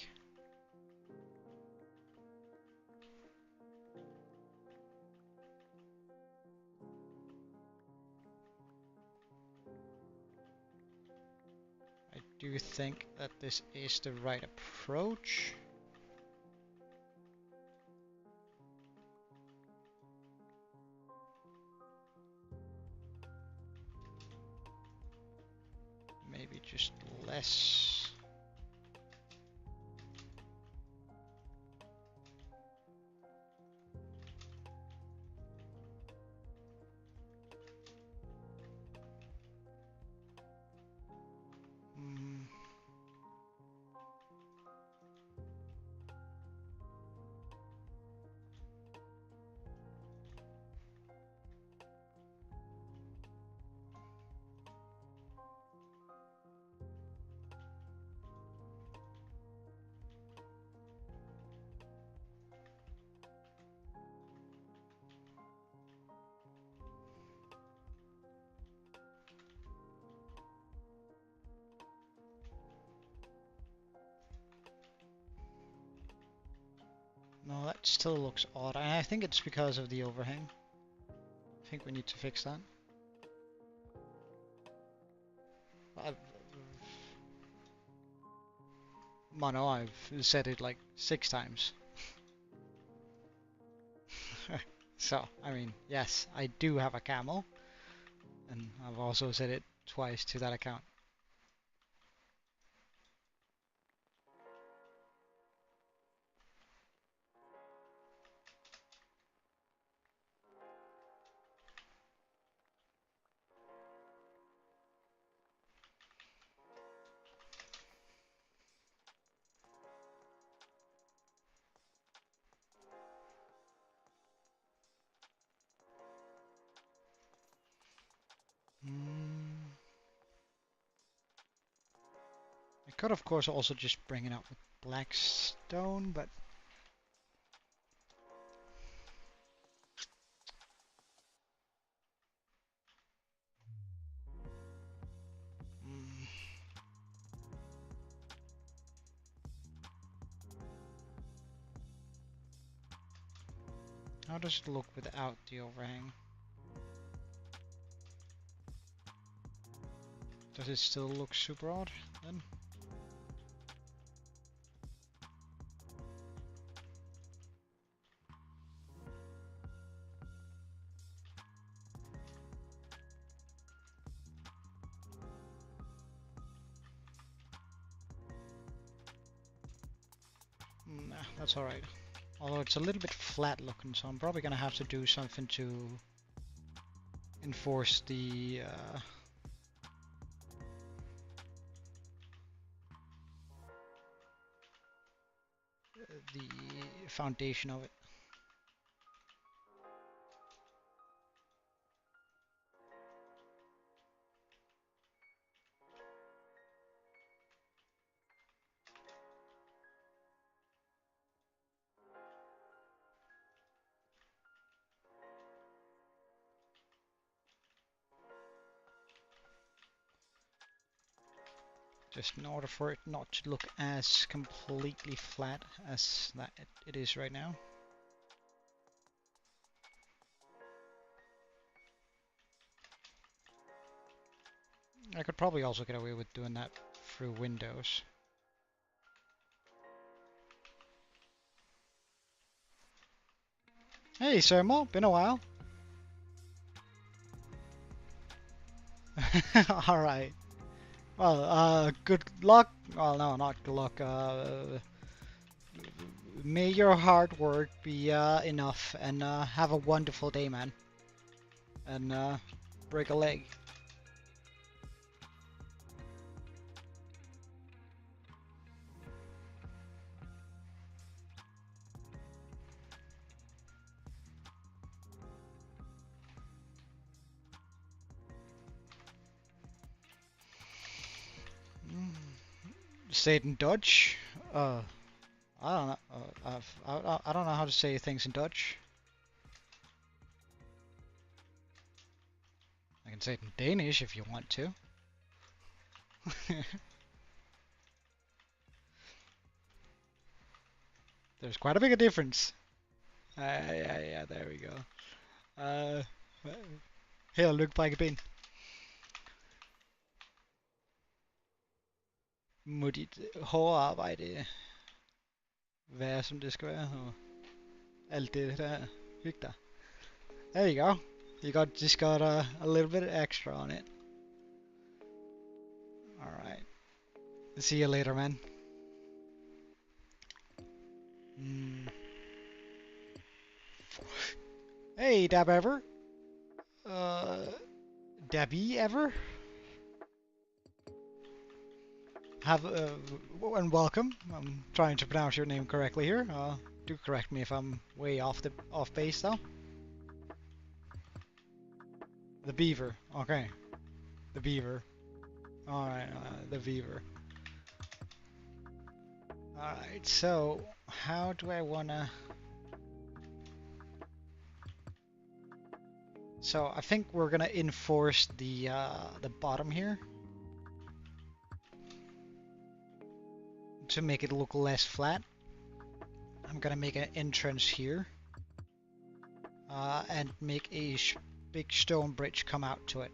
I do think that this is the right approach. Maybe just less. No, that still looks odd. I think it's because of the overhang. I think we need to fix that. Mono, I've said it like 6 times. So, I mean, yes, I do have a camel. And I've also said it twice to that account. I could, of course, also just bring it up with black stone, but how does it look without the overhang? Does it still look super odd then? Nah, that's alright. Although it's a little bit flat looking, so I'm probably gonna have to do something to enforce the foundation of it. Just in order for it not to look as completely flat as that it is right now. I could probably also get away with doing that through Windows. Hey Sermo, been a while. Alright. Well, good luck. Well, no, not good luck. May your hard work be enough, and have a wonderful day, man. And break a leg. Say it in Dutch. I don't know. I don't know how to say things in Dutch. I can say it in Danish if you want to. There's quite a big difference. Ja, there we go. Held og lykke, brækkeben. Må dit hårde arbejde være, som det skal være, og alt det der. Hyg dig. There you go. You just got a little bit extra on it. Alright. See you later, man. Hey, Dab Ever. Dabby Ever? And welcome. I'm trying to pronounce your name correctly here. Do correct me if I'm way off base though. The Beaver. Okay. The Beaver. Alright, the Beaver. Alright, so how do I wanna... So I think we're gonna enforce the bottom here to make it look less flat. I'm gonna make an entrance here and make a big stone bridge come out to it.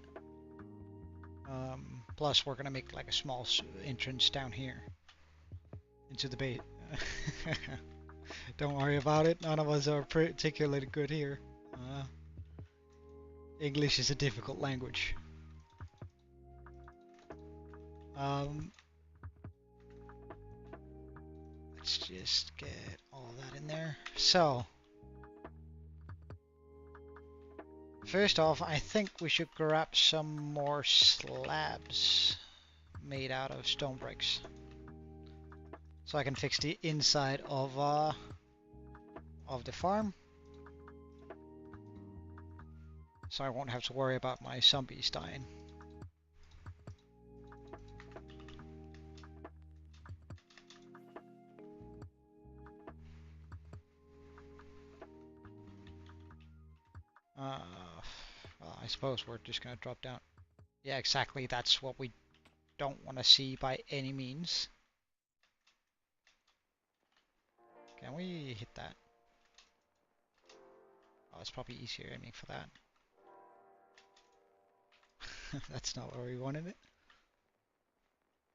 Plus we're gonna make like a small entrance down here into the base. Don't worry about it, none of us are particularly good here. English is a difficult language. Let's just get all that in there. So, first off, I think we should grab some more slabs made out of stone bricks, so I can fix the inside of the farm, so I won't have to worry about my zombies dying. Well, I suppose we're just gonna drop down. Yeah, exactly, that's what we don't want to see by any means. Can we hit that? Oh, it's probably easier aiming for that. That's not where we wanted it.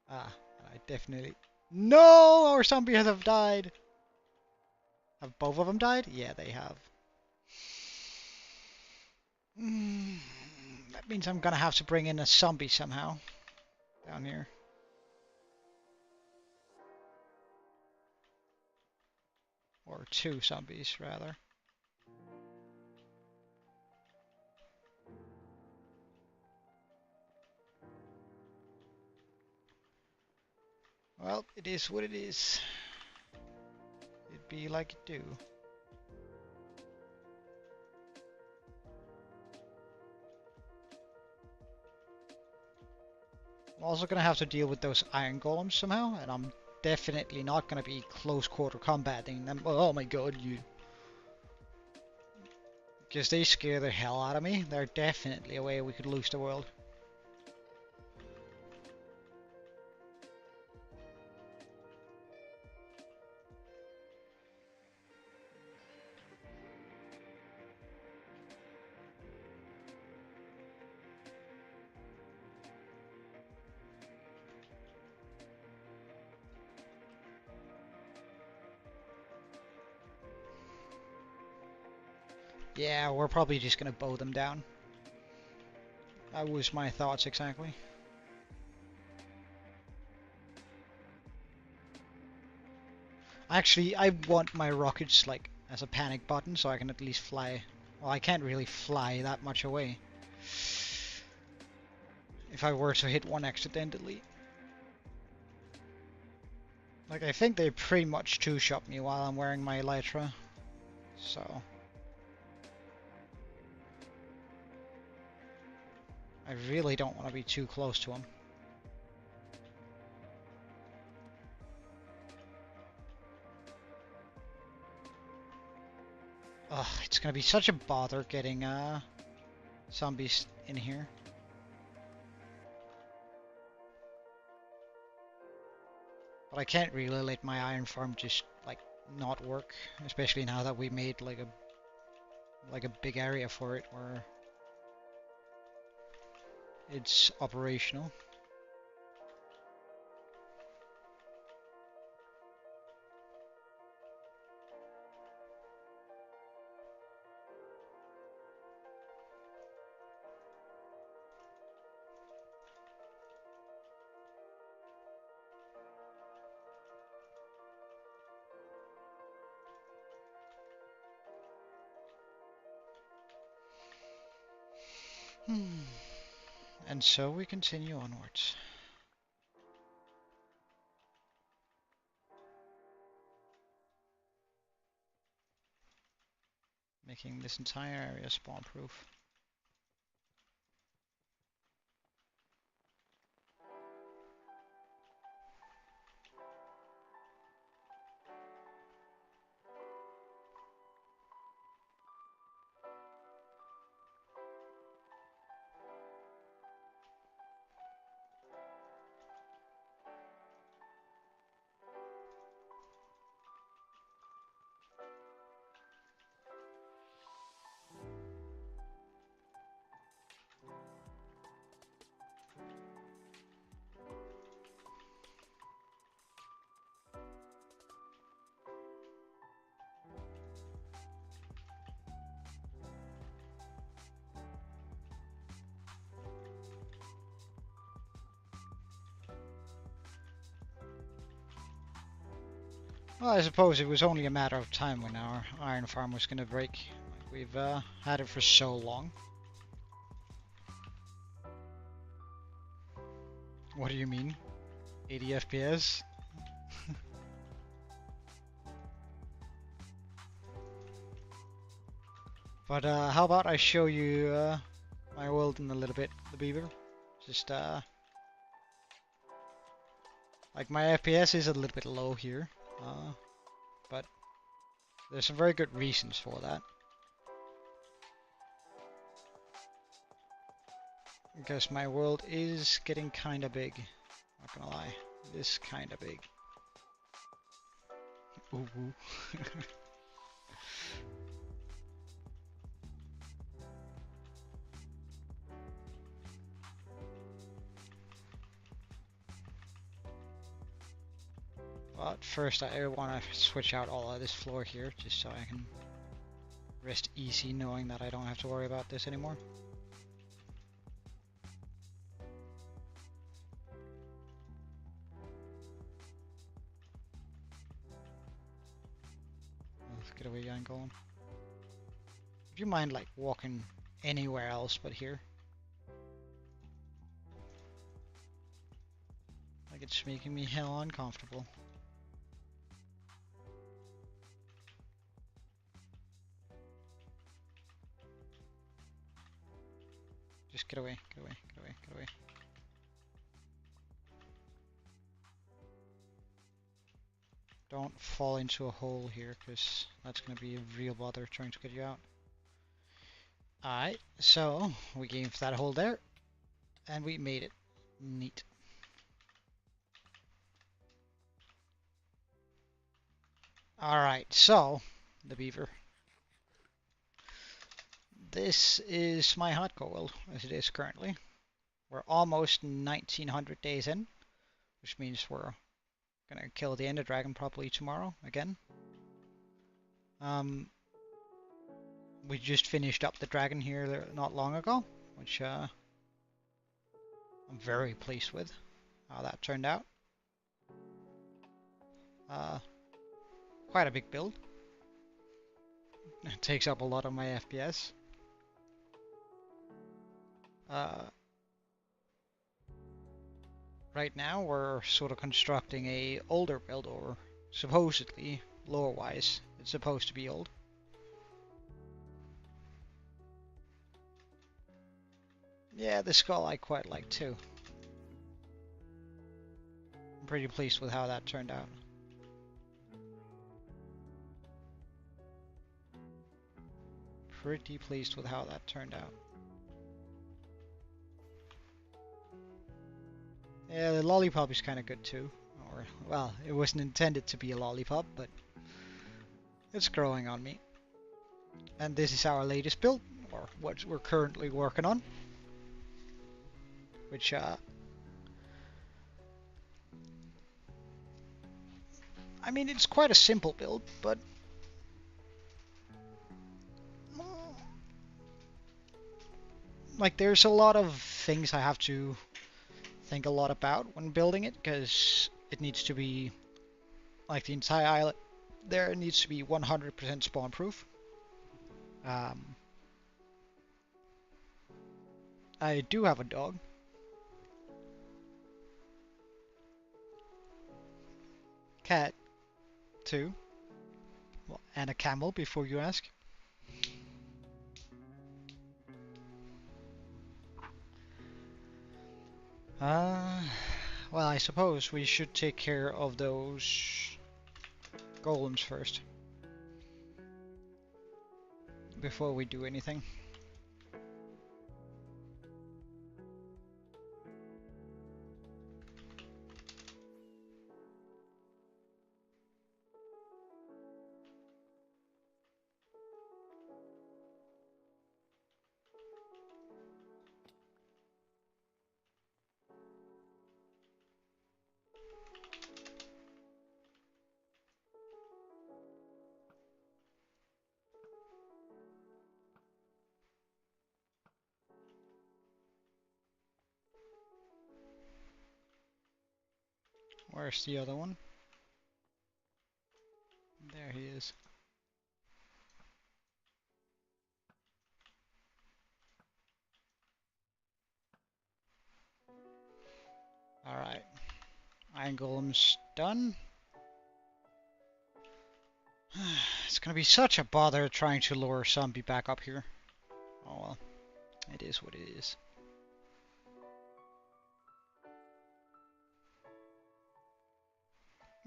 Ah, I definitely... No! Our zombies have died! Have both of them died? Yeah, they have. That means I'm gonna have to bring in a zombie somehow. Down here. Or 2 zombies, rather. Well, it is what it is. It'd be like it do. I'm also gonna have to deal with those iron golems somehow, and I'm definitely not gonna be close quarter combating them. Oh my god, you... Because they scare the hell out of me. They're definitely a way we could lose the world. Yeah, we're probably just gonna bow them down. That was my thoughts exactly. Actually, I want my rockets like as a panic button so I can at least fly. Well, I can't really fly that much away. If I were to hit one accidentally. Like, I think they pretty much two-shot me while I'm wearing my elytra. So I really don't want to be too close to them. Ugh, it's gonna be such a bother getting zombies in here. But I can't really let my iron farm just like not work, especially now that we made like a big area for it where it's operational. And so we continue onwards. Making this entire area spawn proof. Well, I suppose it was only a matter of time when our iron farm was going to break. Like, we've had it for so long. What do you mean? 80 FPS? But how about I show you my world in a little bit, the beaver? Just like my FPS is a little bit low here, but there's some very good reasons for that. Because my world is getting kinda big. Not gonna lie, it is kinda big. Ooh. But first I want to switch out all of this floor here, just so I can rest easy knowing that I don't have to worry about this anymore. Let's get away, young golem. Would you mind like walking anywhere else but here? Like it's making me hell uncomfortable. Just get away, get away, get away, get away. Don't fall into a hole here, because that's going to be a real bother trying to get you out. Alright, so we gave that hole there, and we made it. Neat. Alright, so, the beaver. This is my hot coil, as it is currently. We're almost 1900 days in, which means we're gonna kill the Ender Dragon probably tomorrow again. We just finished up the dragon here not long ago, which I'm very pleased with how that turned out. Quite a big build. It takes up a lot of my FPS. Right now we're sort of constructing a older build, or supposedly, lore-wise, it's supposed to be old. Yeah, the skull I quite like too. I'm pretty pleased with how that turned out. Pretty pleased with how that turned out. Yeah, the lollipop is kind of good too. Or, well, it wasn't intended to be a lollipop, but it's growing on me. And this is our latest build, or what we're currently working on. Which, I mean, it's quite a simple build, but like there's a lot of things I have to think a lot about when building it, because it needs to be, like the entire island there needs to be 100% spawn proof. I do have a dog. Cat, too. Well, and a camel, before you ask. Well, I suppose we should take care of those golems first, before we do anything. Where's the other one? There he is. Alright. Iron Golem's done. It's gonna be such a bother trying to lure zombie back up here. Oh well. It is what it is.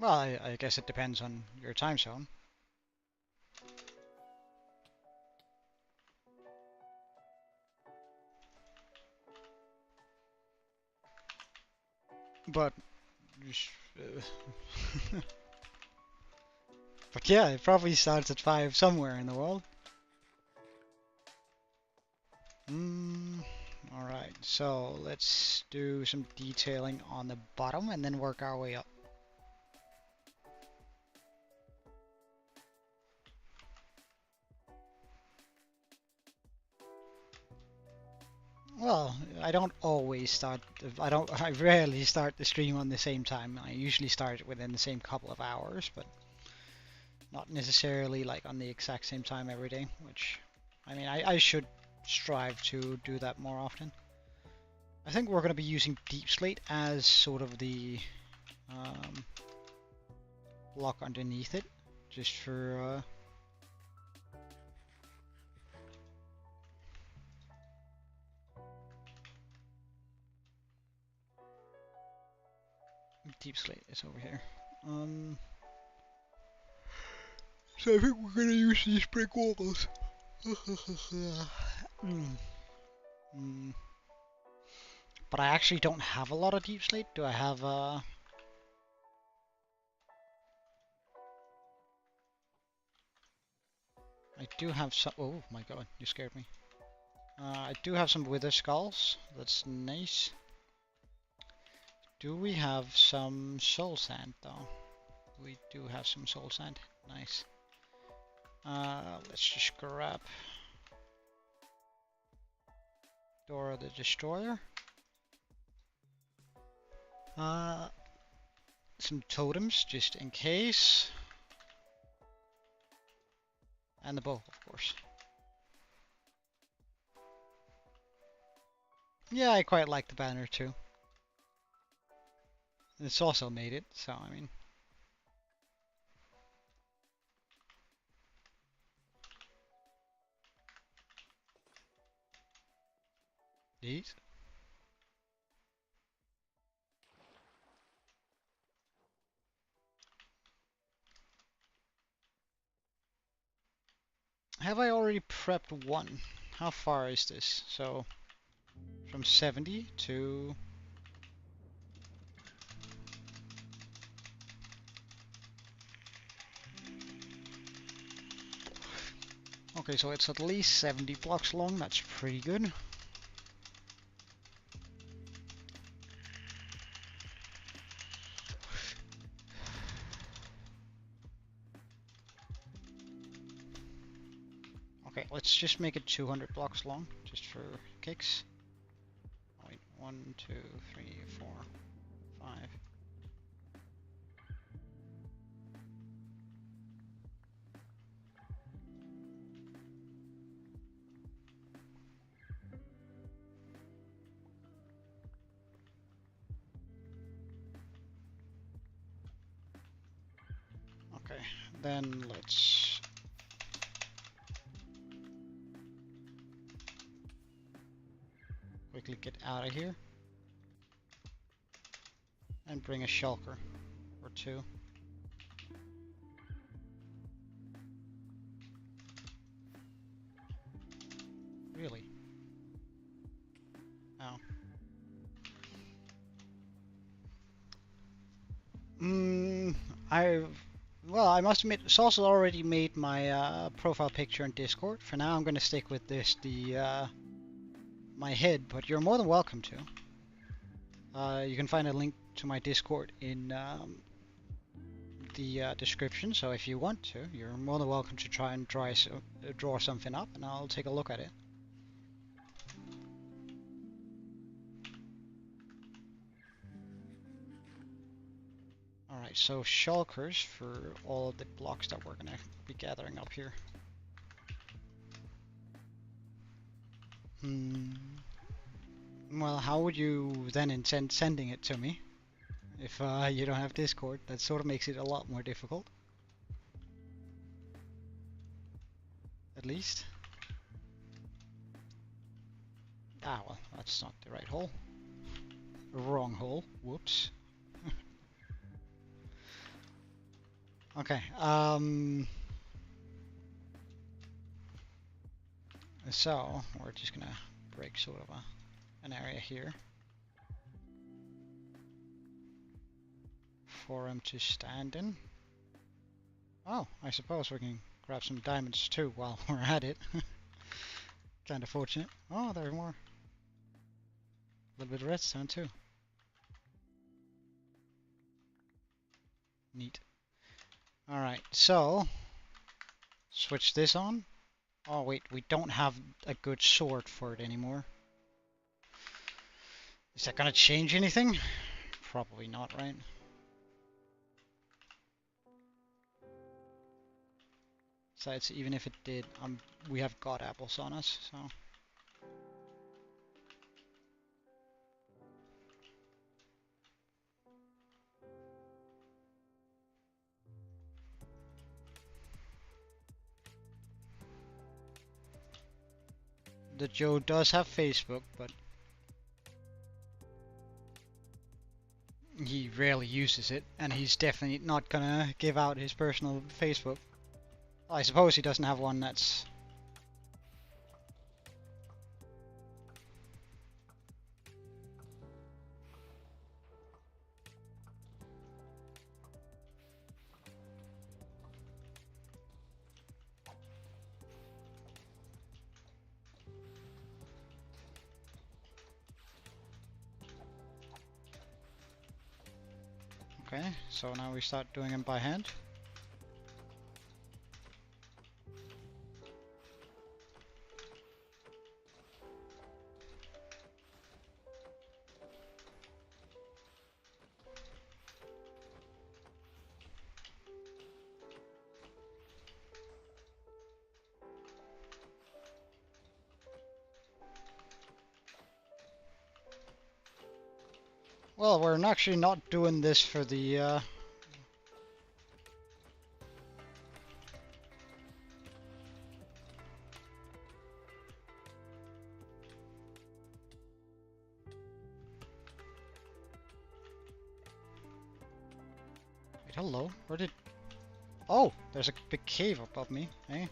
Well, I guess it depends on your time zone. But... but yeah, it probably starts at 5 somewhere in the world. Alright, so let's do some detailing on the bottom and then work our way up. Well, I don't always start, I rarely start the stream on the same time. I usually start within the same couple of hours, but not necessarily like on the exact same time every day, which, I mean, I should strive to do that more often. I think we're going to be using Deep Slate as sort of the block underneath it, just for Deep Slate is over here. So I think we're gonna use these brick walls. But I actually don't have a lot of Deep Slate. Do I have I do have some. Oh my god, you scared me. I do have some Wither Skulls. That's nice. Do we have some soul sand though? We do have some soul sand. Nice. Let's just grab Dora the Destroyer. Uh, some totems, just in case. And the bow, of course. Yeah, I quite like the banner too. It's also made it, so I mean. These. Have I already prepped one? How far is this? So, from 70 to... Okay, so it's at least 70 blocks long. That's pretty good. Okay, let's just make it 200 blocks long, just for kicks. Wait, 1, 2, 3, 4, 5. Okay, then let's quickly get out of here and bring a shulker or two. Really? Oh. I must admit, Salsa already made my profile picture in Discord. For now, I'm going to stick with this, my head, but you're more than welcome to. You can find a link to my Discord in the description, so if you want to, you're more than welcome to try and draw something up, and I'll take a look at it. Alright, so shulkers for all of the blocks that we're going to be gathering up here. Well, how would you then intend sending it to me? If you don't have Discord, that sort of makes it a lot more difficult. At least. Ah, well, that's not the right hole. Wrong hole. Whoops. Okay, so we're just gonna break sort of an area here for him to stand in. Oh, I suppose we can grab some diamonds too while we're at it. Kind of fortunate. Oh, there are more. A little bit of redstone too. Neat. Alright, so switch this on. Oh wait, we don't have a good sword for it anymore. Is that gonna change anything? Probably not, right? Besides, even if it did, we have god apples on us, so... The Joe does have Facebook, but he rarely uses it, and he's definitely not gonna give out his personal Facebook. I suppose he doesn't have one that's... Okay, so now we start doing them by hand. Well, we're actually not doing this for the Wait, hello? Where did... Oh! There's a big cave above me, eh?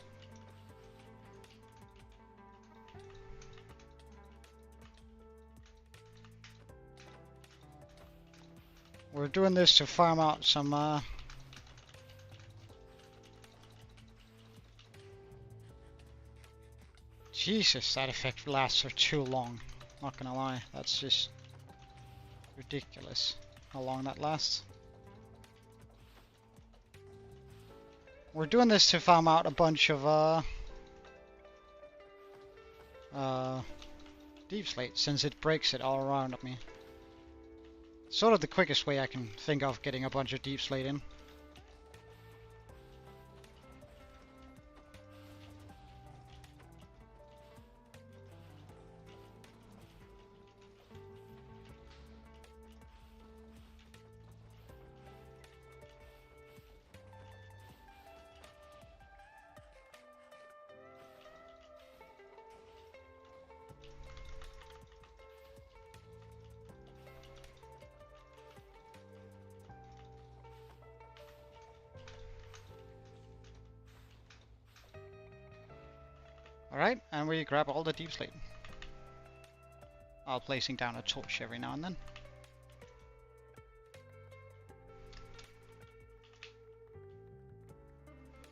We're doing this to farm out some, Jesus, that effect lasts for too long. Not gonna lie, that's just ridiculous how long that lasts. We're doing this to farm out a bunch of, deep slate, since it breaks it all around me. Sort of the quickest way I can think of getting a bunch of deep slate in. Alright, and we grab all the deep slate. While placing down a torch every now and then.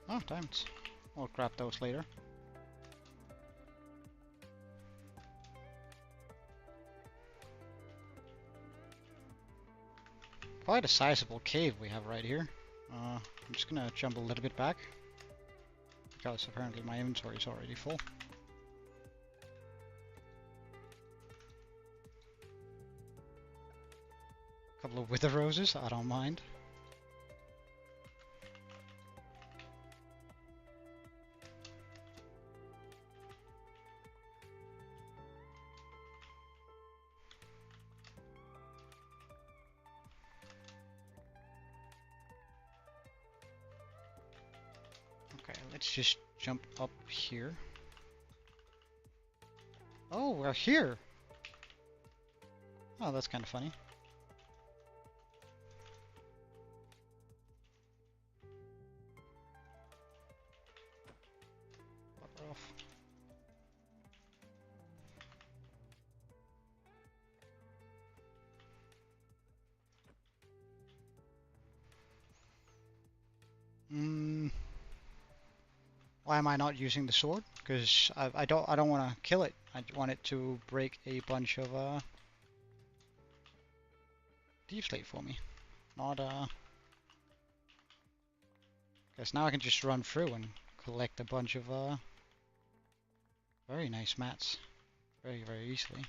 Oh, diamonds. We'll grab those later. Quite a sizable cave we have right here. I'm just gonna jump a little bit back, because apparently my inventory is already full. Couple of wither roses, I don't mind. Okay, let's just jump up here. Oh, we're here! Oh, that's kind of funny. Fuck off. Why am I not using the sword? Because I don't want to kill it. I want it to break a bunch of deep slate for me. Not because now I can just run through and collect a bunch of very nice mats very easily.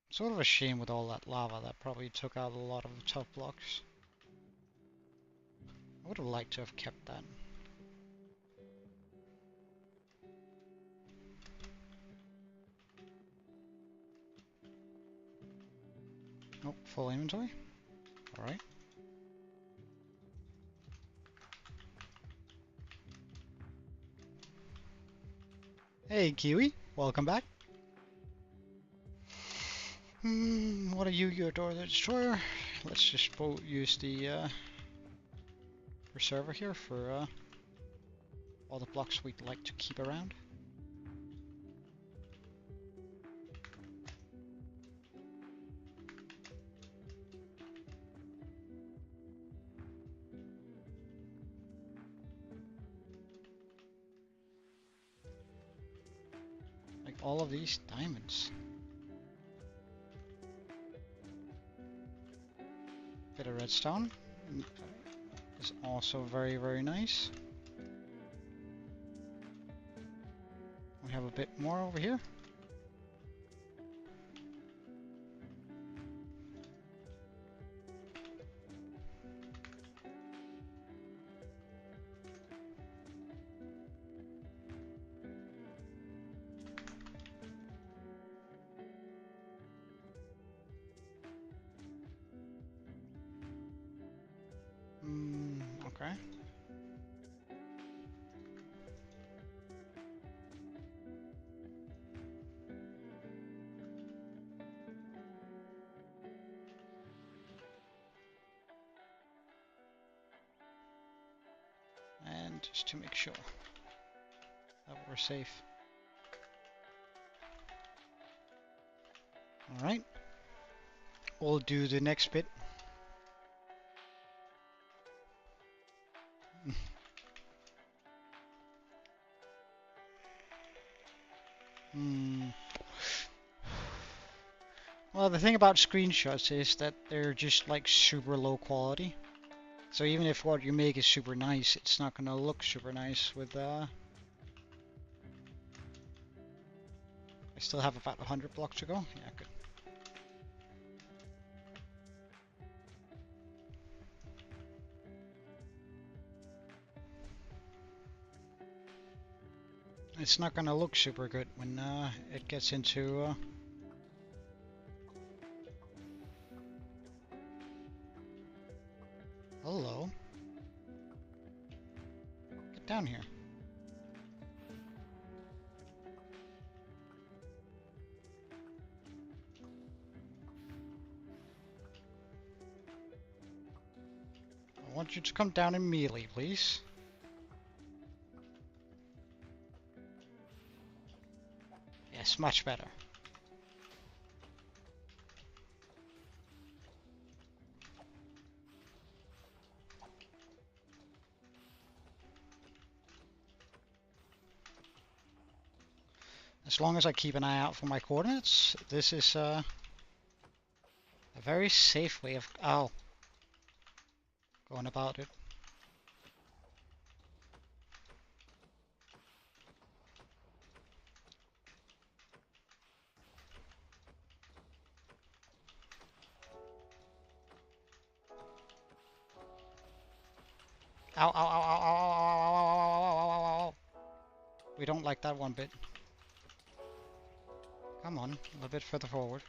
Sort of a shame with all that lava that probably took out a lot of the top blocks. I would have liked to have kept that. Oh, full inventory. Alright. Hey Kiwi, welcome back. What are you, your door the destroyer? Let's just use the preserver here for all the blocks we'd like to keep around. Like all of these diamonds. Bit of redstone is also very nice. We have a bit more over here. just to make sure that we're safe. Alright. We'll do the next bit. Well, the thing about screenshots is that they're just like super low quality. So even if what you make is super nice, it's not gonna look super nice with I still have about 100 blocks to go. Yeah, good. It's not gonna look super good when it gets into hello. Get down here. I want you to come down immediately, please. Yes, much better. As long as I keep an eye out for my coordinates, this is a very safe way of going about it. Ow, ow, ow, ow, ow, ow, ow, ow, ow, ow, ow, ow. We don't like that one bit. Come on, a little bit further forward.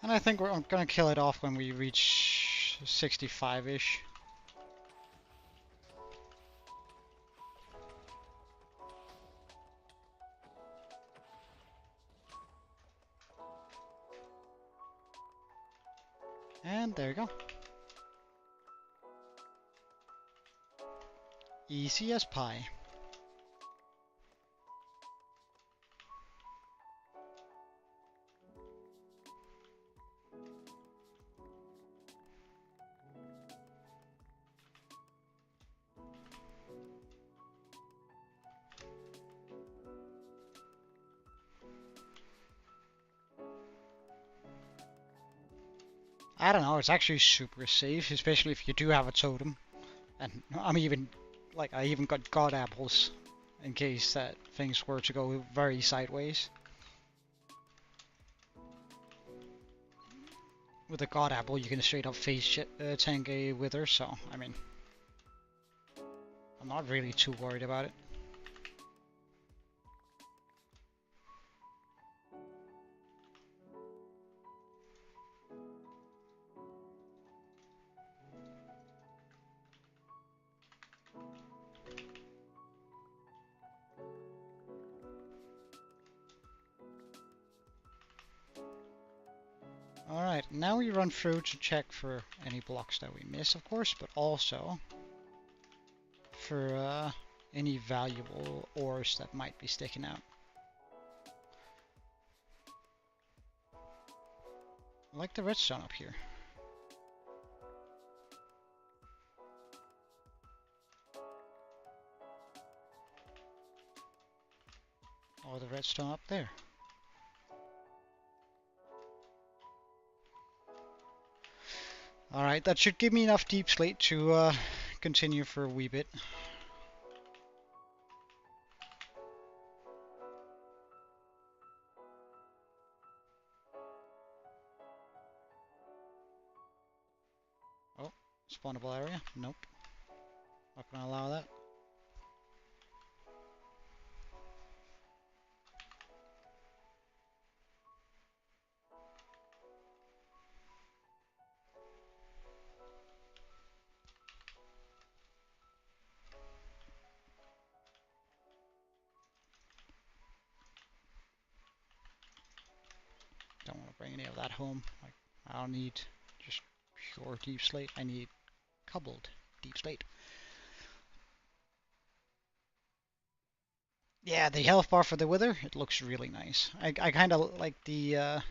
And I think we're gonna kill it off when we reach 65-ish. And there you go. Easy as pie. I don't know, it's actually super safe, especially if you do have a totem. And I even got god apples in case that things were to go very sideways. With a god apple, you can straight up face tank a wither, so I mean, I'm not really too worried about it. Alright, now we run through to check for any blocks that we miss, of course, but also for any valuable ores that might be sticking out. I like the redstone up here. Or the redstone up there. Alright, that should give me enough deep slate to continue for a wee bit. Oh, spawnable area? Nope. Not gonna allow that. bring any of that home. Like, I don't need just pure deep slate. I need cobbled deep slate. Yeah, the health bar for the wither, it looks really nice. I kind of like the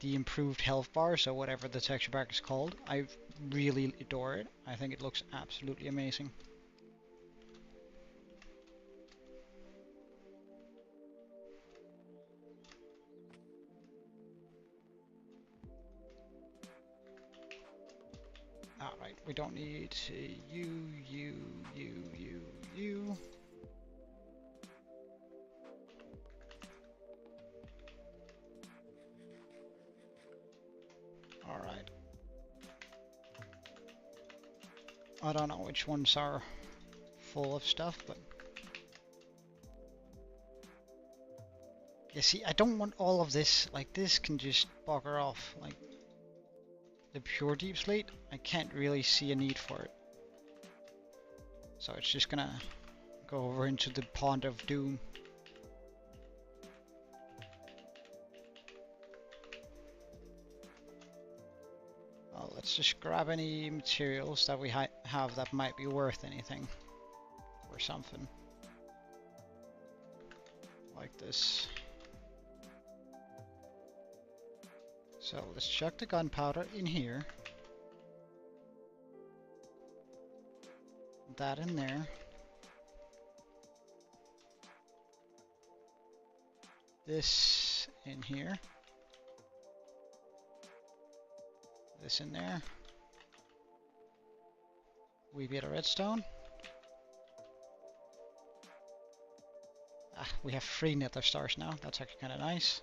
improved health bar, so whatever the texture pack is called. I really adore it. I think it looks absolutely amazing. Alright, we don't need you. Alright. I don't know which ones are full of stuff, but... You see, I don't want all of this. Like, this can just bugger off. Like, the pure deep slate, I can't really see a need for it. So it's just gonna go over into the pond of doom. Well, let's just grab any materials that we have that might be worth anything. Or something. Like this. So let's chuck the gunpowder in here. That in there. This in here. This in there. Wee bit of redstone. Ah, we have 3 nether stars now. That's actually kind of nice.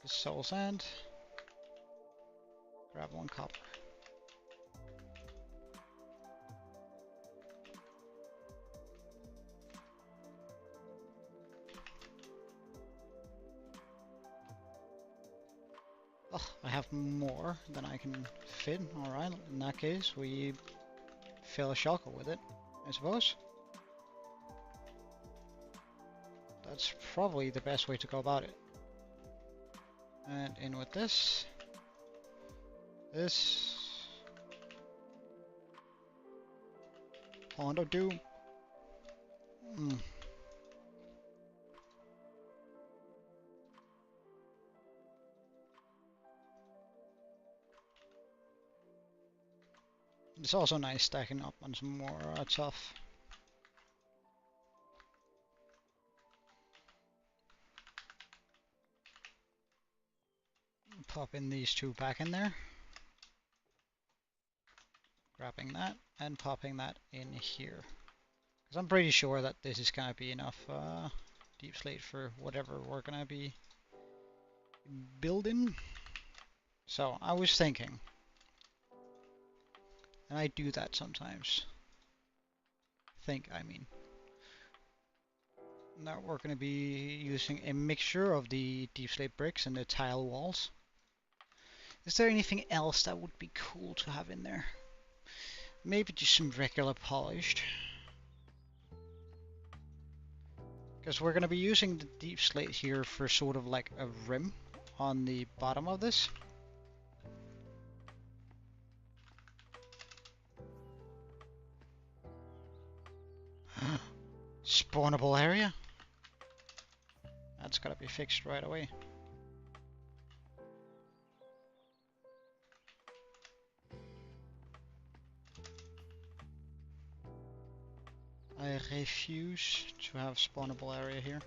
The soul sand. Grab 1 copper. Oh, I have more than I can fit. Alright, in that case, we fill a shulker with it, I suppose. That's probably the best way to go about it. And in with this. This. Pond of Doom. It's also nice stacking up on some more stuff. Pop in these 2 back in there. Grabbing that and popping that in here. Because I'm pretty sure that this is going to be enough deep slate for whatever we're going to be building. So I was thinking, and I do that sometimes. I mean. Now we're going to be using a mixture of the deep slate bricks and the tile walls. Is there anything else that would be cool to have in there? Maybe just some regular polished. Because we're going to be using the deep slate here for sort of like a rim on the bottom of this. Spawnable area? That's got to be fixed right away. I refuse to have spawnable area here.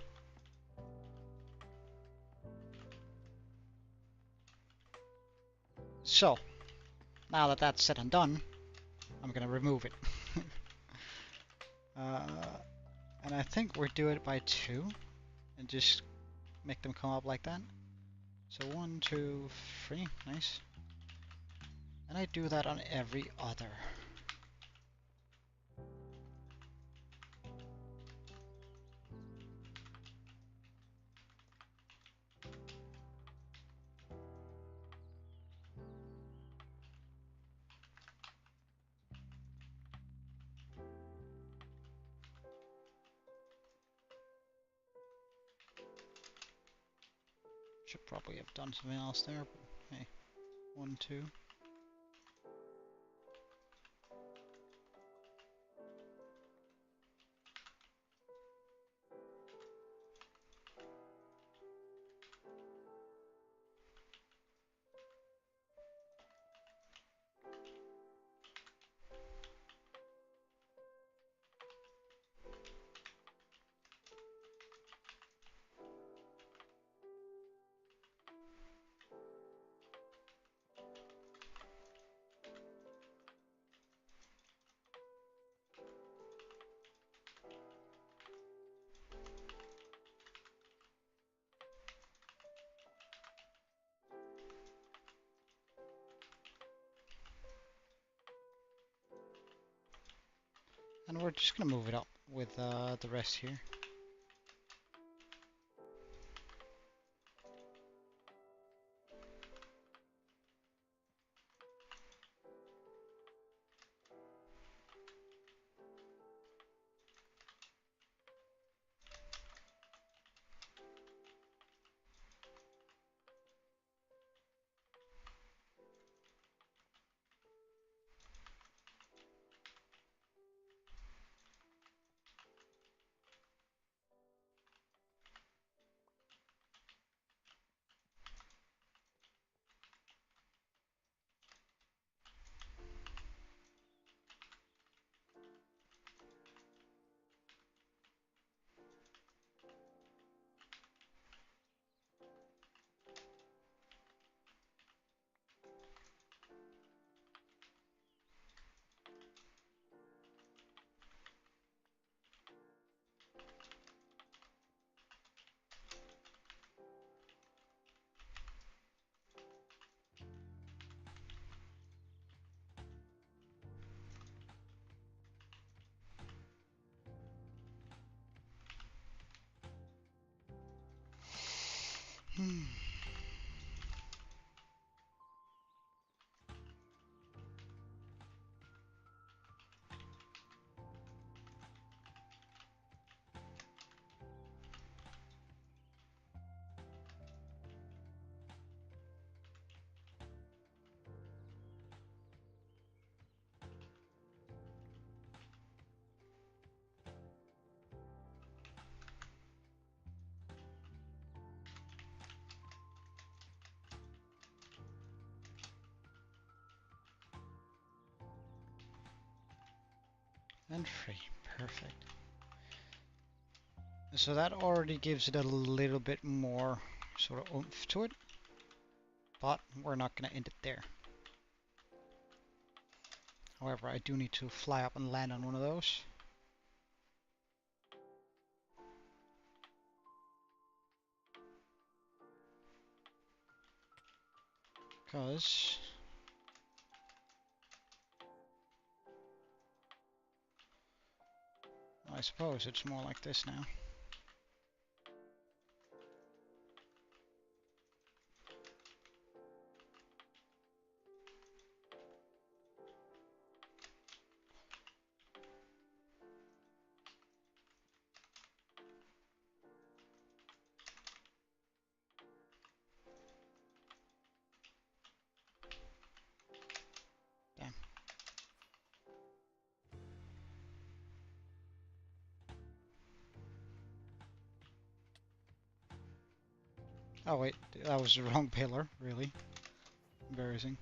So, now that that's said and done, I'm gonna remove it. And I think we're doing it by 2 and just make them come up like that. So 1, 2, 3, nice. And I do that on every other. Should probably have done something else there, but hey, 1, 2. And we're just gonna move it up with the rest here. And free, perfect. So that already gives it a little bit more sort of oomph to it, but we're not going to end it there. However, I do need to fly up and land on one of those. Because I suppose it's more like this now. Damn. Oh wait, that was the wrong pillar, really. Embarrassing.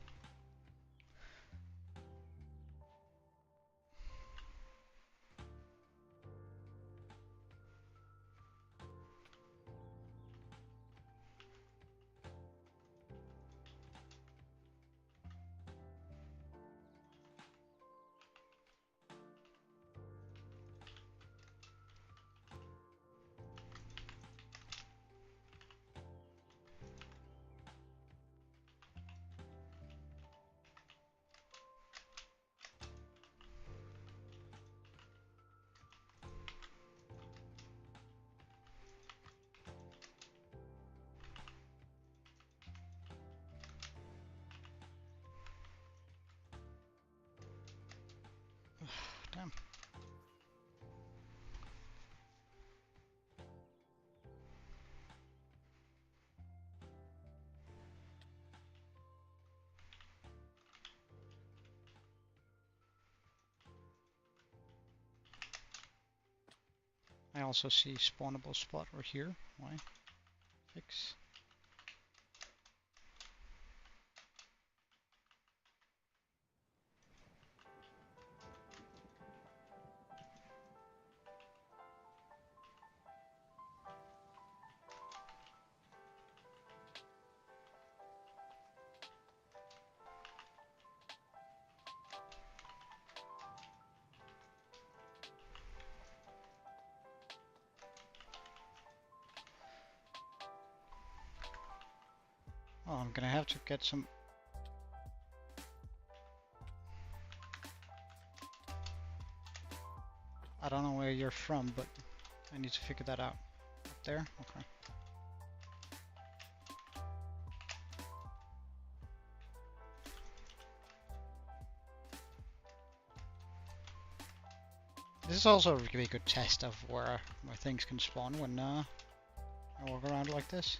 Damn. also see spawnable spot over here. Why? Fix. Oh, I'm gonna have to get some. I don't know where you're from, but I need to figure that out. Up there? Okay. This is also a really good test of where things can spawn when I walk around like this.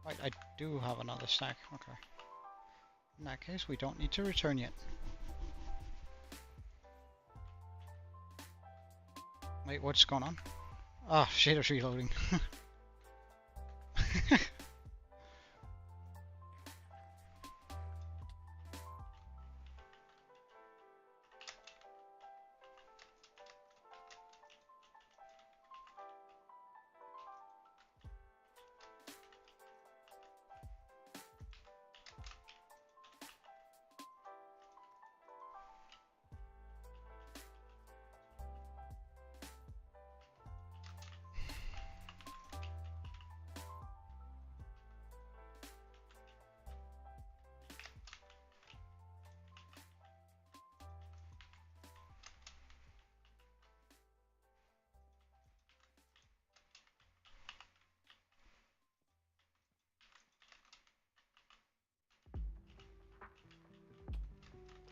Right, I do have another stack. Okay. In that case, we don't need to return yet. Wait, what's going on? Ah, shader's reloading.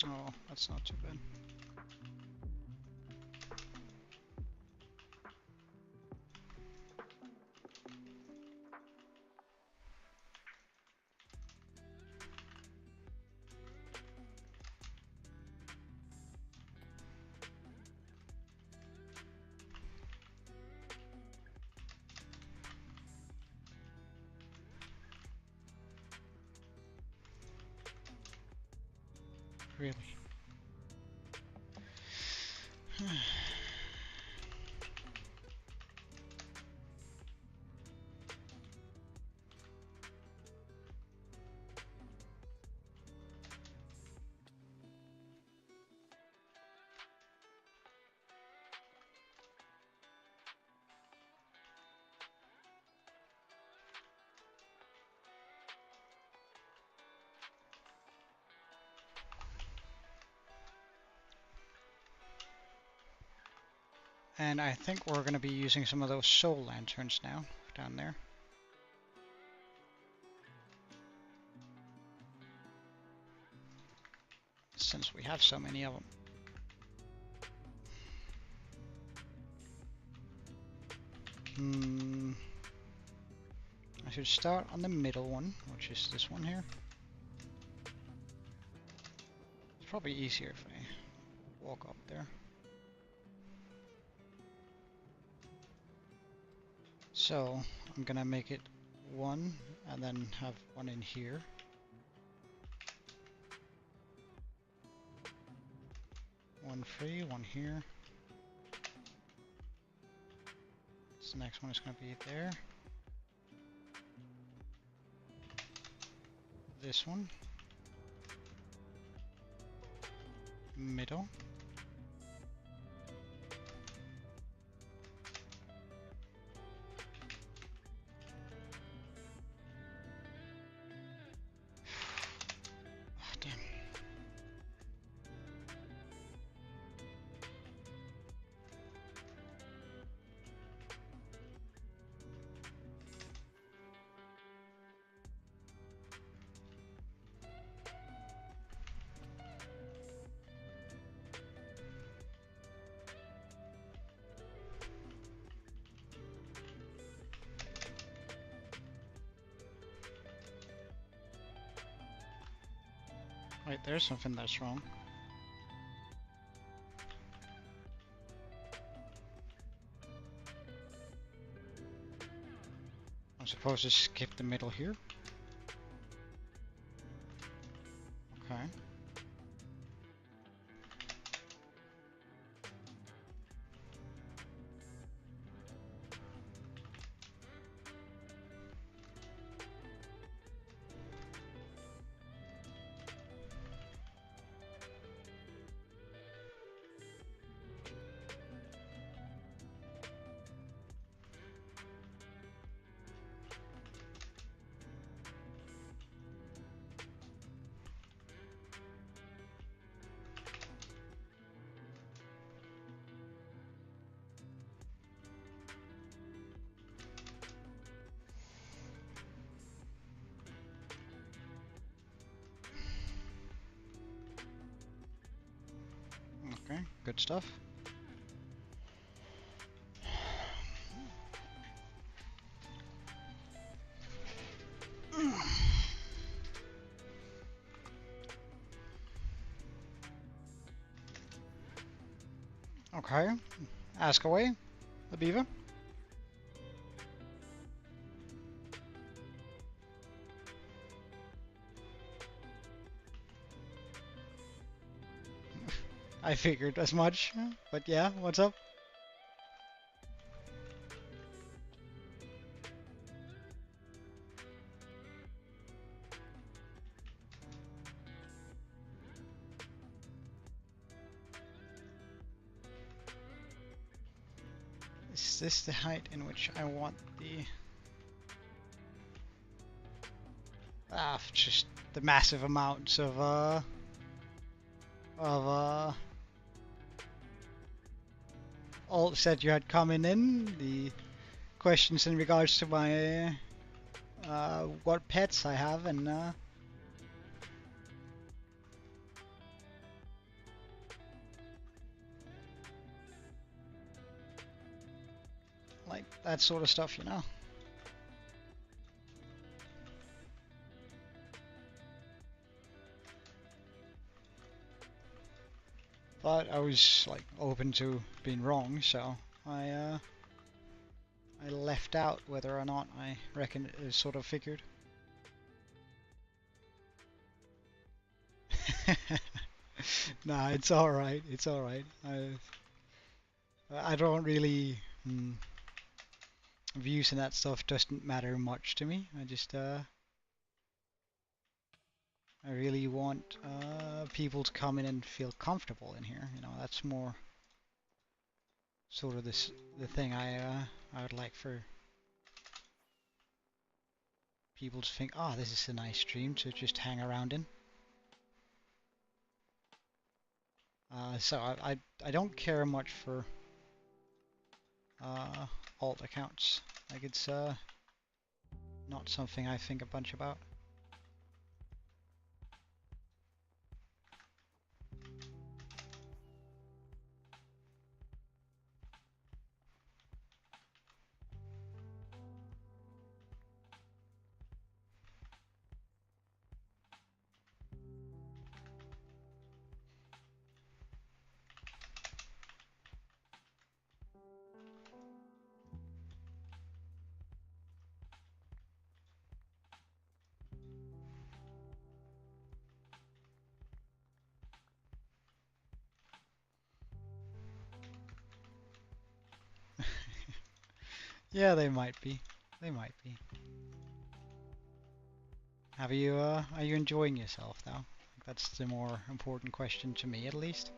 Oh, that's not too bad. Really? And I think we're going to be using some of those soul lanterns now, down there. Since we have so many of them. I should start on the middle one, which is this one here. It's probably easier if I walk up there. So I'm gonna make it one and then have one in here. One free, one here. This next one is gonna be there. This one. Middle. Oh, damn. Wait, there's something that's wrong. suppose to skip the middle here. Okay. Okay, good stuff. Okay, ask away, the beaver. I figured as much, but yeah, what's up? Is this the height in which I want the... just the massive amounts of alts that you had coming in, the questions in regards to my what pets I have, and like that sort of stuff, you know. But I was like open to being wrong, so I left out whether or not I reckon it is sort of figured. Nah, it's all right. It's all right. I don't really views and that stuff doesn't matter much to me. I just I really want people to come in and feel comfortable in here. You know, that's more sort of the thing I would like for people to think, oh, this is a nice stream to just hang around in. So I don't care much for alt accounts. Like it's not something I think a bunch about. Yeah, they might be. They might be. Have you are you enjoying yourself though? That's the more important question to me, at least.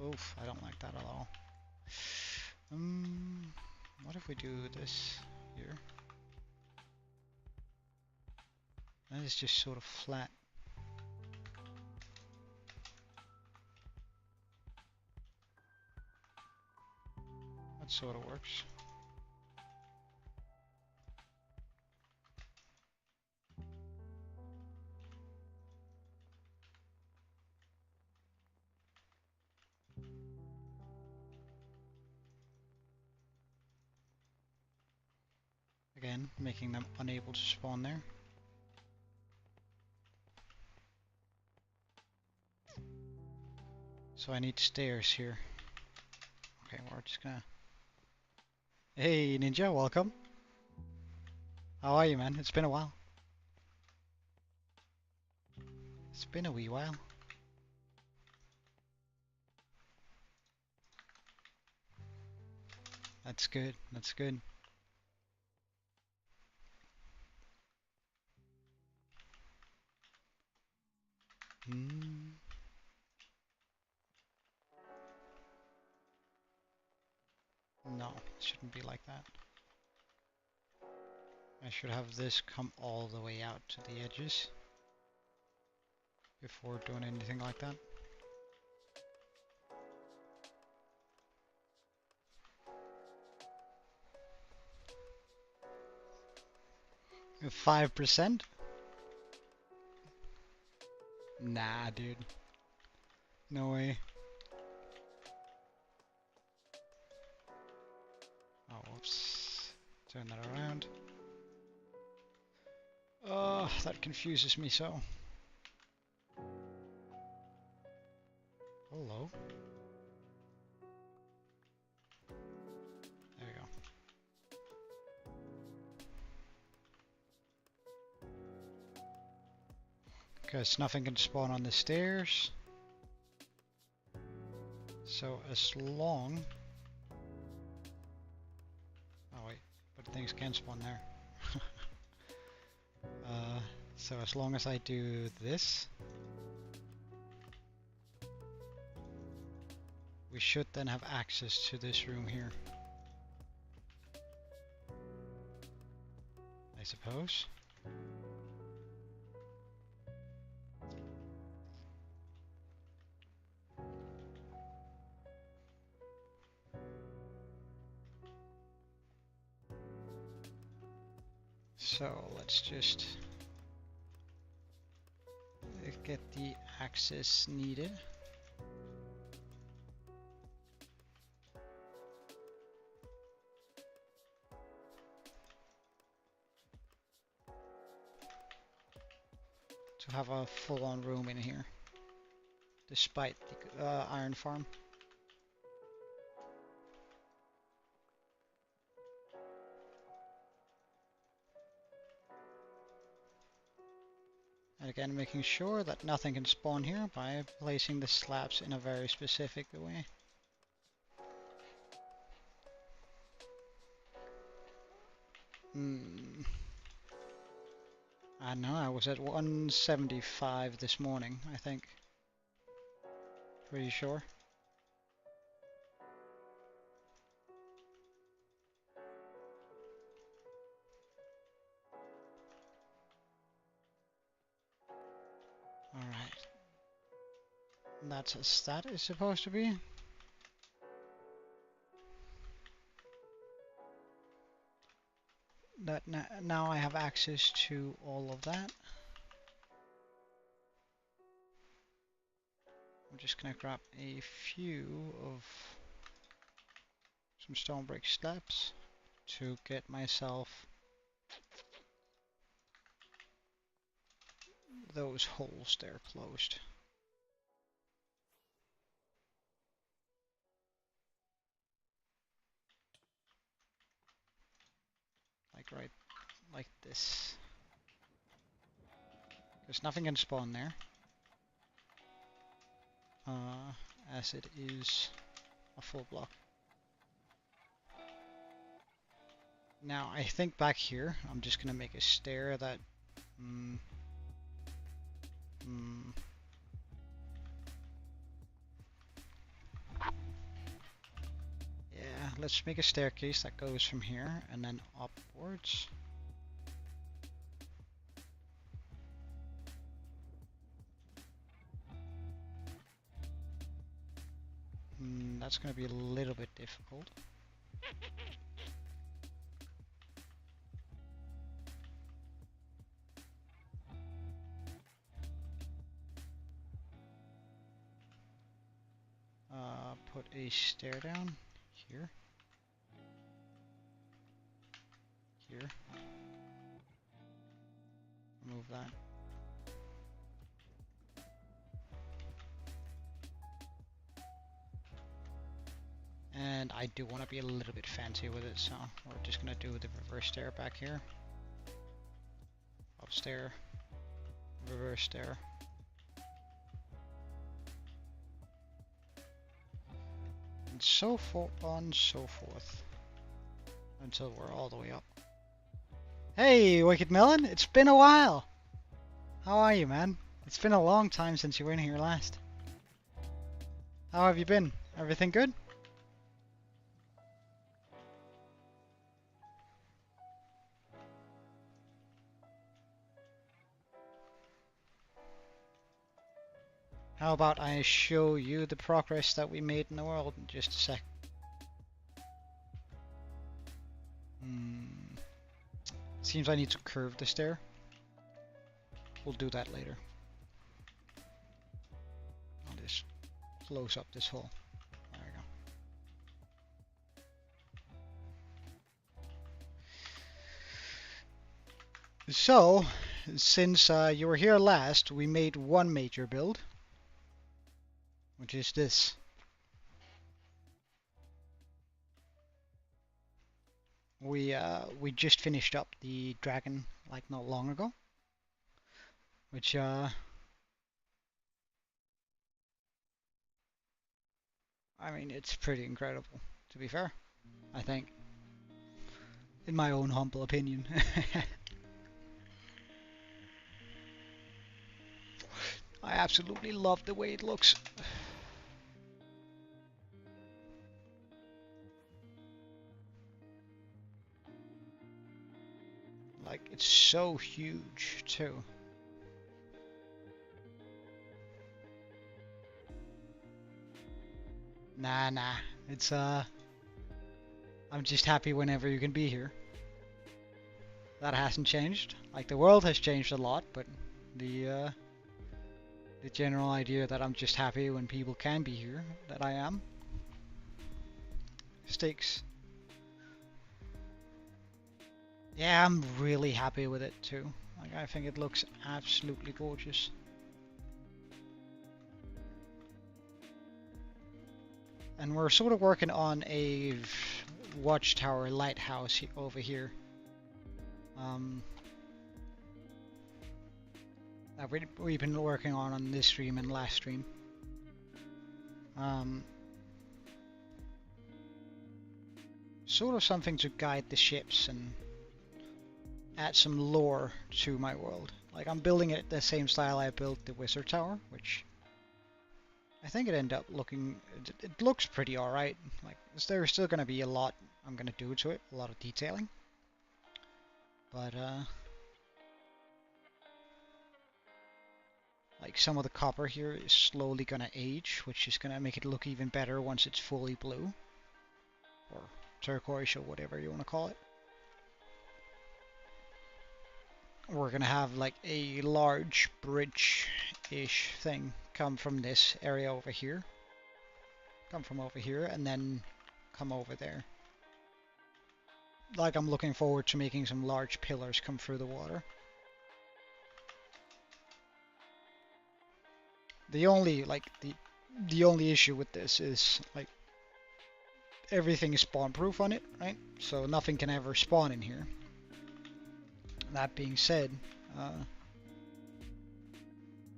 Oof, I don't like that at all. What if we do this here? That is just sort of flat. That sort of works. Again, making them unable to spawn there. So I need stairs here. Okay, we're just gonna... Hey Ninja, welcome. How are you, man? It's been a while. It's been a wee while. That's good. That's good. Hmm. No, it shouldn't be like that. I should have this come all the way out to the edges before doing anything like that. 5%? Nah, dude. No way. Oh, whoops. Turn that around. Oh, that confuses me so. Hello. There we go. Because nothing can spawn on the stairs. So as long... Oh wait, but things can spawn there. So as long as I do this, we should then have access to this room here. I suppose. So let's just get the access needed. To have a full-on room in here, despite the iron farm. And again, making sure that nothing can spawn here by placing the slabs in a very specific way. I don't know, I was at 175 this morning, I think. Pretty sure. Alright. That's as that is supposed to be. That now I have access to all of that. I'm just gonna grab a few of some stone brick slabs to get myself those holes there closed. Like right like this. Because nothing can spawn there. As it is a full block. Now I think back here I'm just gonna make a stair that yeah, let's make a staircase that goes from here and then upwards. That's going to be a little bit difficult. Put a stair down here. Here. Remove that. And I do want to be a little bit fancy with it, so we're just going to do the reverse stair back here. stair, reverse stair. And so on, so forth. Until we're all the way up. Hey, Wicked Melon! It's been a while! How are you, man? It's been a long time since you were in here last. How have you been? Everything good? How about I show you the progress that we made in the world in just a sec. Seems I need to curve the stair. We'll do that later. I'll just close up this hole. There we go. So, since you were here last, we made one major build, which is this. We just finished up the dragon like not long ago, which I mean, it's pretty incredible, to be fair, I think, in my own humble opinion. I absolutely love the way it looks. Like, it's so huge, too. Nah, it's, I'm just happy whenever you can be here. That hasn't changed. Like, the world has changed a lot, but the general idea that I'm just happy when people can be here, that I am, sticks. Yeah, I'm really happy with it too. Like, I think it looks absolutely gorgeous. And we're sort of working on a Watchtower lighthouse over here. That we've been working on this stream and last stream. Sort of something to guide the ships and add some lore to my world. Like, I'm building it the same style I built the Wizard Tower, which I think it ended up looking, it looks pretty alright. Like, there's still going to be a lot I'm going to do to it, a lot of detailing. But, like, some of the copper here is slowly going to age, which is going to make it look even better once it's fully blue. Or turquoise, or whatever you want to call it. We're going to have, like, a large bridge-ish thing come from this area over here. Come from over here, and then come over there. Like, I'm looking forward to making some large pillars come through the water. The only, like, the only issue with this is, like, everything is spawn-proof on it, right? So nothing can ever spawn in here. That being said,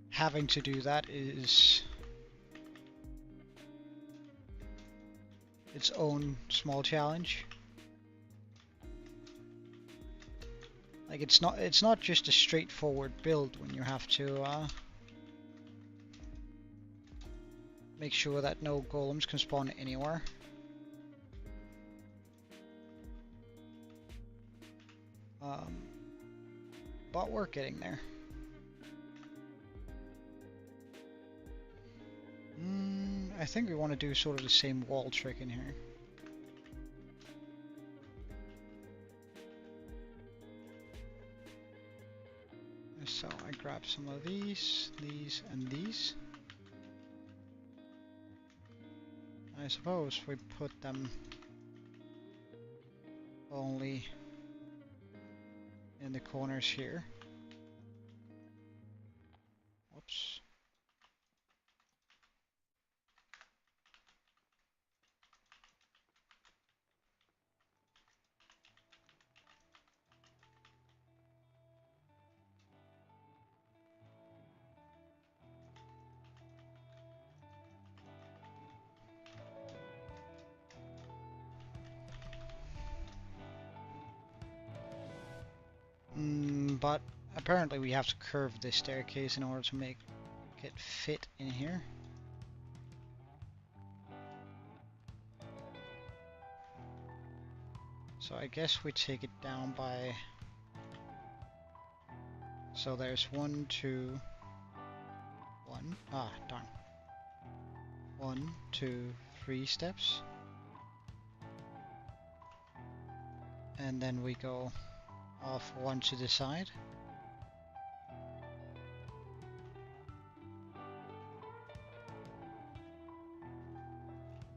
having to do that is its own small challenge. Like, it's not just a straightforward build when you have to make sure that no golems can spawn anywhere. But we're getting there. I think we want to do sort of the same wall trick in here. So I grab some of these, and these. I suppose we put them only in the corners here. Whoops. But apparently we have to curve this staircase in order to make it fit in here. So I guess we take it down by... So there's 1, 2, 1. Ah, darn. 1, 2, 3 steps. And then we go off one to the side.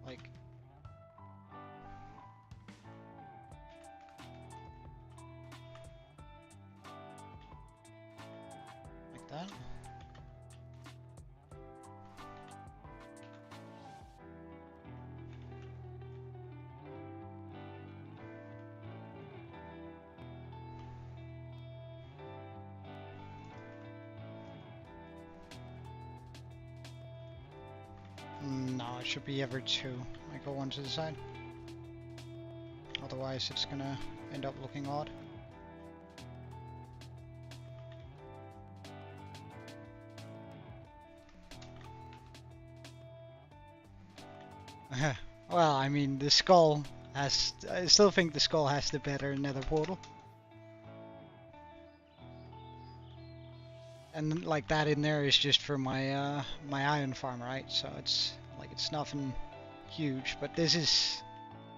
Like that. No, it should be every 2. I go one to the side. Otherwise it's gonna end up looking odd. Well, I mean, the skull has... I still think the skull has the better nether portal. And like that in there is just for my my iron farm, right? So it's like it's nothing huge, but this is...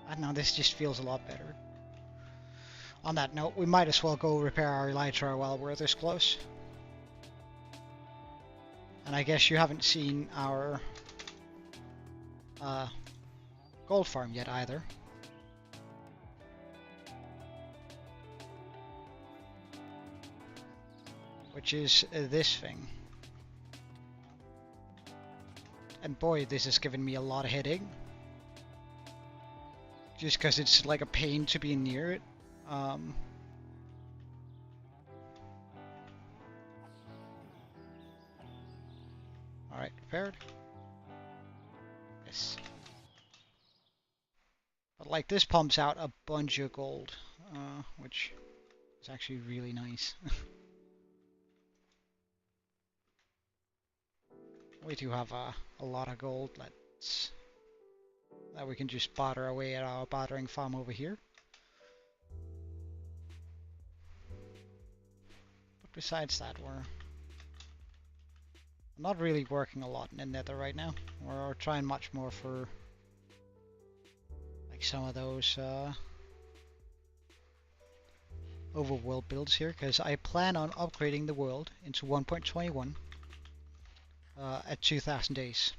I don't know, this just feels a lot better. On that note, we might as well go repair our elytra while we're this close. And I guess you haven't seen our gold farm yet either. Which is this thing. And boy, this has given me a lot of headache. Just because it's like a pain to be near it. Alright, repaired. Yes. But like this pumps out a bunch of gold, which is actually really nice. We do have a lot of gold that we can just barter away at our bartering farm over here. But besides that, we're not really working a lot in the nether right now. We're trying much more for like some of those overworld builds here, because I plan on upgrading the world into 1.21 at 2000 days.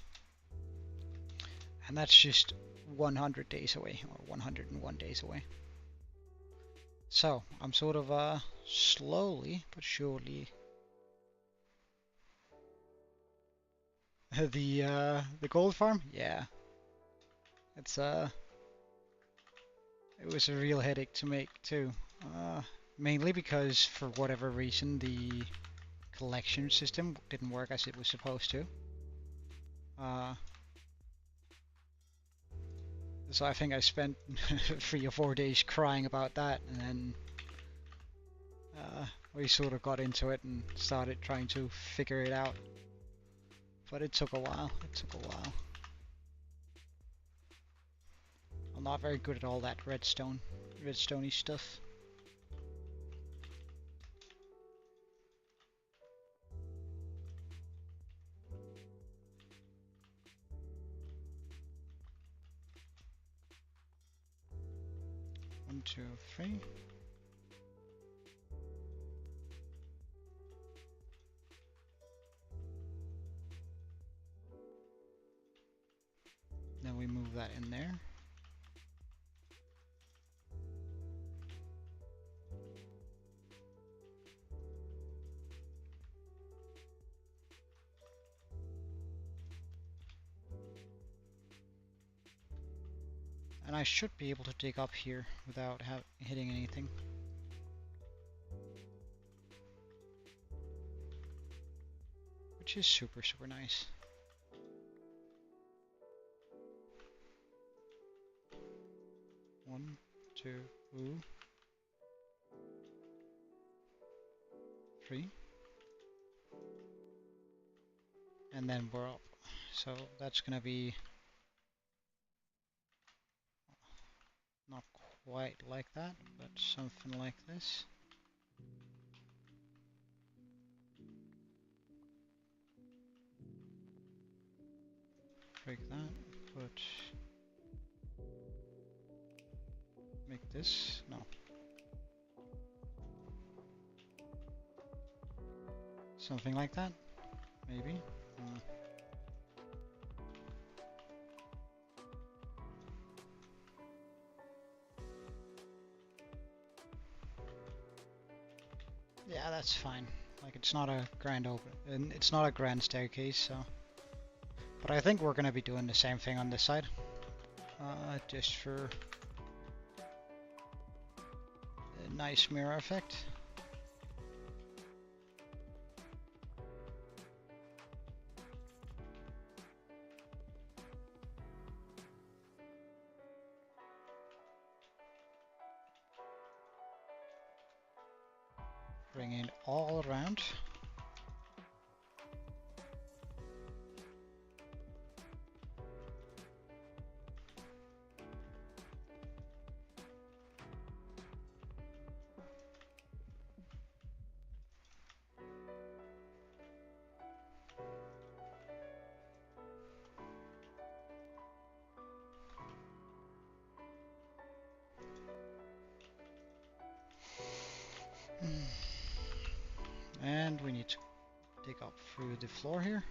And that's just 100 days away, or 101 days away. So, I'm sort of slowly but surely the gold farm? Yeah. It's it was a real headache to make too. Mainly because for whatever reason the collection system didn't work as it was supposed to. So I think I spent 3 or 4 days crying about that, and then we sort of got into it and started trying to figure it out. But it took a while. It took a while. I'm not very good at all that redstone-y stuff. One, two, three. Then we move that in there. And I should be able to dig up here without hitting anything. Which is super, super nice. One, two, ooh. 3. And then we're up. So that's gonna be not quite like that, but something like this. Break that, make this, no. Something like that, maybe. Yeah, that's fine. Like, it's not a grand open, and it's not a grand staircase, so. But I think we're gonna be doing the same thing on this side, just for a nice mirror effect. Bring it all around. And we need to dig up through the floor here.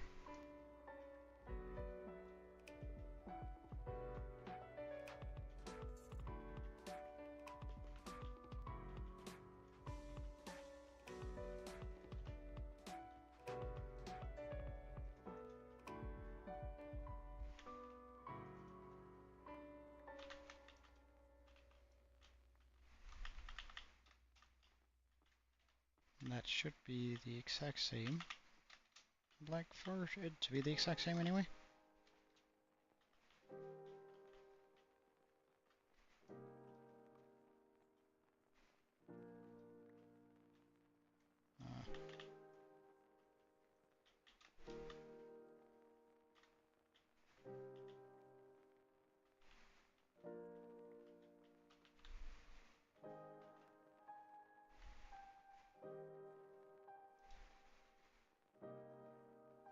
And that should be the exact same. Like for it to be the exact same anyway.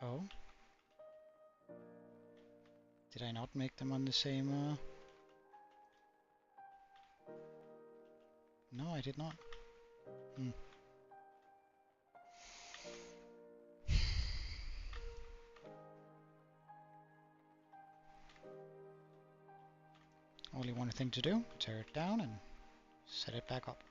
Oh. Did I not make them on the same, No, I did not. Only one thing to do, tear it down and set it back up.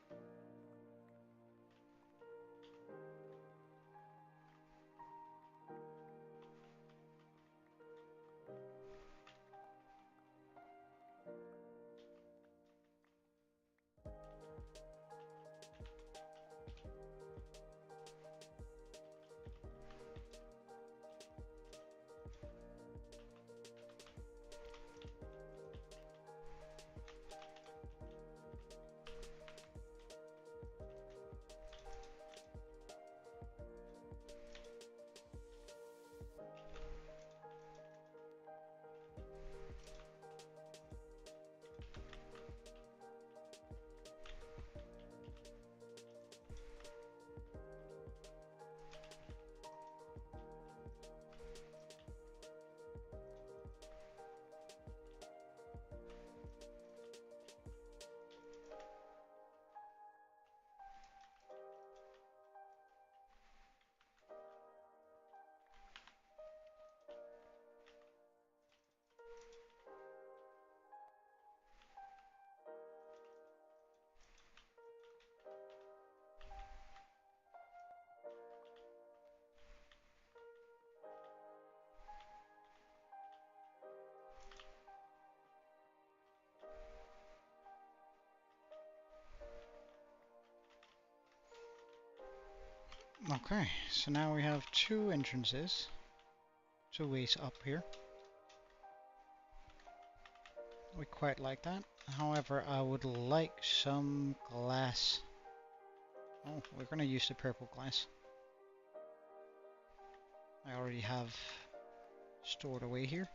Okay, so now we have 2 entrances, 2 ways up here. We quite like that. However, I would like some glass. Oh, we're gonna use the purple glass. I already have stored away here.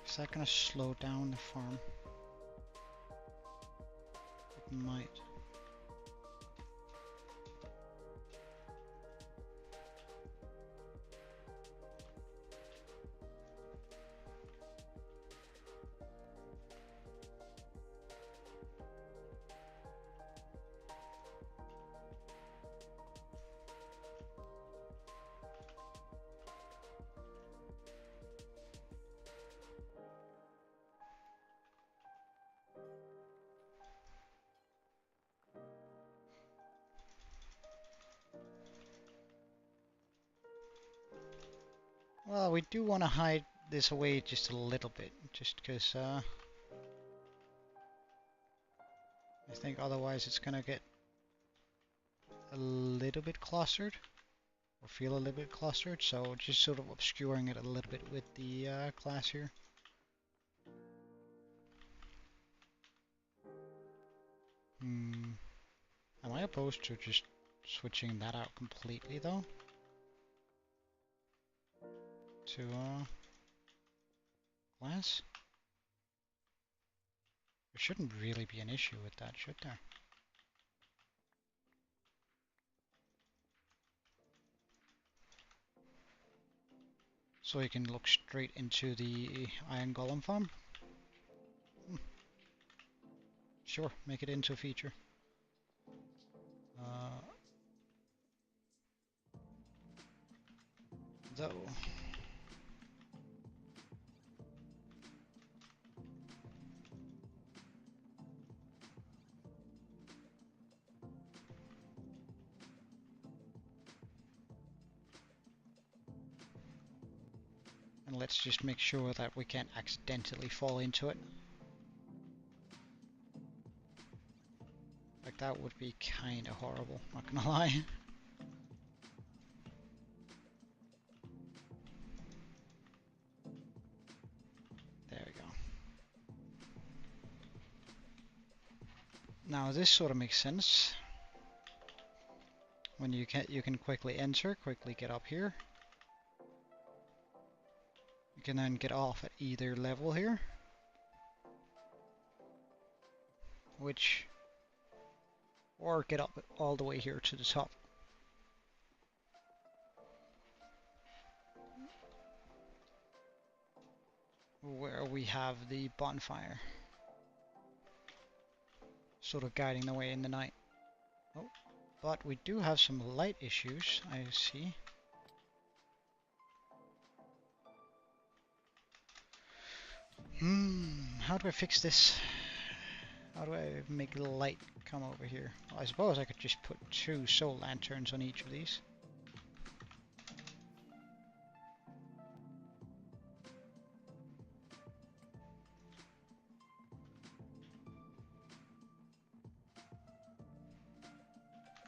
Is that gonna slow down the farm? It might. Well, we do want to hide this away just a little bit, just because I think otherwise it's gonna get a little bit clustered, or feel a little bit clustered, so just sort of obscuring it a little bit with the glass here. Am I opposed to just switching that out completely though? To glass? There shouldn't really be an issue with that, should there? So you can look straight into the iron golem farm? Sure, make it into a feature. Though. And let's just make sure that we can't accidentally fall into it. Like that would be kinda horrible, not gonna lie. There we go. Now this sort of makes sense. When you can quickly enter, quickly get up here. You can then get off at either level here. Or get up all the way here to the top. Where we have the bonfire. Sort of guiding the way in the night. Oh, but we do have some light issues, I see. How do I fix this? How do I make the light come over here? Well, I suppose I could just put 2 soul lanterns on each of these.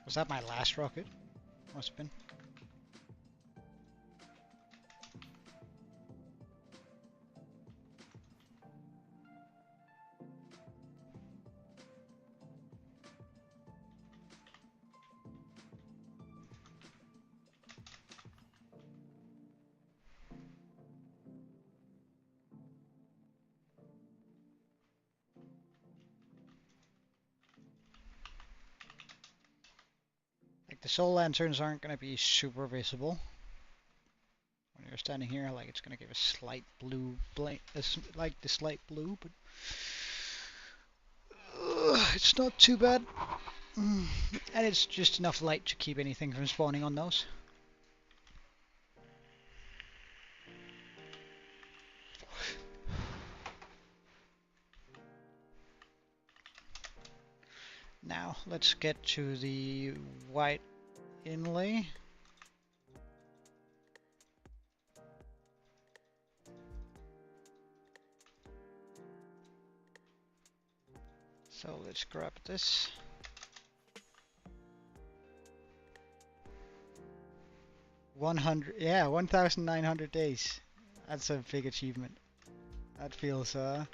Was that my last rocket? Must have been. The soul lanterns aren't going to be super visible when you're standing here. Like it's going to give a slight blue blink, like the slight blue, but it's not too bad. And it's just enough light to keep anything from spawning on those. Now let's get to the white inlay. So let's grab this. Yeah, 1,900 days. That's a big achievement. That feels like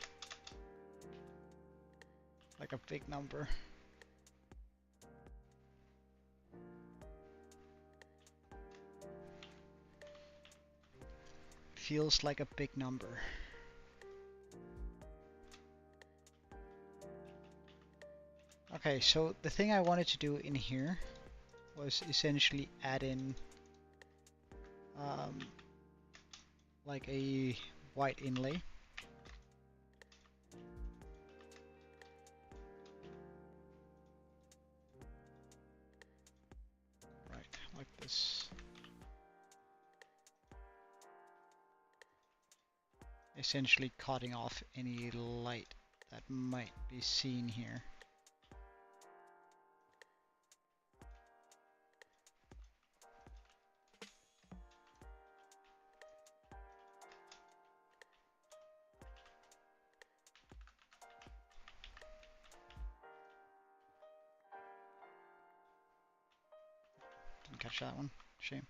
a big number. Feels like a big number. Okay, so the thing I wanted to do in here was essentially add in like a white inlay. Right, like this. Essentially cutting off any light that might be seen here. Didn't catch that one. Shame.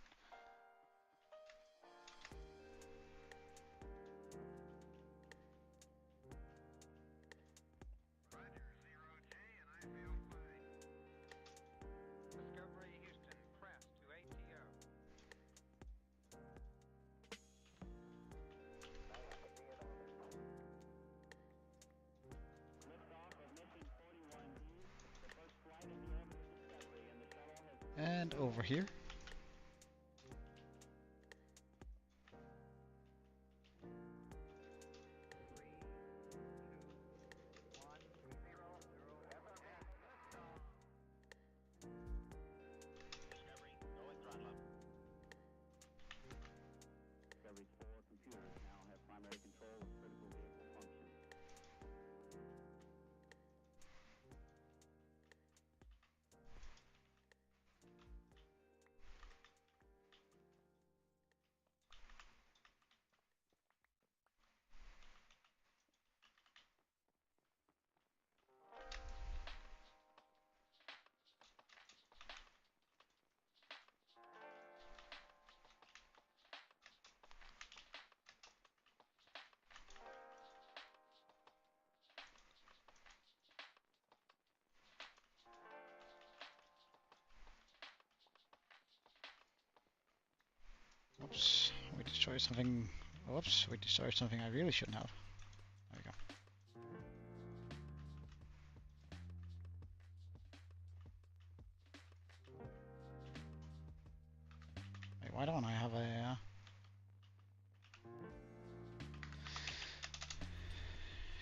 And over here. Oops, we destroyed something. Whoops, we destroyed something I really shouldn't have. There we go. Wait, why don't I have a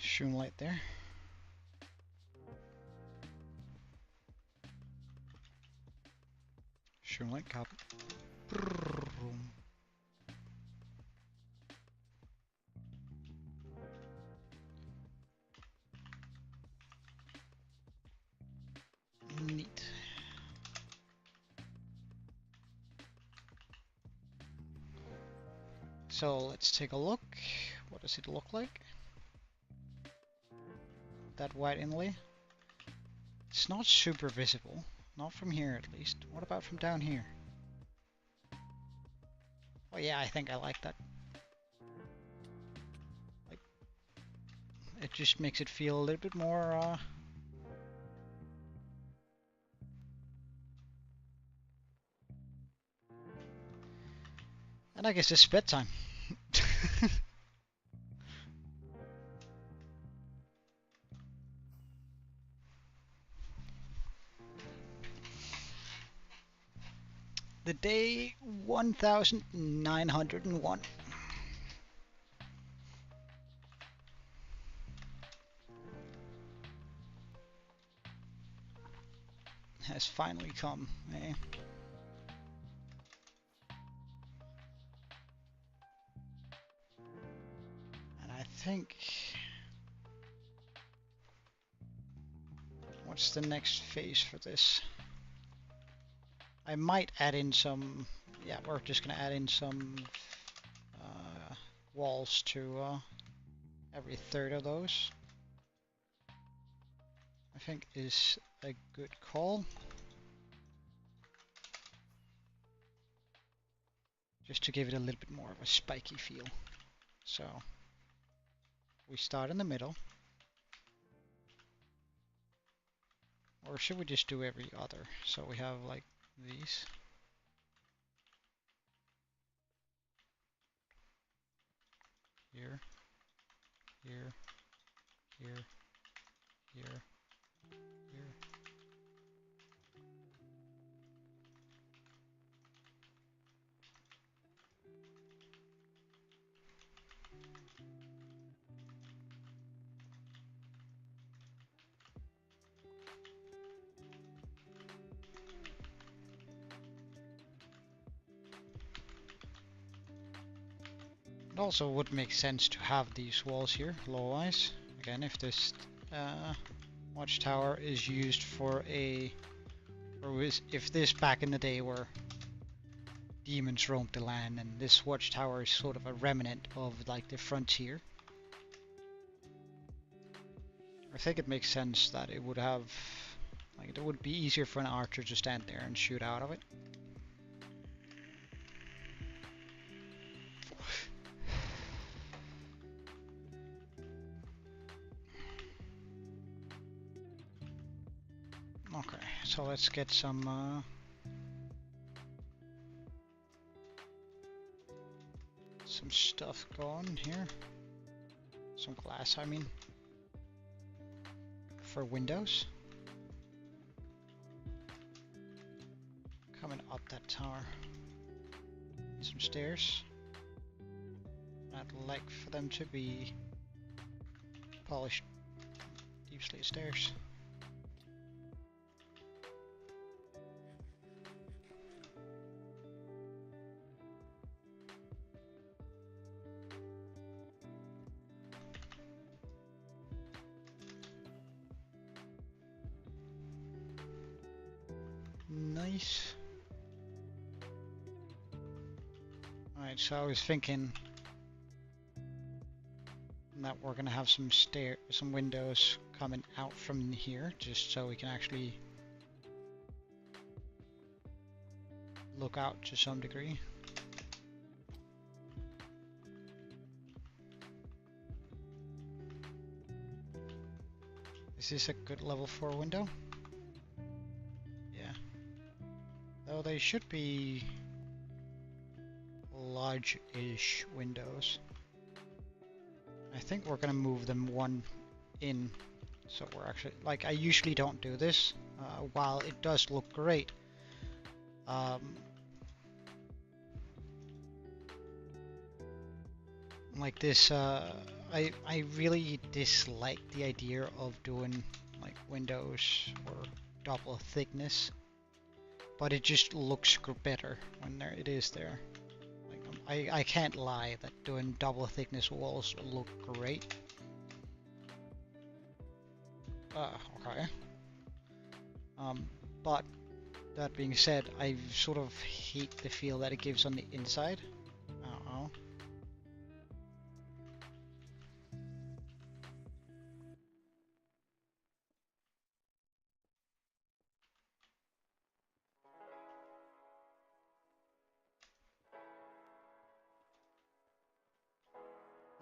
shroom light there? Shroom light cap. Neat. So let's take a look. What does it look like? That white inlay. It's not super visible. Not from here at least. What about from down here? Oh yeah, I think I like that. Like, it just makes it feel a little bit more and I guess it's bedtime. The day 1901. has finally come, eh? And I think... What's the next phase for this? I might add in some... Yeah, we're just gonna add in some walls to every third of those. I think is a good call. Just to give it a little bit more of a spiky feel. So we start in the middle. Or should we just do every other? So we have like these. Here, here, here, here, here. It also would make sense to have these walls here, low-wise. Again, if this Watchtower is used for a... Or if this back in the day were demons roamed the land, and this Watchtower is sort of a remnant of like the frontier. I think it makes sense that it would have... Like, it would be easier for an archer to stand there and shoot out of it. Okay, so let's get some stuff going here. Some glass, I mean, for windows. Coming up that tower. Some stairs. I'd like for them to be polished deep slate stairs. Nice. Alright, so I was thinking that we're gonna have some windows coming out from here, just so we can actually look out to some degree. Is this a good level 4 window? Yeah. Though they should be large-ish windows. I think we're gonna move them one in, so we're actually, like, I usually don't do this, while it does look great. Like this, I really dislike the idea of doing like windows or double thickness, but it just looks better when it is there. Like, I can't lie that doing double thickness walls look great. Okay. But that being said, I sort of hate the feel that it gives on the inside. Uh-oh.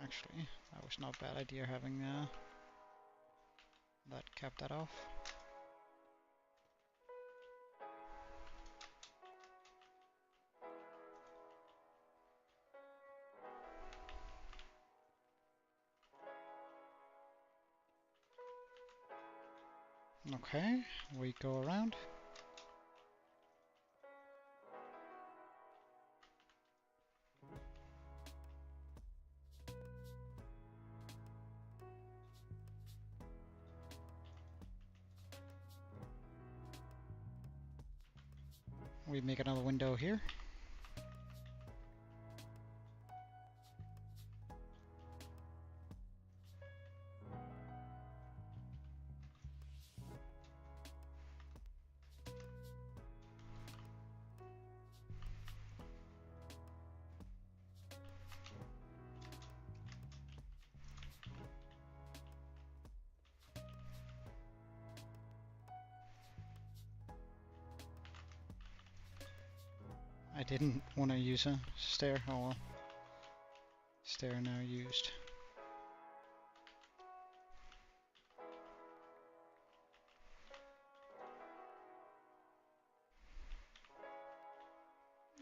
Actually, that was not a bad idea having that cap that off. Okay, we go around. We make another window here. I didn't want to use a stair. Oh well. Stair now used.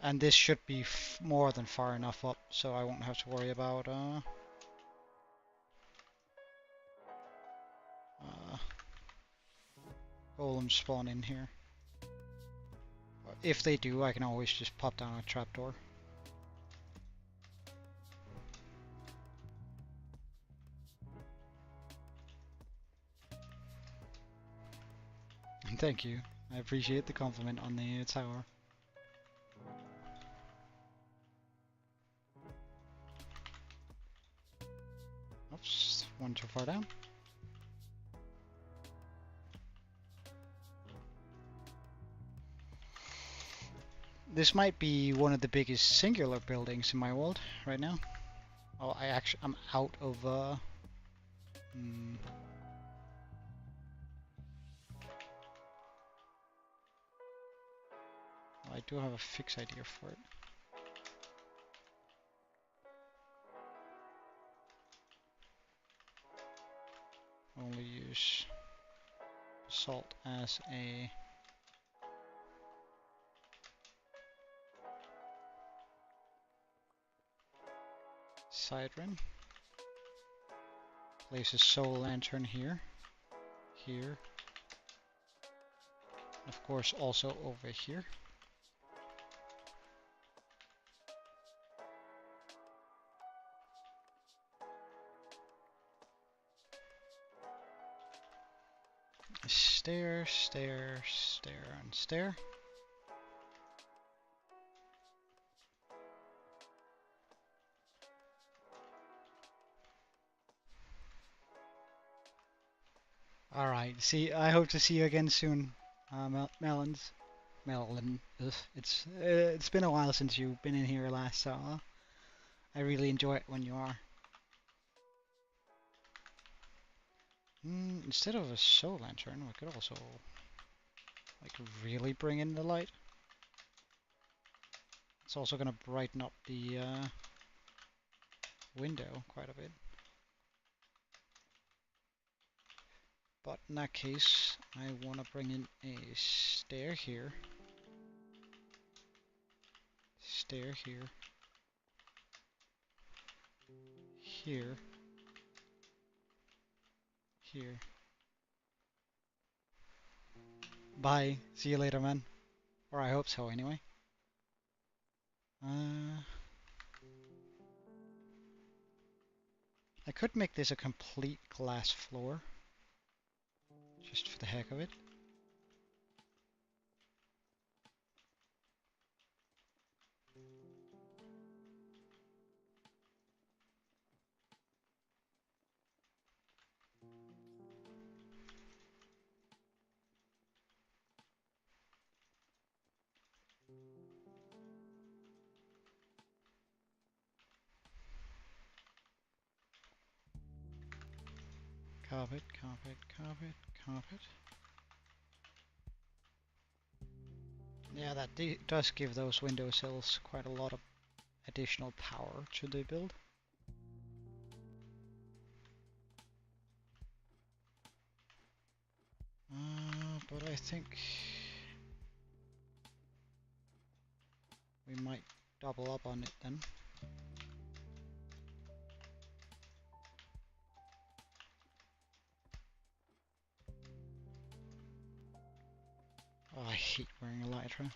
And this should be more than far enough up, so I won't have to worry about golems spawn in here. If they do, I can always just pop down a trapdoor. Thank you. I appreciate the compliment on the tower. Oops, one too far down. This might be one of the biggest singular buildings in my world right now. Oh, I'm out of I do have a fixed idea for it. Only use salt as a siren. Place a soul lantern here. Here. Of course, also over here. Stair, stair, stair, and stair. Alright, I hope to see you again soon, Melons. Melon. It's been a while since you've been in here last, so I really enjoy it when you are. Instead of a soul lantern, we could also like really bring in the light. It's also gonna brighten up the window quite a bit. But in that case, I want to bring in a stair here. Stair here. Here. Here. Bye. See you later, man. Or I hope so, anyway. I could make this a complete glass floor. Just for the heck of it. Carpet, carpet, carpet, carpet. Yeah, that does give those window sills quite a lot of additional power to the build. But I think we might double up on it then. Oh, I hate wearing a elytra.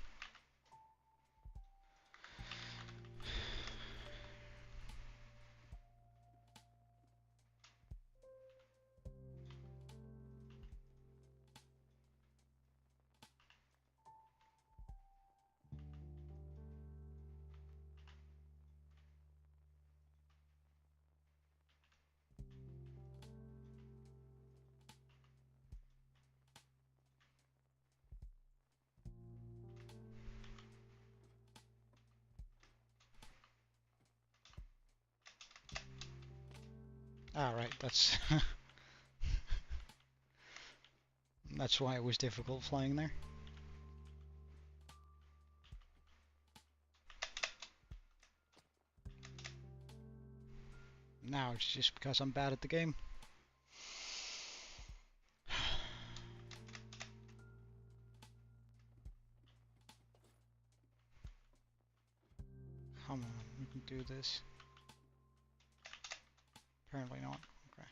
Ah, right, that's that's why it was difficult flying there. Now it's just because I'm bad at the game. Come on, we can do this. Apparently not. Okay.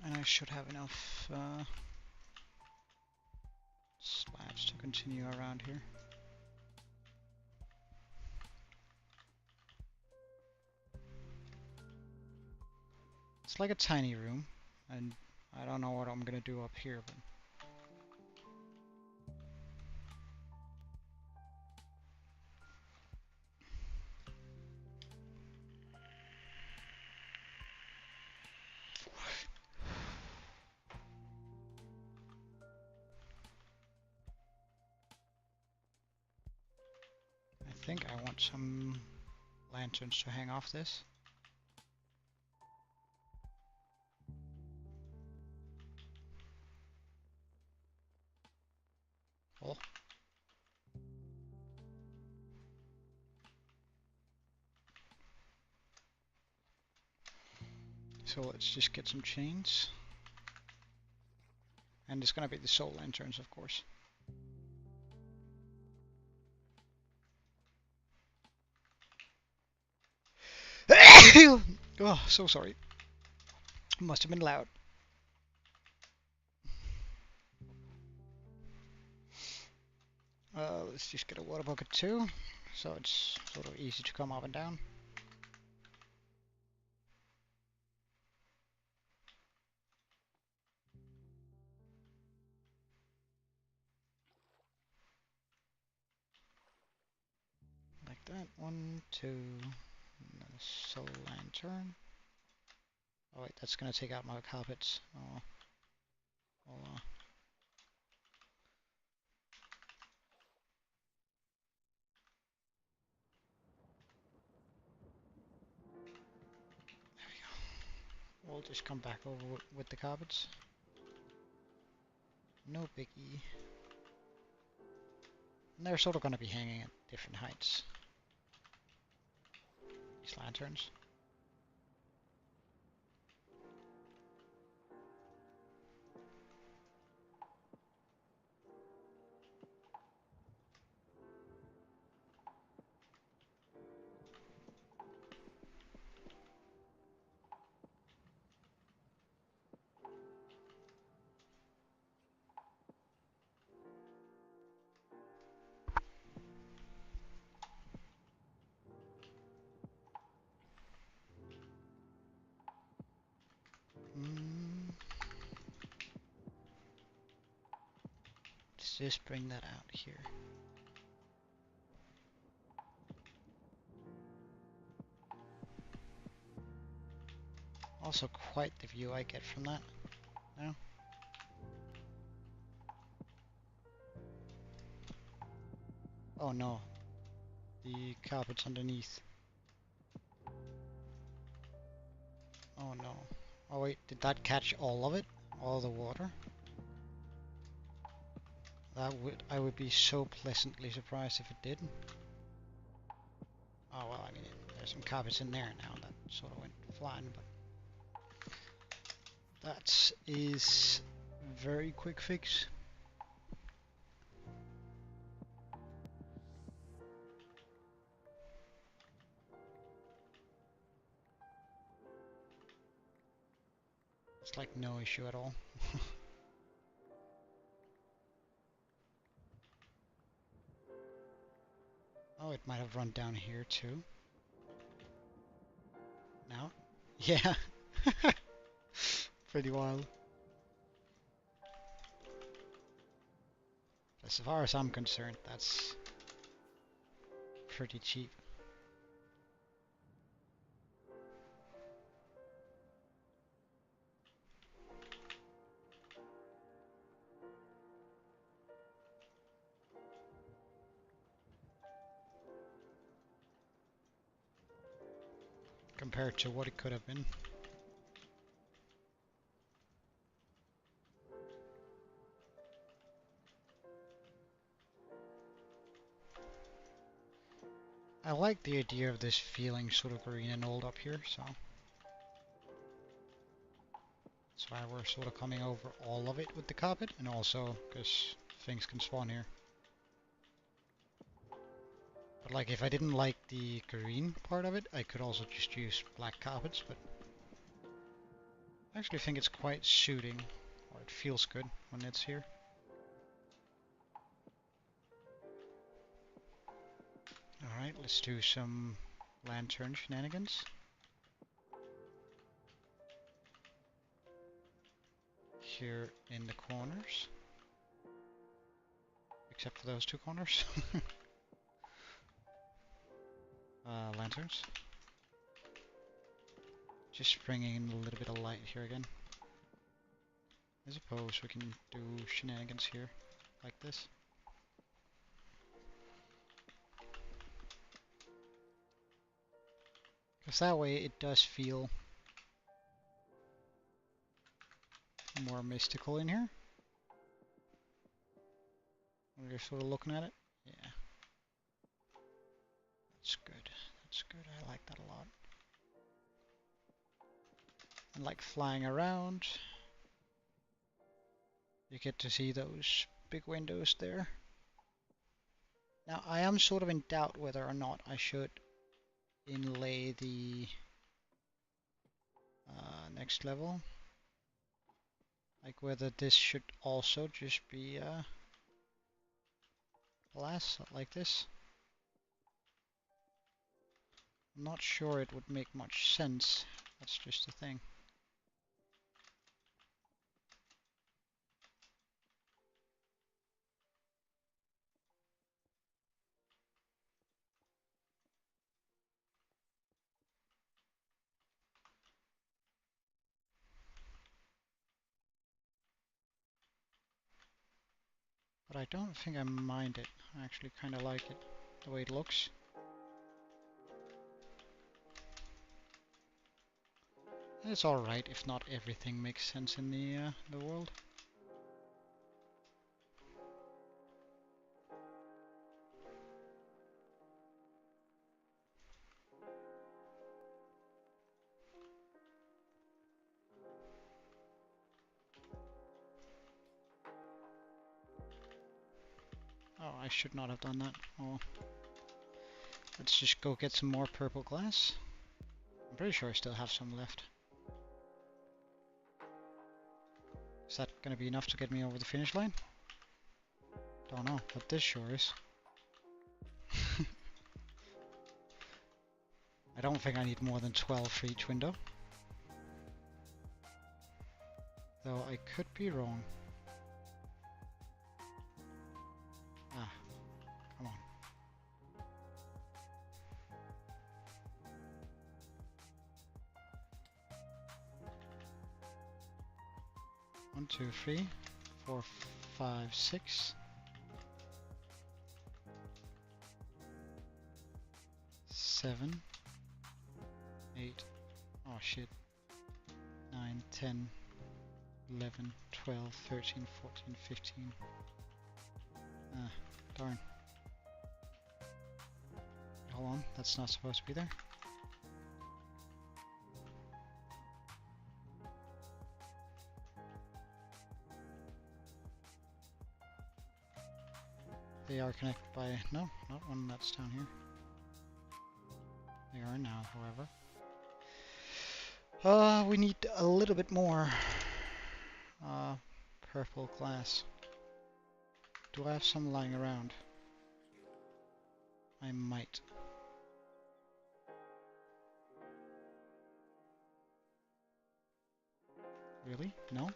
And I should have enough slabs to continue around here. It's like a tiny room, and I don't know what I'm gonna do up here, but I think I want some lanterns to hang off this. Oh. So let's just get some chains. And it's gonna be the soul lanterns, of course. Oh, so sorry. Must have been loud. Let's just get a water bucket too, so it's sort of easy to come up and down. Like that. 1, 2, and then a soul lantern. Oh wait, that's gonna take out my carpets. Oh, oh. There we go. We'll just come back over with the carpets. No biggie. And they're sort of gonna be hanging at different heights. These lanterns. Let's just bring that out here. Also quite the view I get from that now. Oh no, the carpet's underneath. Oh no. Oh wait, did that catch all of it? All the water? I would be so pleasantly surprised if it did. Oh well, I mean, there's some carpets in there now that sort of went flying, but that is very quick fix. It's like no issue at all. Oh, Oh, it might have run down here too. Now? Yeah. Pretty wild. As far as I'm concerned, that's pretty cheap. Compared to what it could have been. I like the idea of this feeling sort of green and old up here, so that's why we're sort of coming over all of it with the carpet, and also because things can spawn here. But like if I didn't like the green part of it, I could also just use black carpets, but I actually think it's quite suiting, or it feels good when it's here. Alright, let's do some lantern shenanigans. Here in the corners. Except for those two corners. Lanterns. Just bringing in a little bit of light here again. I suppose we can do shenanigans here, like this. Because that way it does feel more mystical in here. When you're sort of looking at it. Yeah. That's good. That's good. I like that a lot. And like flying around. You get to see those big windows there. Now I am sort of in doubt whether or not I should inlay the next level. Like whether this should also just be glass like this. I'm not sure it would make much sense. That's just the thing. But I don't think I mind it. I actually kind of like it, the way it looks. It's alright if not everything makes sense in the world. Oh, I should not have done that. Oh, let's just go get some more purple glass. I'm pretty sure I still have some left. Is that gonna be enough to get me over the finish line? Don't know, but this sure is. I don't think I need more than 12 for each window. Though I could be wrong. Ah, come on. 1, 2, 3, 4, 5, 6. 7, 8, oh shit, 9, 10, 11, 12, 13, 14, 15. Ah, darn. Hold on, that's not supposed to be there. They are connected by, no, not one that's down here. They are now, however. We need a little bit more purple glass. Do I have some lying around? I might. Really? No?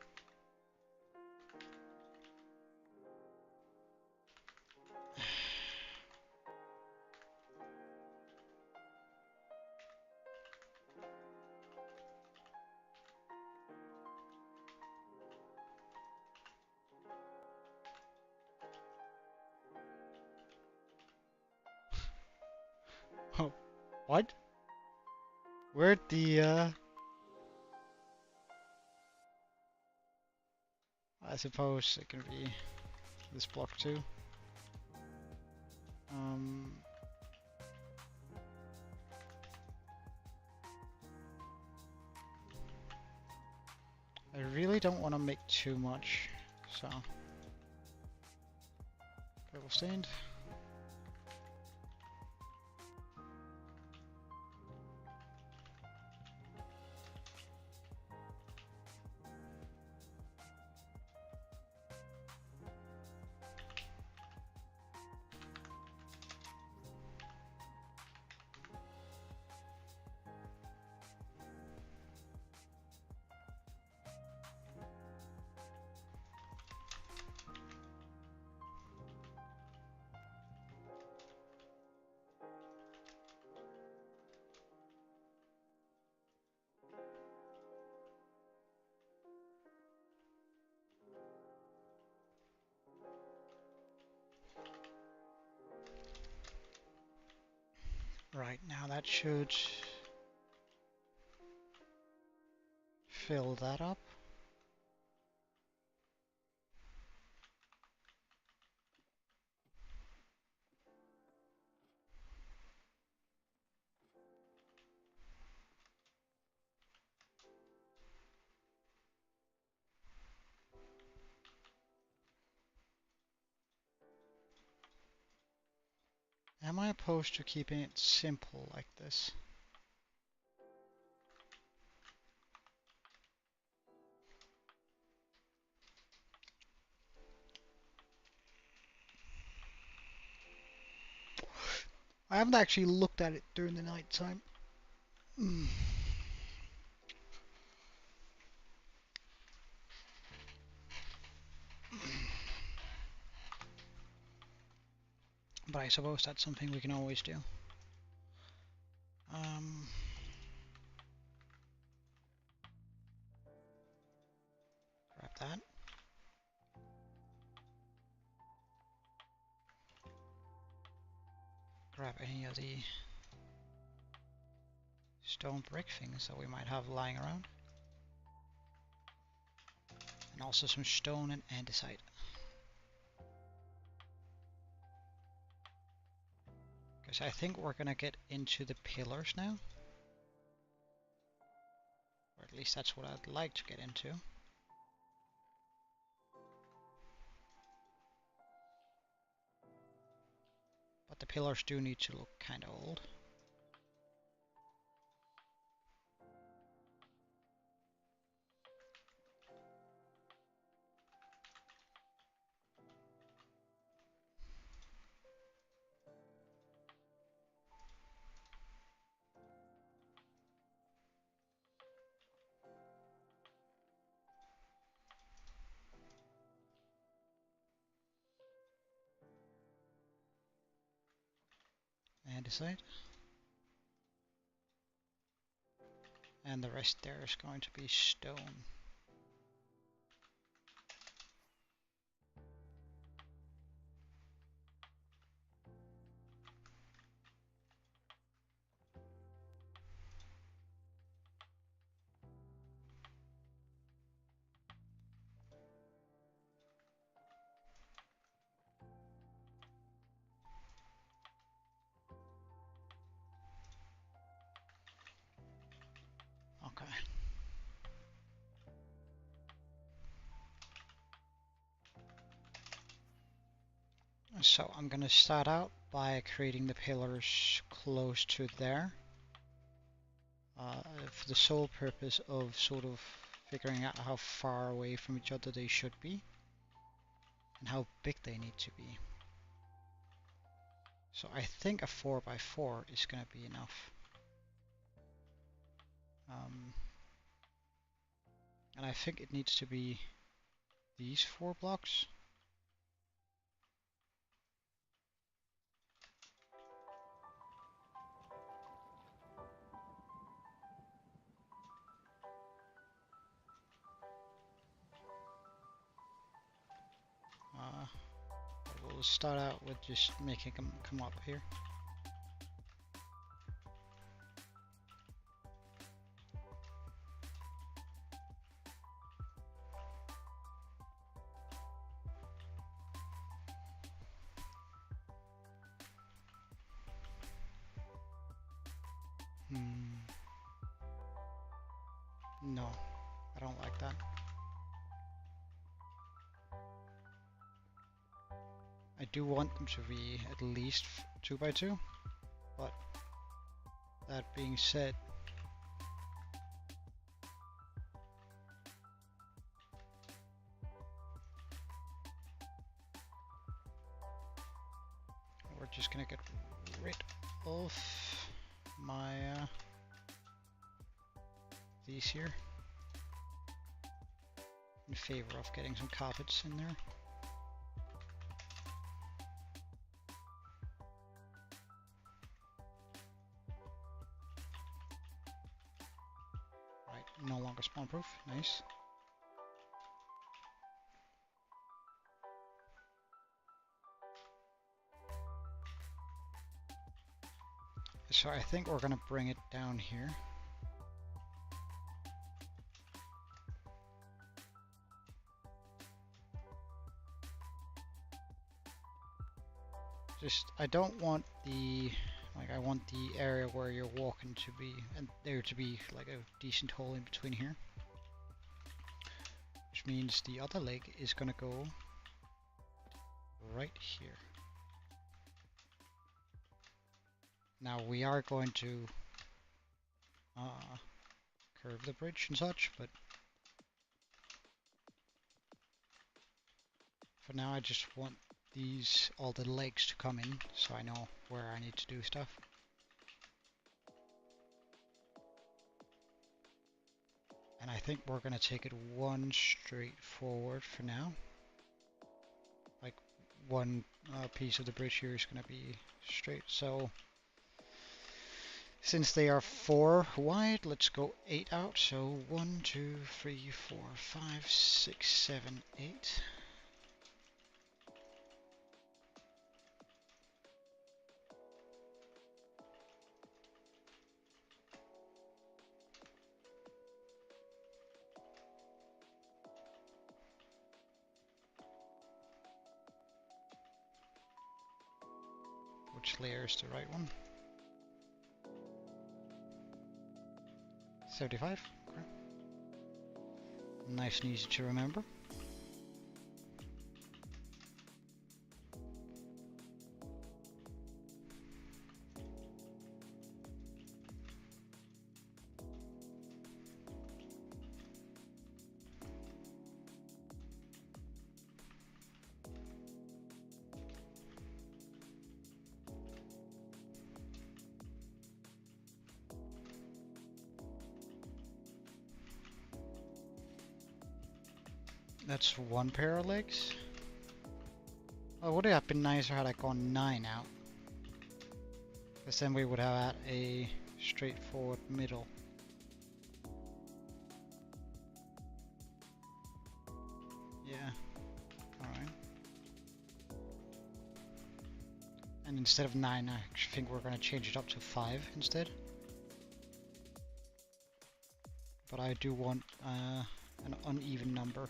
Oh, what? Where'd the, I suppose it can be this block too. I really don't want to make too much, so. Cable stained. Right, now that should fill that up. Am I opposed to keeping it simple like this? I haven't actually looked at it during the night time. But I suppose that's something we can always do. Grab that. Grab any of the stone brick things that we might have lying around. And also some stone and andesite. Because I think we're gonna get into the pillars now. Or at least that's what I'd like to get into. But the pillars do need to look kind of old. Andesite. And the rest there is going to be stone. Okay. So I'm going to start out by creating the pillars close to there. For the sole purpose of sort of figuring out how far away from each other they should be. And how big they need to be. So I think a 4x4 is going to be enough. And I think it needs to be these 4 blocks. We'll start out with just making them come up here. No, I don't like that. I do want them to be at least 2x2, but that being said, we're just gonna get rid of my these here in favor of getting some carpets in there. Right, no longer spawn proof, nice. So I think we're gonna bring it down here. Just, I don't want the, like, I want the area where you're walking to be, and there to be like a decent hole in between here. Which means the other leg is gonna go right here. Now we are going to curve the bridge and such, but for now I just want all the legs to come in, so I know where I need to do stuff. And I think we're gonna take it one straight forward for now. Like one piece of the bridge here is gonna be straight. So since they are 4 wide, let's go 8 out. So 1, 2, 3, 4, 5, 6, 7, 8. Which layer is the right one? 75. Okay. Nice and easy to remember. That's one pair of legs. Oh, would it have been nicer had I gone 9 out? Because then we would have had a straightforward middle. Yeah, alright. And instead of 9, I think we're going to change it up to 5 instead. But I do want an uneven number.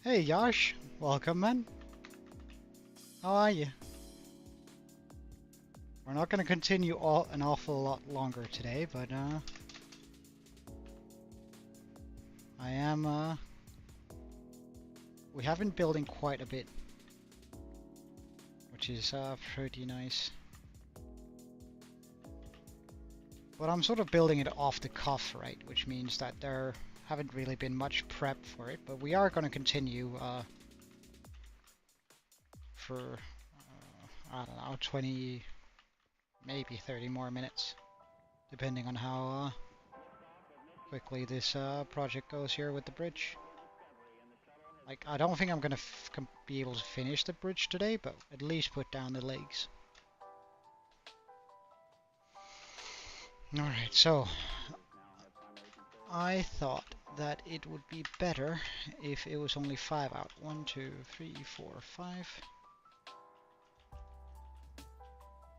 Hey Yash, welcome man. How are you? We're not going to continue an awful lot longer today, but I am we have been building quite a bit, which is pretty nice. But I'm sort of building it off the cuff, right? Which means that there haven't really been much prep for it, but we are going to continue for, I don't know, 20, maybe 30 more minutes, depending on how quickly this project goes here with the bridge. Like, I don't think I'm going to be able to finish the bridge today, but at least put down the legs. Alright, so I thought that it would be better if it was only 5 out. 1, 2, 3, 4, 5.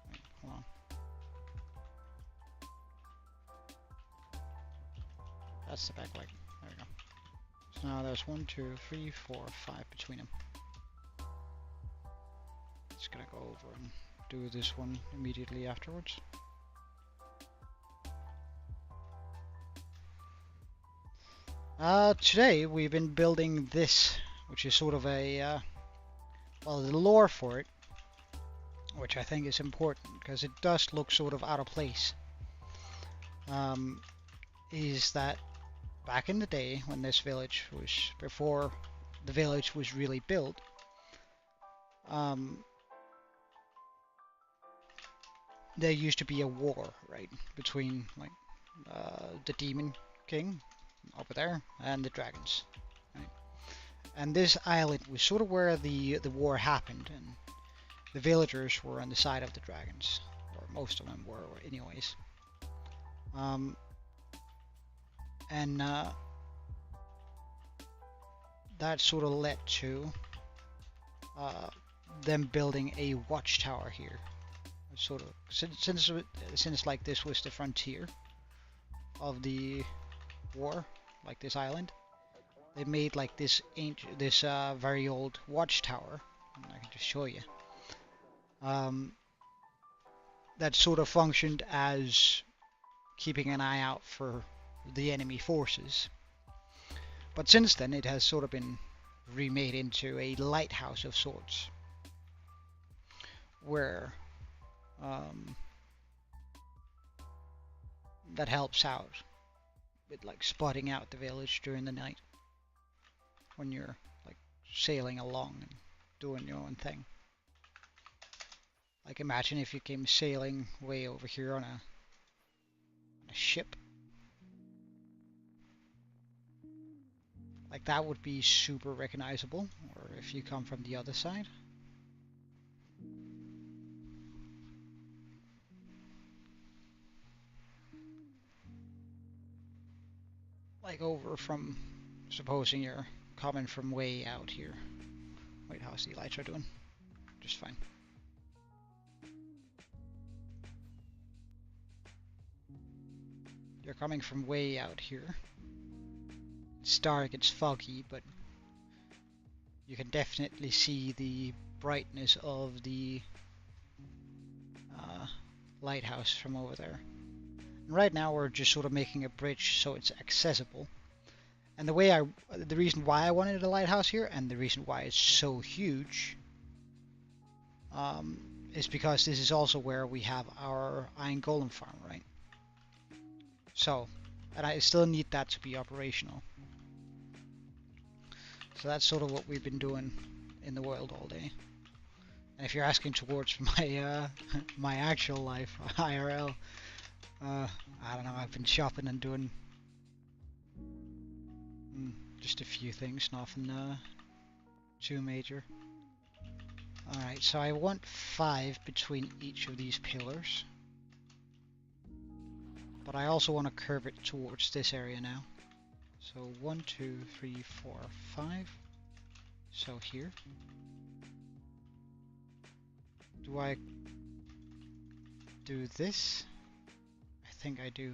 Wait, hold on. That's the back leg. There we go. So now there's 1, 2, 3, 4, 5 between them. Just gonna go over and do this one immediately afterwards. Today we've been building this, which is sort of a, well, the lore for it, which I think is important because it does look sort of out of place. Is that back in the day when this village was, before the village was really built, there used to be a war, right, between like the Demon King over there and the dragons, right? And this island was sort of where the war happened, and the villagers were on the side of the dragons, or most of them were, anyways. And that sort of led to them building a watchtower here. Sort of since like this was the frontier of the war, like this island, they made like this very old watchtower. And I can just show you. That sort of functioned as keeping an eye out for the enemy forces. But since then, it has sort of been remade into a lighthouse of sorts, where that helps out with like spotting out the village during the night when you're like sailing along and doing your own thing. Like, imagine if you came sailing way over here on a ship. Like, that would be super recognizable. Or if you come from the other side. Like over from, supposing you're coming from way out here. Wait, how's the lights are doing? Just fine. You're coming from way out here. It's dark, it's foggy, but you can definitely see the brightness of the lighthouse from over there. And right now we're just sort of making a bridge so it's accessible. And the reason why I wanted a lighthouse here, and the reason why it's so huge, is because this is also where we have our iron golem farm, right? So, and I still need that to be operational. So that's sort of what we've been doing in the world all day. And if you're asking towards my my actual life, IRL, I don't know, I've been shopping and doing just a few things, nothing too major. Alright, so I want 5 between each of these pillars. But I also want to curve it towards this area now. So 1, 2, 3, 4, 5. So here. Do I do this? I think I do.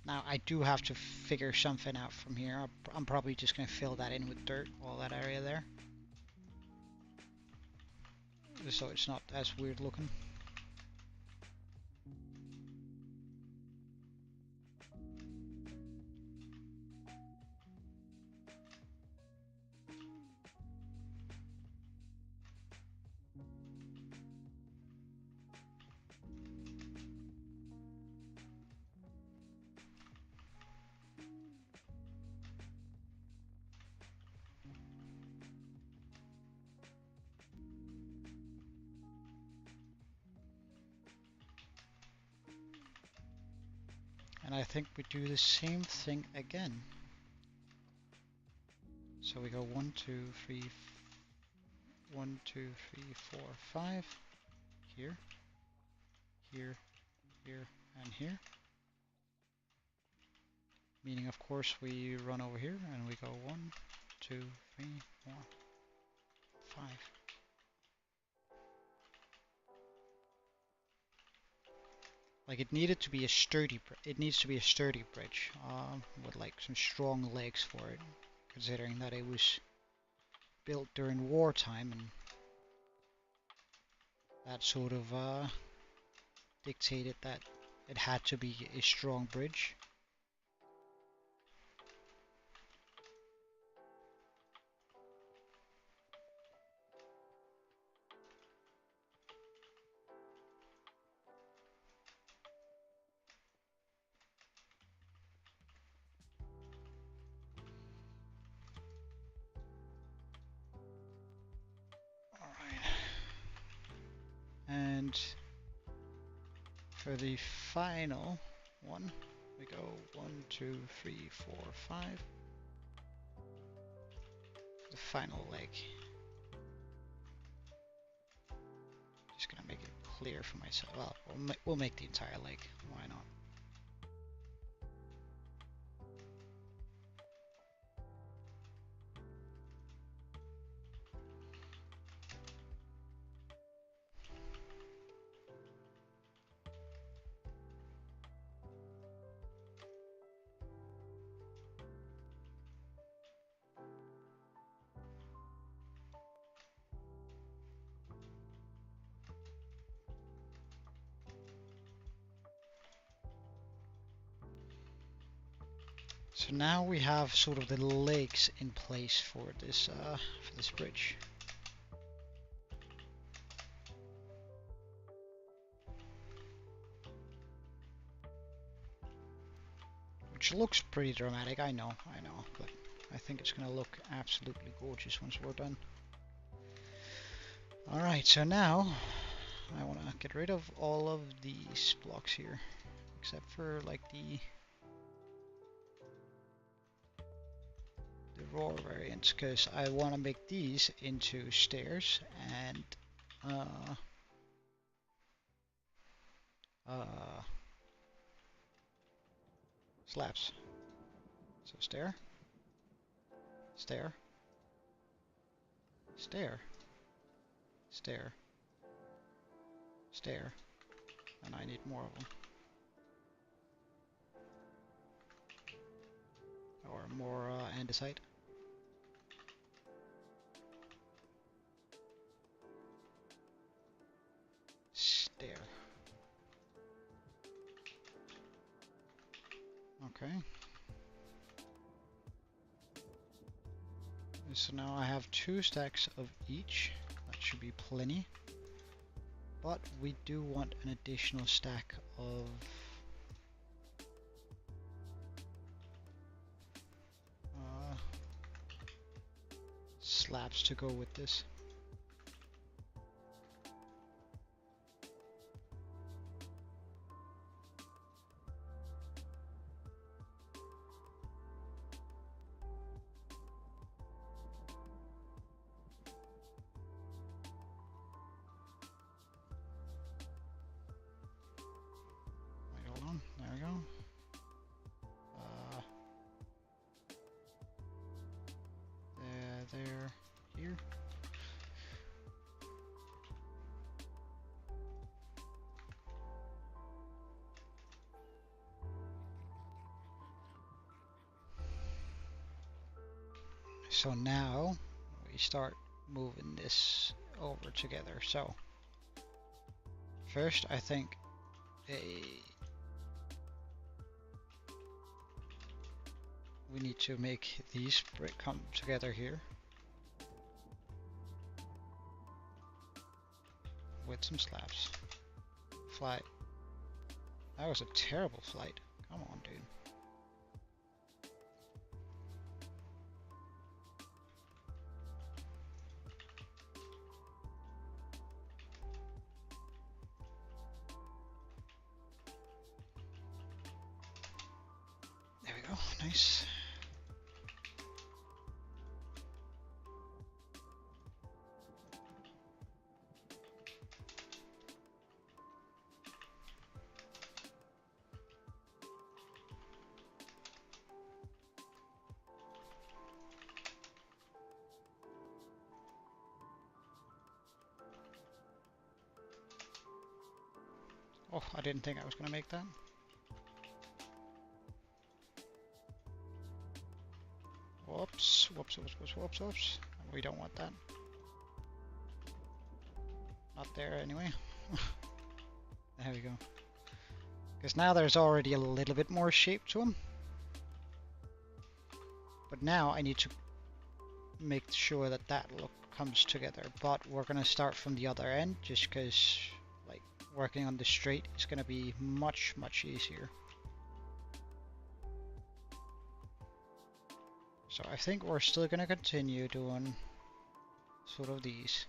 Now I do have to figure something out from here. I'm probably just going to fill that in with dirt, all that area there. just so it's not as weird looking. And I think we do the same thing again. So we go 1, 2, 3, 1, 2, 3, 4, 5. Here, here, here, and here. Meaning, of course, we run over here and we go 1, 2, 3, 4, 5. Like it needed to be a sturdy. It needs to be a sturdy bridge with like some strong legs for it, considering that it was built during wartime and that sort of dictated that it had to be a strong bridge. And for the final one, we go 1, 2, 3, 4, 5. The final leg. Just gonna make it clear for myself. Well, we'll make the entire leg. Why not? So now we have sort of the legs in place for this bridge. Which looks pretty dramatic, I know, but I think it's gonna look absolutely gorgeous once we're done. Alright, so now I wanna get rid of all of these blocks here, except for like the raw variants, because I want to make these into stairs and slabs. So stair, stair, stair, stair, stair, and I need more of them. Or more andesite. Stair. Okay. So now I have 2 stacks of each. That should be plenty. But we do want an additional stack of slabs to go with this. So now we start moving this over together. So first, I think we need to make these brick come together here with some slabs. Flight. That was a terrible flight. Come on, dude. There we go. Nice. Oh, I didn't think I was going to make that. Whoops, whoops, whoops, whoops, whoops, whoops. We don't want that. Not there anyway. There we go. Because now there's already a little bit more shape to them. But now I need to make sure that that look comes together. But we're going to start from the other end just because like working on the straight is going to be much, much easier. So I think we're still going to continue doing sort of these.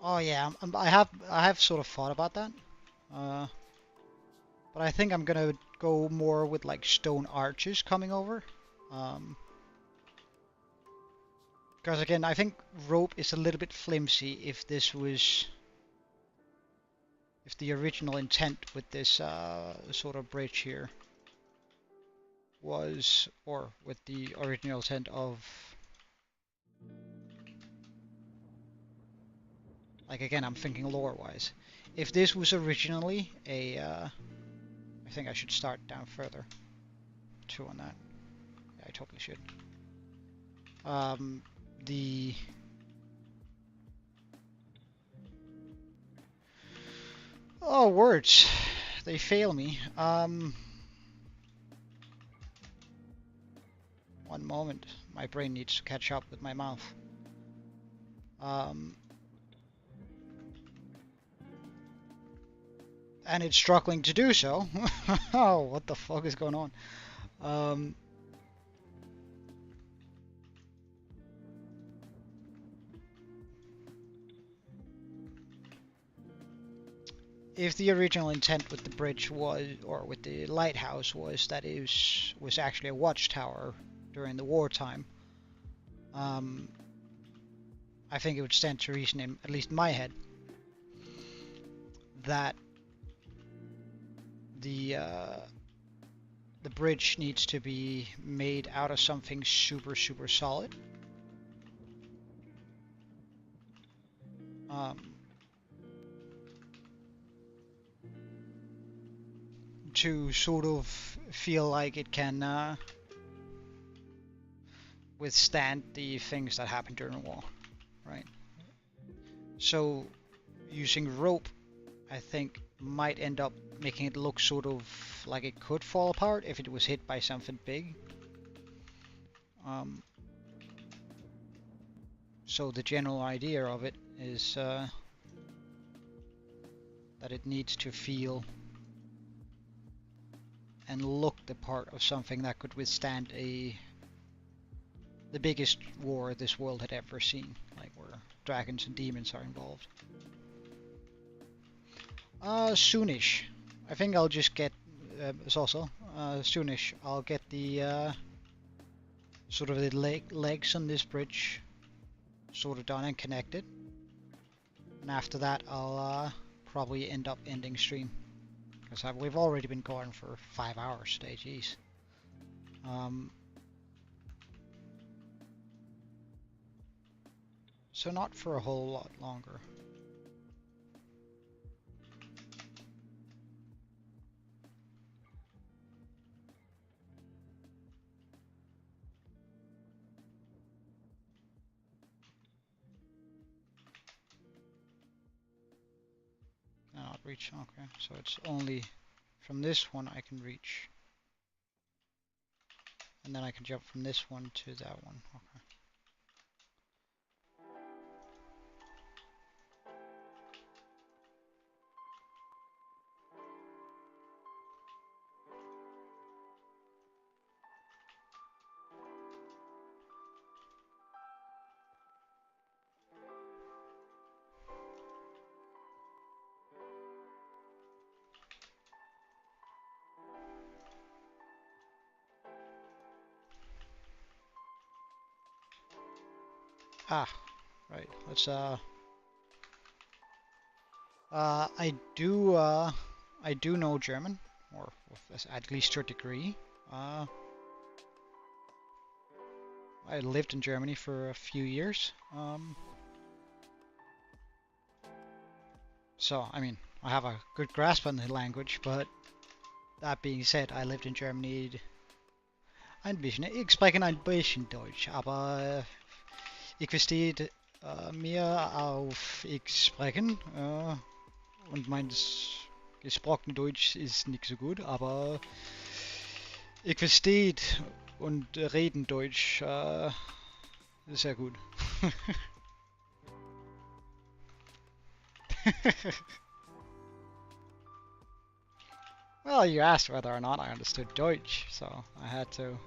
Oh yeah, I have sort of thought about that. But I think I'm gonna go more with like stone arches coming over. Because again, I think rope is a little bit flimsy if this was... if the original intent with this sort of bridge here was... or with the original intent of... like again, I'm thinking lore-wise. If this was originally a... I think I should start down further. 2 on that. Yeah, I totally should. The... oh, words. They fail me. One moment. My brain needs to catch up with my mouth. And it's struggling to do so. Oh, what the fuck is going on? If the original intent with the bridge was, or with the lighthouse was that it was actually a watchtower during the wartime, I think it would stand to reason, in at least in my head, that the bridge needs to be made out of something super, super solid. To sort of feel like it can withstand the things that happened during the war, right? So using rope, I think, might end up making it look sort of like it could fall apart if it was hit by something big. So the general idea of it is that it needs to feel and look the part of something that could withstand the biggest war this world had ever seen, like where dragons and demons are involved. Soonish. I think I'll just get soonish. I'll get the sort of the legs on this bridge sort of done and connected, and after that I'll probably end up ending stream. Because we've already been going for 5 hours today, jeez. So not for a whole lot longer. reach. Okay, so it's only from this one I can reach. And then I can jump from this one to that one. Okay. Ah, right. Let's I do know German, or at least to a degree. Uh, I lived in Germany for a few years. So I mean, I have a good grasp on the language, but that being said, I lived in Germany ein bisschen. Ich spreche ein bisschen Deutsch, aber ich verstehe mehr auf ich sprechen. Und mein gesprochene Deutsch ist nicht so gut, aber ich verstehe und reden Deutsch sehr gut. Well, you asked whether or not I understood Deutsch, so I had to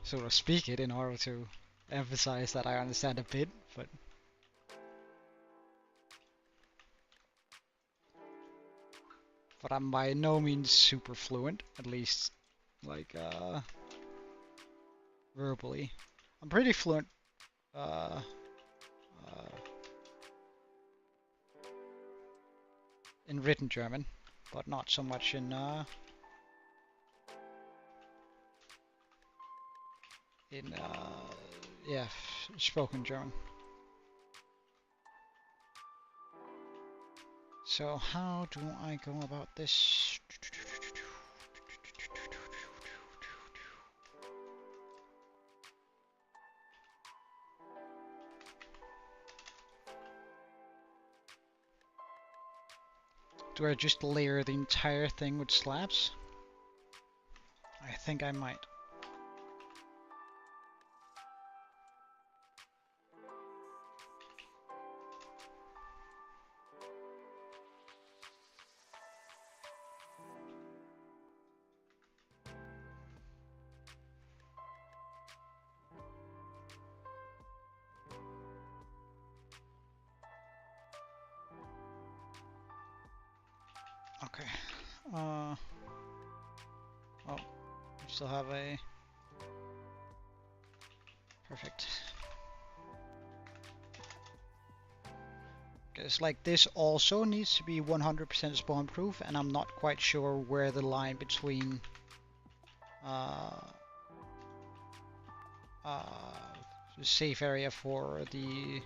sort of speak it in order to emphasize that I understand a bit, but I'm by no means super fluent, at least like verbally. I'm pretty fluent uh, in written German, but not so much in yeah, spoken German. So how do I go about this? Do I just layer the entire thing with slabs? I think I might. Okay. Oh, we still have a perfect. Because like this also needs to be 100% spawn proof, and I'm not quite sure where the line between the safe area for the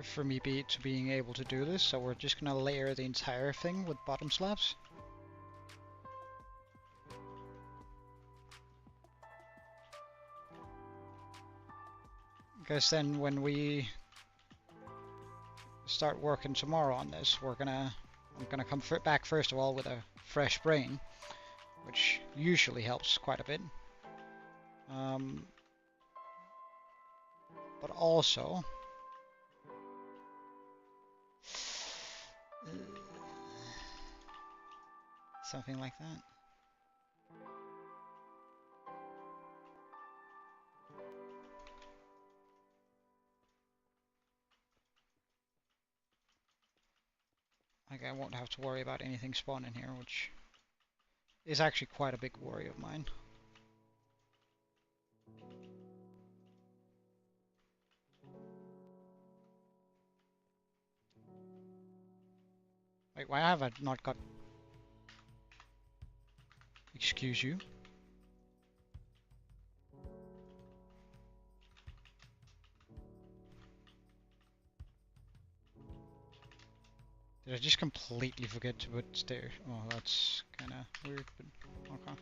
for me being able to do this, so we're just gonna layer the entire thing with bottom slabs. Because then when we start working tomorrow on this, I'm gonna come back first of all with a fresh brain, which usually helps quite a bit. But also something like that. Like I won't have to worry about anything spawning here, which is actually quite a big worry of mine. Wait, why have I not got... Excuse you? Did I just completely forget to put stairs? Oh, that's kind of weird, but okay.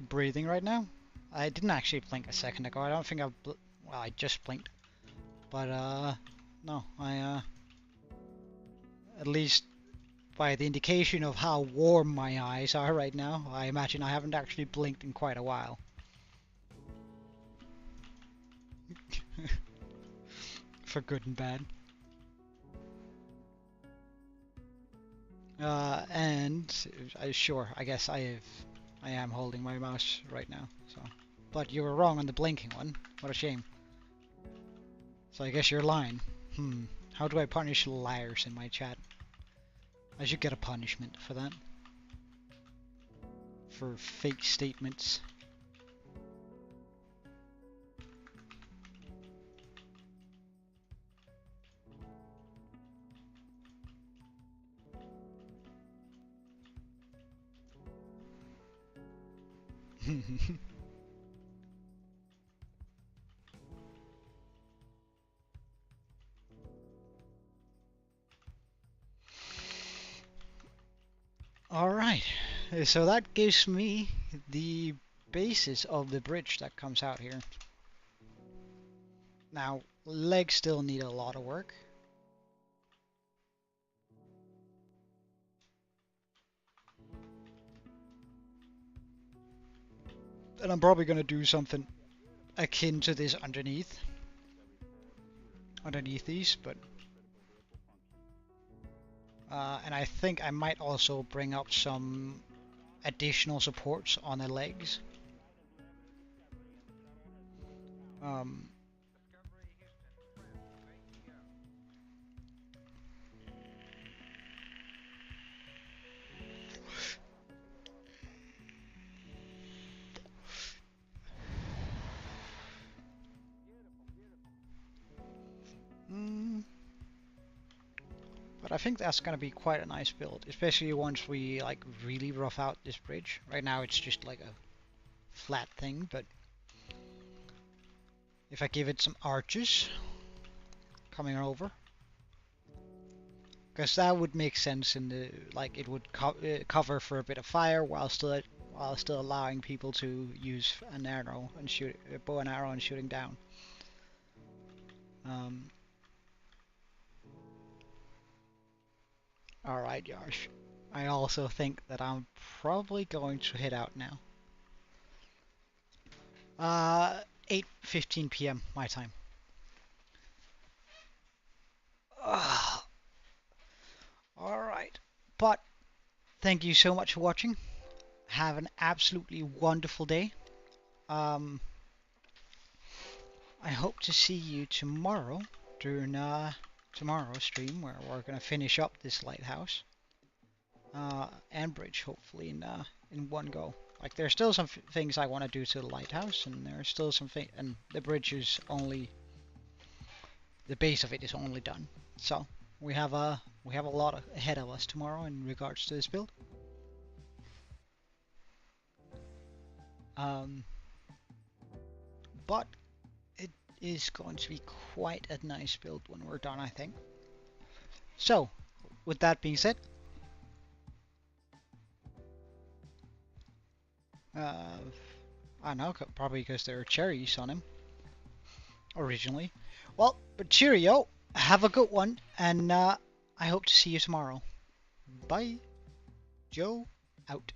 Breathing right now. I didn't actually blink a second ago. I don't think well, I just blinked. But, no, at least by the indication of how warm my eyes are right now, I imagine I haven't actually blinked in quite a while. For good and bad. And sure, I guess I am holding my mouse right now. So, but you were wrong on the blinking one. What a shame. So I guess you're lying. How do I punish liars in my chat? I should get a punishment for that. For fake statements. Alright, so that gives me the basis of the bridge that comes out here. Now, legs still need a lot of work. And I'm probably going to do something akin to this underneath these, but and I think I might also bring up some additional supports on the legs. But I think that's going to be quite a nice build, especially once we like really rough out this bridge. Right now it's just like a flat thing, but if I give it some arches coming over, because that would make sense in the like it would cover for a bit of fire while still allowing people to use an arrow and shoot a bow and arrow and shooting down. Alright, Yash. I also think that I'm probably going to head out now. 8:15 p.m. my time. Alright. But thank you so much for watching. Have an absolutely wonderful day. I hope to see you tomorrow during tomorrow's stream where we're gonna finish up this lighthouse and bridge, hopefully in one go. Like there's still some things I want to do to the lighthouse, and there's still some and the bridge is only the base of it is only done. So we have a lot ahead of us tomorrow in regards to this build. But it is going to be quite a nice build when we're done, I think. So, with that being said, I don't know, probably because there are cherries on him originally. Well, but cheerio, have a good one, and I hope to see you tomorrow. Bye. Joe, out.